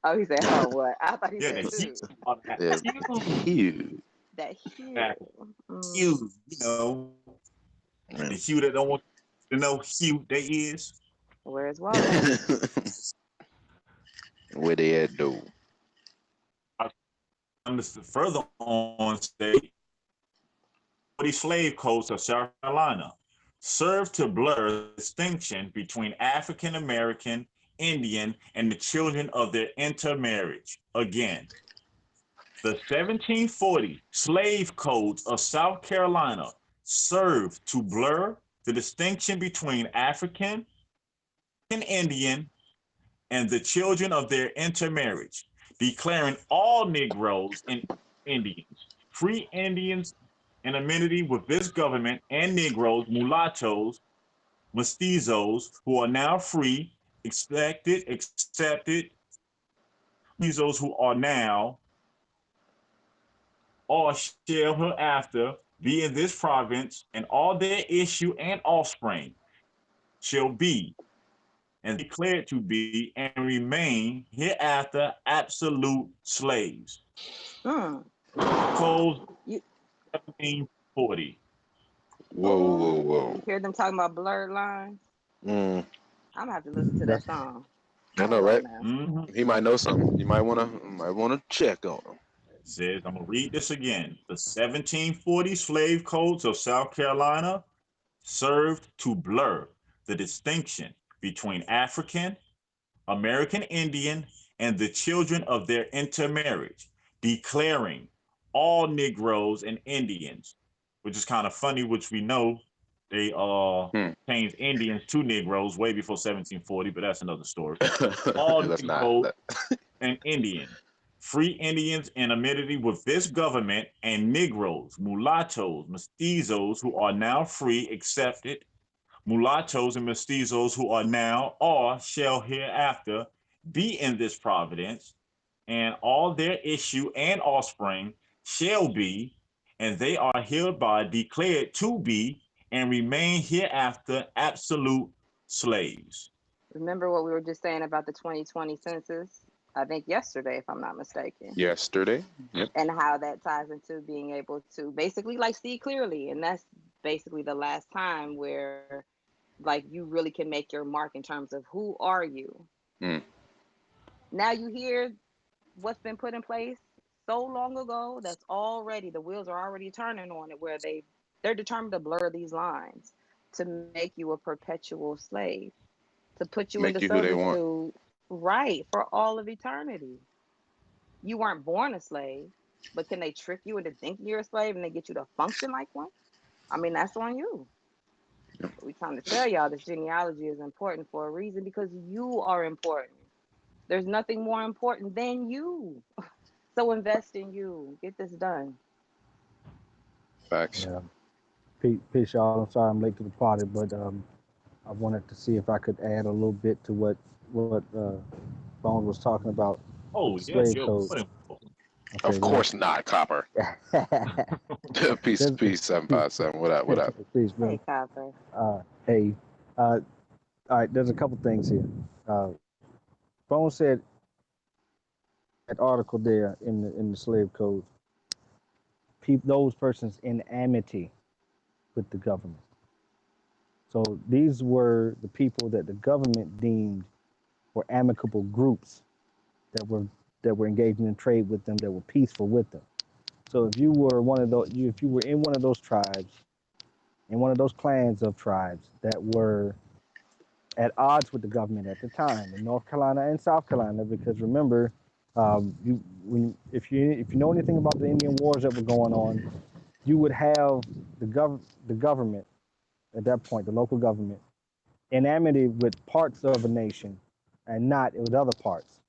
Oh, he said, oh, what? I thought he said, who. Hue. That hue. Hue, the hue that don't want to know hue they is. Where's Wallace? Where they at, though? Further on, state 40 slave codes of South Carolina serve to blur the distinction between African American, Indian, and the children of their intermarriage. Again, the 1740 slave codes of South Carolina serve to blur the distinction between African and Indian and the children of their intermarriage, declaring all Negroes and Indians, free Indians in amenity with this government, and Negroes, mulattoes, mestizos, who are now free, accepted, mestizos who are now or shall hereafter be in this province, and all their issue and offspring shall be and declared to be and remain hereafter absolute slaves. Close You 1740. Whoa. You hear them talking about blurred lines? I'm gonna have to listen to that song. I know, right? Mm-hmm. He might know something. You might wanna check on him. Says, I'm gonna read this again. The 1740 slave codes of South Carolina served to blur the distinction between African, American Indian, and the children of their intermarriage, declaring all Negroes and Indians, which is kind of funny, which we know they changed Indians to Negroes way before 1740, but that's another story. All Negroes and Indian, free Indians in amenity with this government, and Negroes, mulattoes, mestizos who are now free, accepted, mulattoes and mestizos who are now or shall hereafter be in this providence, and all their issue and offspring shall be, and they are hereby declared to be and remain hereafter absolute slaves. Remember what we were just saying about the 2020 census? I think yesterday, if I'm not mistaken. Yesterday. Yep. And how that ties into being able to basically like see clearly. And that's basically the last time where like you really can make your mark in terms of who are you. Now you hear what's been put in place so long ago, that's already, the wheels are already turning on it, where they're determined to blur these lines to make you a perpetual slave, to put you into servitude, right, for all of eternity. You weren't born a slave, but can they trick you into thinking you're a slave and they get you to function like one? I mean, that's on you. We're trying to tell y'all this genealogy is important for a reason, because you are important. There's nothing more important than you. So invest in you. Get this done. Facts. Yeah. Peace, y'all. I'm sorry I'm late to the party, but I wanted to see if I could add a little bit to what Bone was talking about. Oh, slave yes, code. Okay, Of course not, Copper. Peace, 757. What up? Peace, man. Hey, Copper. All right, there's a couple things here. Bone said that article there in the slave code, those persons in amity with the government. So these were the people that the government deemed were amicable groups that were engaging in trade with them, that were peaceful with them. So if you were if you were in one of those tribes, in one of those clans of tribes that were at odds with the government at the time in North Carolina and South Carolina, because remember, if you know anything about the Indian wars that were going on, you would have the government at that point, the local government, in amity with parts of a nation and not with other parts,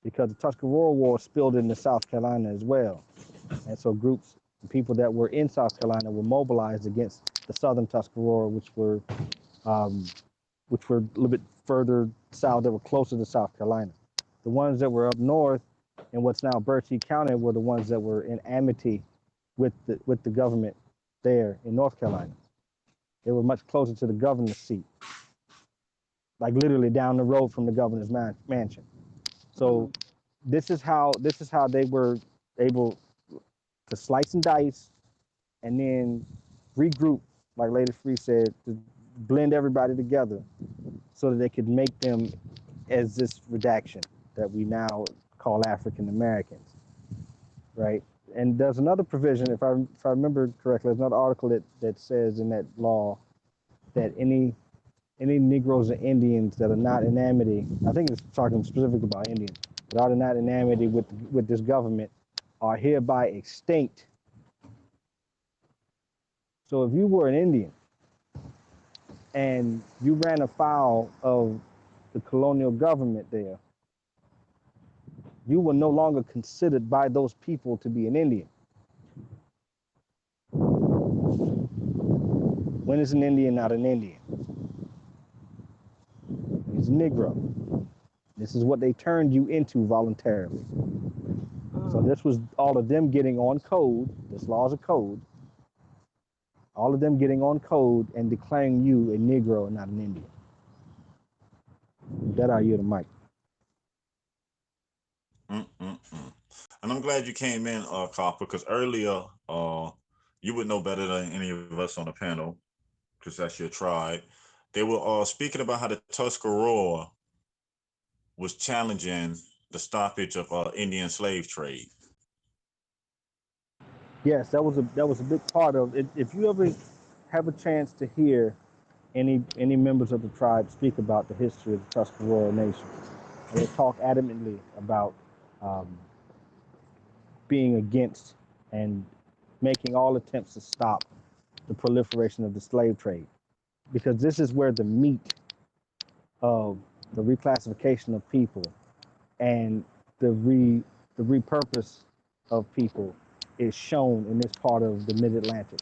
because the Tuscarora War spilled into South Carolina as well, and so groups, people that were in South Carolina were mobilized against the Southern Tuscarora, which were a little bit further south, that were closer to South Carolina. The ones that were up north in what's now Berkeley County were the ones that were in amity with the government there in North Carolina. They were much closer to the governor's seat, like literally down the road from the governor's mansion. So this is how they were able to slice and dice and then regroup, like Lady Free said, to blend everybody together so that they could make them as this redaction that we now call African Americans, right? And there's another provision, if I remember correctly, there's another article that says in that law that any Negroes or Indians that are not in amity, I think it's talking specifically about Indians, that are not in amity with this government are hereby extinct. So if you were an Indian and you ran afoul of the colonial government there, you were no longer considered by those people to be an Indian. When is an Indian not an Indian? He's a Negro. This is what they turned you into voluntarily. So this was all of them getting on code, this law is a code, all of them getting on code and declaring you a Negro and not an Indian. That are you the mic. And I'm glad you came in, Copper, because earlier you would know better than any of us on the panel, because that's your tribe. They were speaking about how the Tuscarora was challenging the stoppage of Indian slave trade. Yes, that was a big part of it. If you ever have a chance to hear any members of the tribe speak about the history of the Tuscarora Nation, they talk adamantly about being against and making all attempts to stop the proliferation of the slave trade, because this is where the meat of the reclassification of people and the repurpose of people is shown in this part of the mid-Atlantic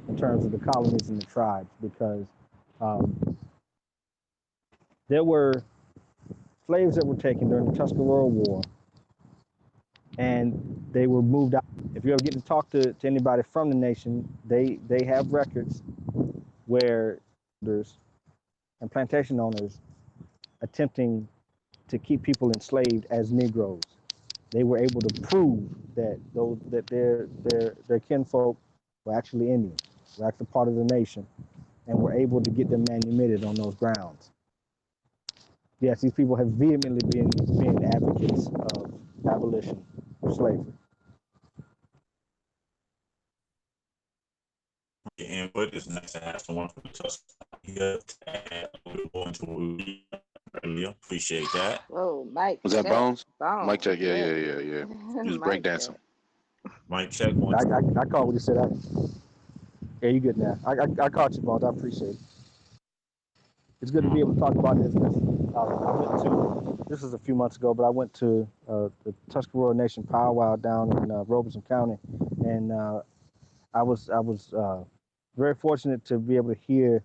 in terms of the colonies and the tribes, because there were slaves that were taken during the Tuscarora War and they were moved out. If you ever get to talk to anybody from the nation, they have records where there's and plantation owners attempting to keep people enslaved as Negroes. They were able to prove that their kinfolk were actually Indians, were actually part of the nation, and were able to get them manumitted on those grounds. Yes, these people have vehemently been advocates of abolition of slavery. And but it's nice to have someone from the Tuscarora here to go into what we earlier. Appreciate that. Whoa, Mike. Was that check. Bones? Bones. Mic check. Yeah. He was Mic breakdancing. check. Mic check one. I caught what you said. Yeah, you good now. I caught you, Bones. I appreciate it. It's good to be able to talk about this. This was a few months ago, but I went to the Tuscarora Nation powwow down in Robeson County, and I was very fortunate to be able to hear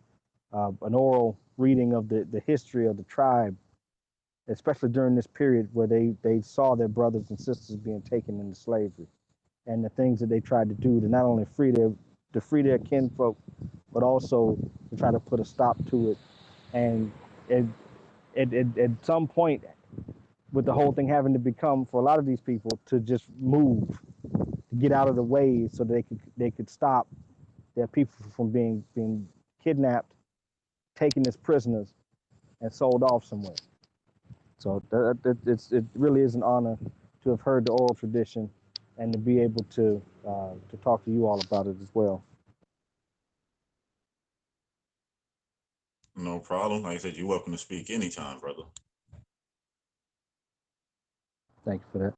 an oral reading of the history of the tribe, especially during this period where they saw their brothers and sisters being taken into slavery, and the things that they tried to do to not only free their kinfolk, but also to try to put a stop to it. And at some point, with the whole thing having to become for a lot of these people to just move, to get out of the way so that they could stop their people from being kidnapped, taken as prisoners, and sold off somewhere. So it really is an honor to have heard the oral tradition and to be able to talk to you all about it as well. No problem. Like I said, you're welcome to speak anytime, brother. Thank you for that.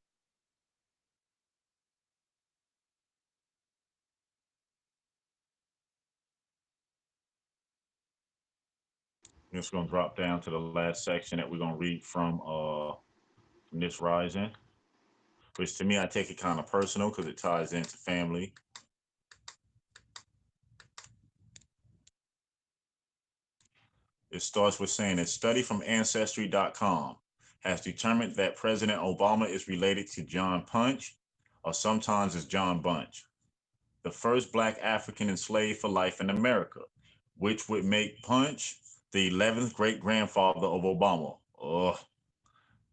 I'm just gonna drop down to the last section that we're gonna read from this rising, which to me I take it kind of personal because it ties into family. It starts with saying a study from Ancestry.com has determined that President Obama is related to John Punch, or sometimes as John Bunch, the first Black African enslaved for life in America, which would make Punch the 11th great-grandfather of Obama. Ugh.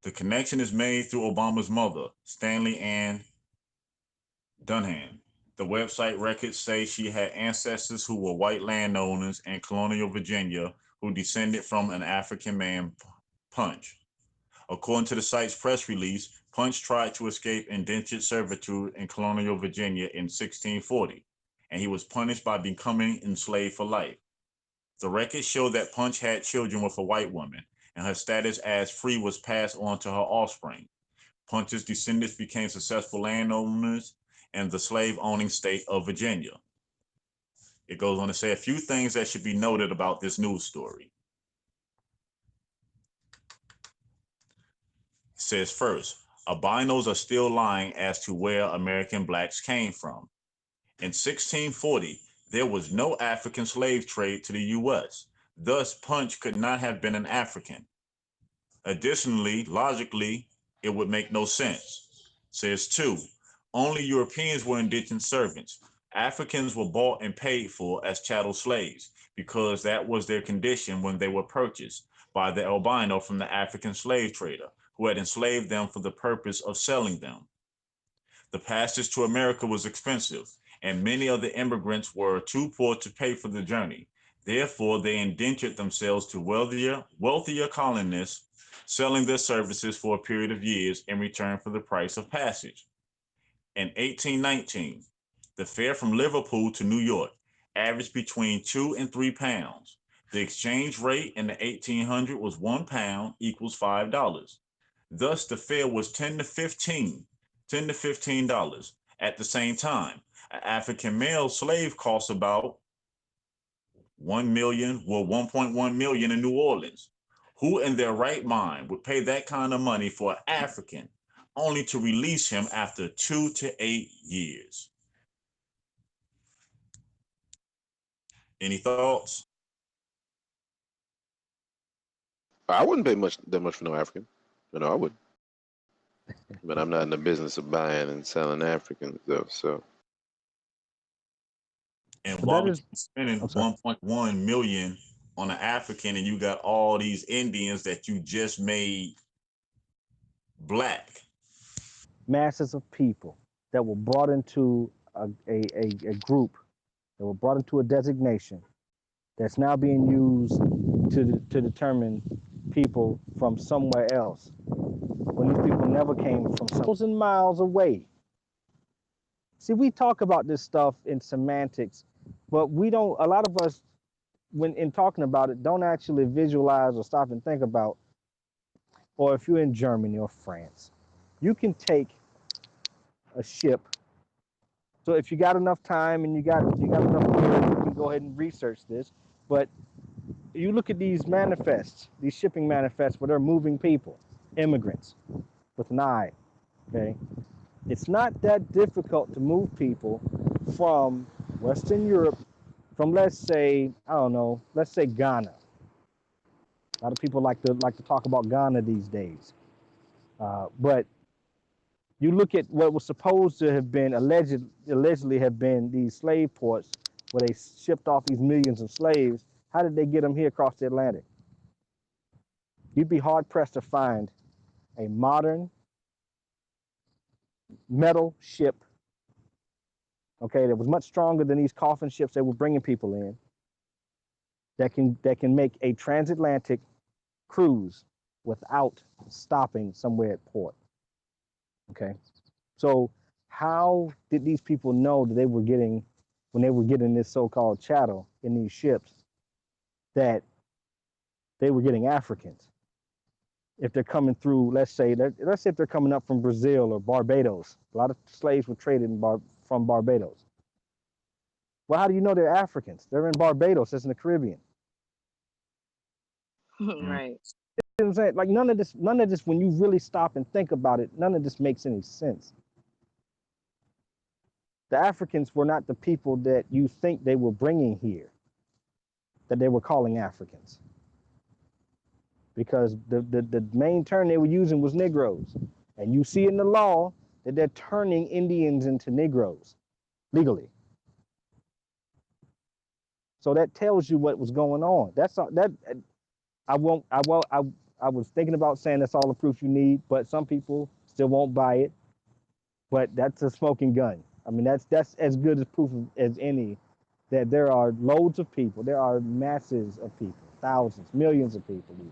The connection is made through Obama's mother, Stanley Ann Dunham, The website records say she had ancestors who were white landowners in colonial Virginia who descended from an African man, Punch. According to the site's press release, Punch tried to escape indentured servitude in colonial Virginia in 1640, and he was punished by becoming enslaved for life. The records show that Punch had children with a white woman, and her status as free was passed on to her offspring. Punch's descendants became successful landowners in the slave-owning state of Virginia. It goes on to say a few things that should be noted about this news story. It says first, albinos are still lying as to where American blacks came from. In 1640, there was no African slave trade to the U.S. Thus, Punch could not have been an African. Additionally, logically, it would make no sense. Says two, only Europeans were indentured servants. Africans were bought and paid for as chattel slaves because that was their condition when they were purchased by the albino from the African slave trader who had enslaved them for the purpose of selling them. The passage to America was expensive, and many of the immigrants were too poor to pay for the journey. Therefore, they indentured themselves to wealthier colonists, selling their services for a period of years in return for the price of passage. In 1819, the fare from Liverpool to New York averaged between 2 and 3 pounds. The exchange rate in the 1800s was 1 pound equals $5. Thus, the fare was 10 to $15. At the same time, an African male slave costs about 1.1 million in New Orleans. Who in their right mind would pay that kind of money for an African only to release him after 2 to 8 years? Any thoughts? I wouldn't pay that much for no African. I would. But I'm not in the business of buying and selling Africans, though. So. And while you're spending 1.1 million on an African, and you got all these Indians that you just made black. Masses of people that were brought into a group, that were brought into a designation that's now being used to determine people from somewhere else, when these people never came from 1,000 miles away. See, we talk about this stuff in semantics, but we don't, a lot of us, when in talking about it, don't actually visualize or stop and think about, or if you're in Germany or France, you can take a ship. So if you got enough time and you got enough period, you can go ahead and research this. But you look at these manifests, these shipping manifests where they're moving people, immigrants, with an I, okay? It's not that difficult to move people from Western Europe, from let's say, I don't know, let's say Ghana. A lot of people like to talk about Ghana these days. But you look at what was supposed to have been allegedly have been these slave ports where they shipped off these millions of slaves. How did they get them here across the Atlantic? You'd be hard pressed to find a modern metal ship, okay, that was much stronger than these coffin ships they were bringing people in, that can make a transatlantic cruise without stopping somewhere at port. Okay, so how did these people know that when they were getting this so-called chattel in these ships, that they were getting Africans? If they're coming through, let's say if they're coming up from Brazil or Barbados, a lot of slaves were traded from Barbados. Well, how do you know they're Africans? They're in Barbados, that's in the Caribbean. Right. You know what I'm saying? Like none of this, when you really stop and think about it, none of this makes any sense. The Africans were not the people that you think they were bringing here, that they were calling Africans. Because the main term they were using was Negroes. And you see in the law that they're turning Indians into Negroes legally. So that tells you what was going on. That's all, that I was thinking about saying that's all the proof you need, but some people still won't buy it. But that's a smoking gun. I mean, that's as good as proof as any that there are loads of people, there are masses of people, thousands, millions of people even,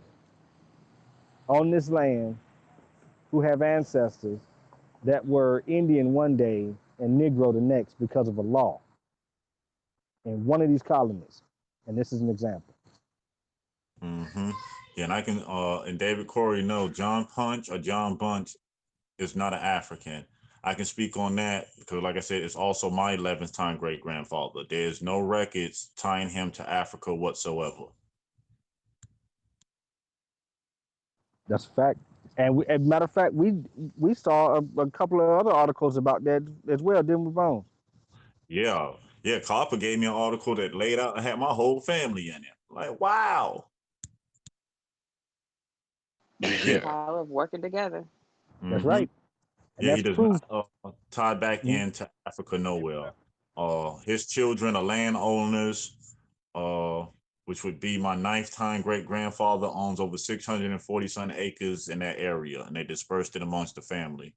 on this land who have ancestors that were Indian one day and Negro the next because of a law in one of these colonies. And this is an example. Mm-hmm. Yeah, and I can and David Corey know John Punch or John Bunch is not an African. I can speak on that because, like I said, it's also my 11th time great grandfather. There's no records tying him to Africa whatsoever. That's a fact. And we, as a matter of fact, we saw a couple of other articles about that as well, didn't we, Bones? Yeah, yeah. Copper gave me an article that laid out and had my whole family in it. Like, wow. Yeah. Power of working together. That's Mm-hmm. right. And Yeah, he that's does proof. not tie back into Africa nowhere. His children are landowners, uh, which would be my ninth time great grandfather owns over 640 some acres in that area, and they dispersed it amongst the family.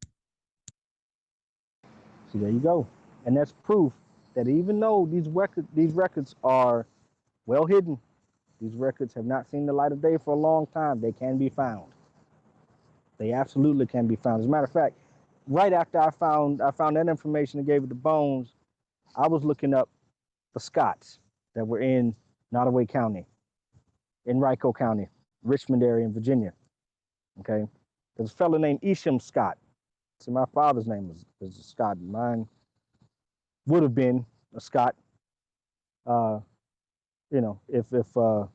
See, there you go. And that's proof that even though these records are well hidden, these records have not seen the light of day for a long time, they can be found. They absolutely can be found. As a matter of fact, right after I found that information and gave it to Bones, I was looking up the Scots that were in Nottoway County, in Rico County, Richmond area in Virginia. Okay. There's a fellow named Isham Scott. See, my father's name was a Scott. Mine would have been a Scott, if in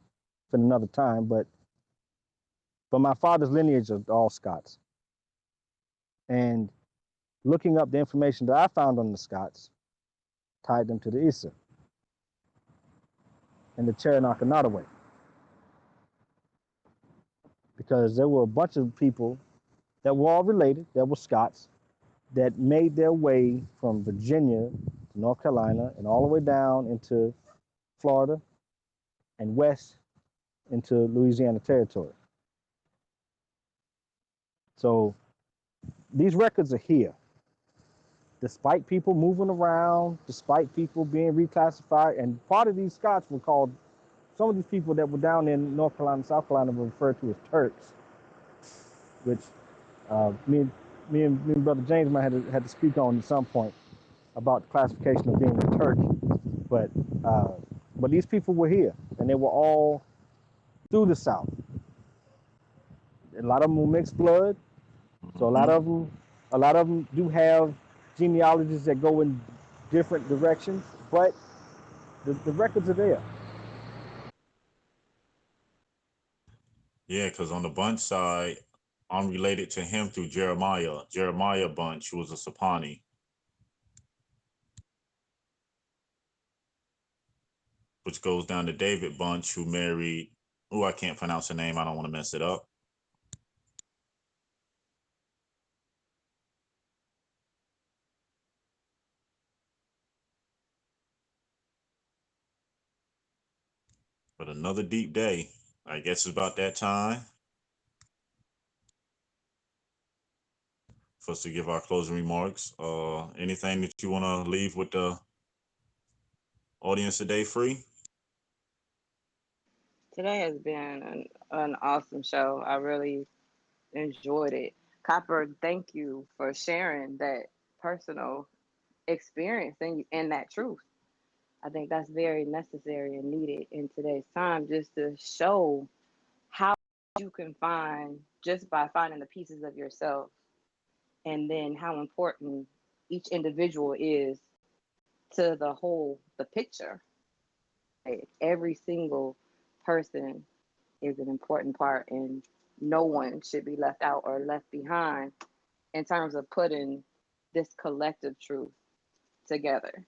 another time, but my father's lineage are all Scots. And looking up the information that I found on the Scots tied them to the Issa and the Cherokee Nottoway. Because there were a bunch of people that were all related, that were Scots, that made their way from Virginia to North Carolina and all the way down into Florida and west into Louisiana Territory. So these records are here. Despite people moving around, despite people being reclassified, and part of these Scots were called, some of these people that were down in North Carolina and South Carolina were referred to as Turks, which me and Brother James might have had to speak on at some point about the classification of being a Turk. But these people were here, and they were all through the South. A lot of them were mixed blood, so a lot of them do have genealogies that go in different directions, but the records are there. Yeah, because on the Bunch side, I'm related to him through Jeremiah. Jeremiah Bunch, who was a Sapani, which goes down to David Bunch, who married, oh, I can't pronounce her name. I don't want to mess it up. But another deep day. I guess it's about that time for us to give our closing remarks. Anything that you want to leave with the audience today, Free? Today has been an awesome show. I really enjoyed it. Copper, thank you for sharing that personal experience and that truth. I think that's very necessary and needed in today's time, just to show how you can find, just by finding the pieces of yourself, and then how important each individual is to the whole, the picture. Every single person is an important part, and no one should be left out or left behind in terms of putting this collective truth together.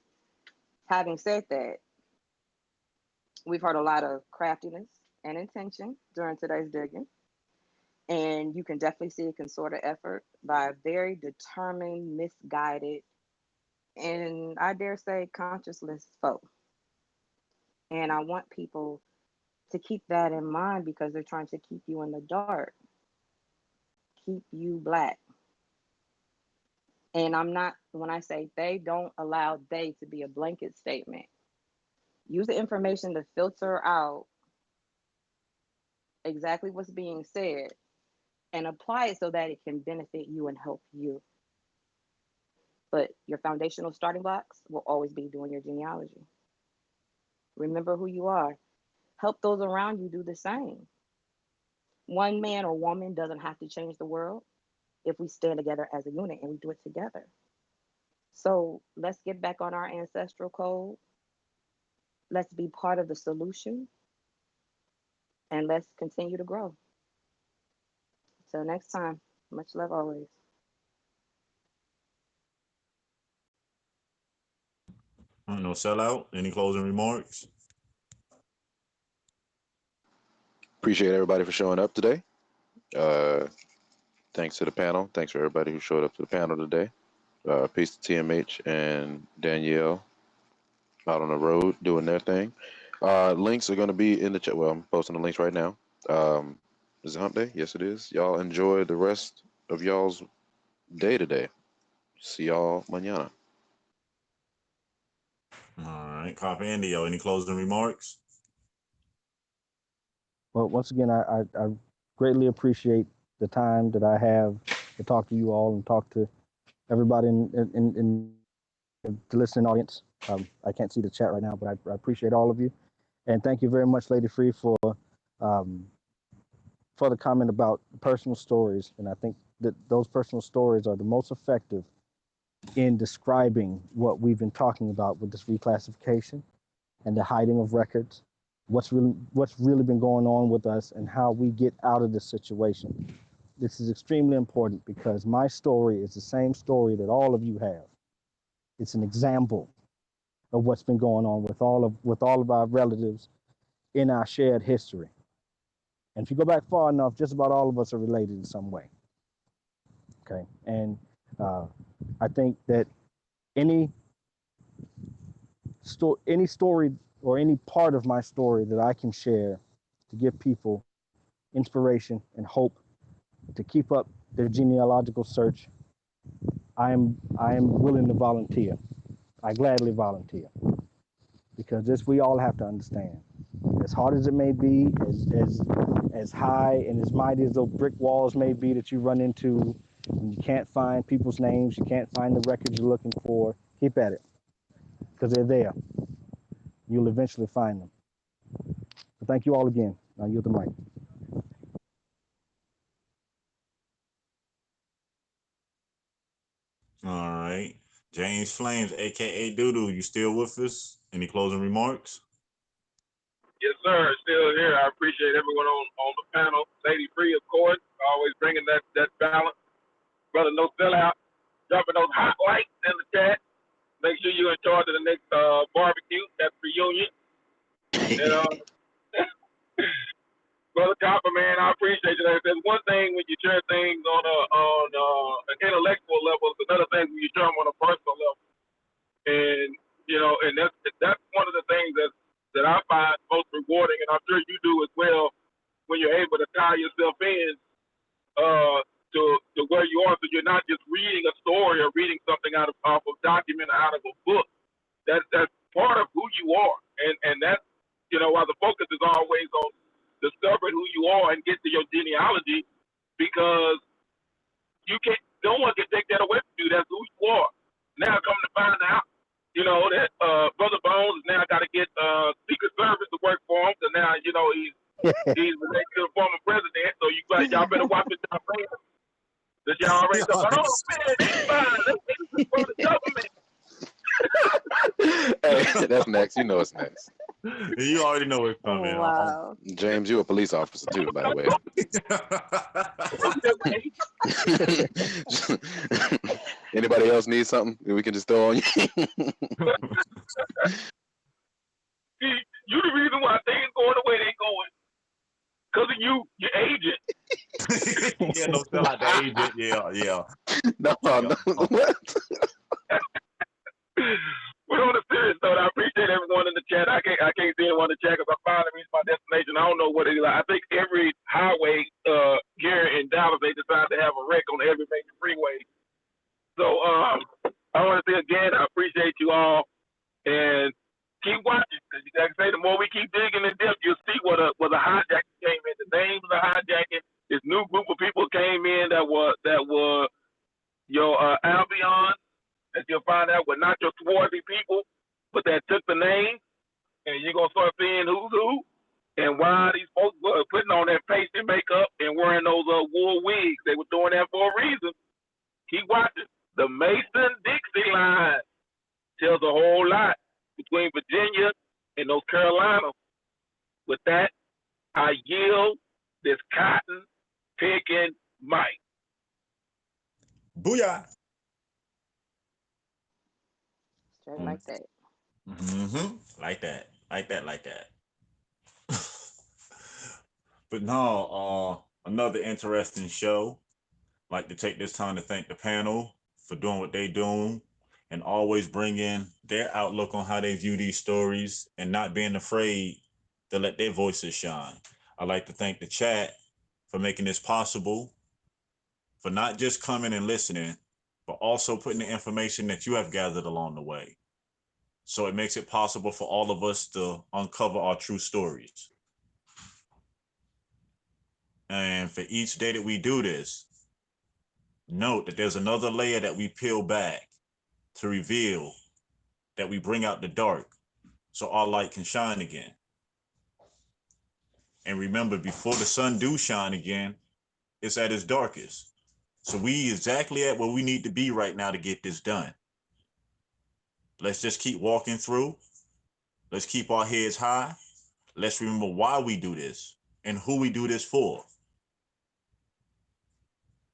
Having said that, we've heard a lot of craftiness and intention during today's digging, and you can definitely see a concerted effort by a very determined, misguided, and I dare say conscienceless folk. And I want people to keep that in mind because they're trying to keep you in the dark, keep you black. And I'm not, when I say they, don't allow they to be a blanket statement. Use the information to filter out exactly what's being said and apply it so that it can benefit you and help you. But your foundational starting blocks will always be doing your genealogy. Remember who you are. Help those around you do the same. One man or woman doesn't have to change the world if we stand together as a unit and we do it together. So let's get back on our ancestral code. Let's be part of the solution and let's continue to grow. Till next time, much love always. No sellout. Any closing remarks? Appreciate everybody for showing up today. Thanks to the panel. Thanks for everybody who showed up to the panel today. Peace to TMH and Danielle out on the road doing their thing. Links are going to be in the chat. Well, I'm posting the links right now. Is it hump day? Yes, it is. Y'all enjoy the rest of y'all's day today. See y'all mañana. All right. Copy Indio. Any closing remarks? Well, once again, I greatly appreciate the time that I have to talk to you all and talk to everybody in the listening audience. I can't see the chat right now, but I appreciate all of you. And thank you very much, Lady Free, for the comment about personal stories. And I think that those personal stories are the most effective in describing what we've been talking about with this reclassification and the hiding of records, what's really been going on with us and how we get out of this situation. This is extremely important because my story is the same story that all of you have. It's an example of what's been going on with all of our relatives in our shared history. And if you go back far enough, just about all of us are related in some way. Okay, and I think that any story or any part of my story that I can share to give people inspiration and hope to keep up their genealogical search, I am willing to volunteer. I gladly volunteer, because this we all have to understand. As hard as it may be, as high and as mighty as those brick walls may be that you run into, and you can't find people's names, you can't find the records you're looking for, keep at it, because they're there. You'll eventually find them. So thank you all again. Now yield the mic. All right. James Flames, aka Doodoo, you still with us? Any closing remarks? Yes, sir. Still here. I appreciate everyone on the panel. Lady Free, of course, always bringing that balance. Brother No Sellout, dropping those hot lights in the chat. Make sure you're in charge of the next barbecue. That's reunion. And Brother Copper, man, I appreciate you. There's one thing when you share things on an intellectual level. It's another thing when you share them on a personal level. And and that's one of the things that I find most rewarding, and I'm sure you do as well, when you're able to tie yourself in to where you are, so you're not just reading a story or reading something off of document or out of a book. That's part of who you are, and that's while the focus is always on discovering who you are and get to your genealogy, because no one can take that away from you. That's who you are. Now come to find out, that Brother Bones now got to get Secret Service to work for him, because now he's related to the former president. So y'all better watch it y'all fans. That y'all already said, oh man, it's fine. Let's for the government. Hey, that's next. You know it's next. You already know what's coming. Wow. James, you're a police officer too, by the way. Anybody else need something we can just throw on you? You the reason why things going the way they going. Because of you, your agent. Yeah, no, still like the agent. Yeah. No. What? But on a serious note, I appreciate everyone in the chat. I can't see anyone in the chat because I finally reached my destination. I don't know what it is. I think every highway here in Dallas, they decide to have a wreck on every major freeway. So appreciate you all, and keep watching. Cause like I say, the more we keep digging in depth, you'll see what a hijacking came in. The names of the hijacking. This new group of people came in that were your Albions, that you'll find out were not your swarthy people, but that took the name, and you're gonna start seeing who's who and why these folks were putting on that pasty makeup and wearing those wool wigs. They were doing that for a reason. Keep watching. The Mason-Dixie line tells a whole lot between Virginia and North Carolina. With that, I yield this cotton picking mic. Booyah. Straight like that. Like that. Like that. Like that. But no, another interesting show. Like to take this time to thank the panel for doing what they do and always bring in their outlook on how they view these stories and not being afraid to let their voices shine. I'd like to thank the chat for making this possible, for not just coming and listening, but also putting the information that you have gathered along the way. So it makes it possible for all of us to uncover our true stories. And for each day that we do this, note that there's another layer that we peel back to reveal that we bring out the dark so our light can shine again. And remember, before the sun do shine again, it's at its darkest. So we exactly at where we need to be right now to get this done. Let's just keep walking through. Let's keep our heads high. Let's remember why we do this and who we do this for.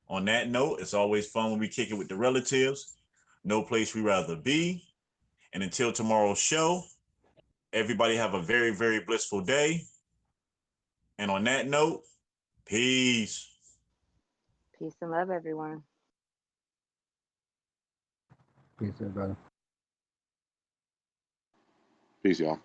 On that note, it's always fun when we kick it with the relatives. No place we'd rather be. And until tomorrow's show, everybody have a very, very blissful day. And on that note, peace. Peace and love, everyone. Peace, everybody. Peace, y'all.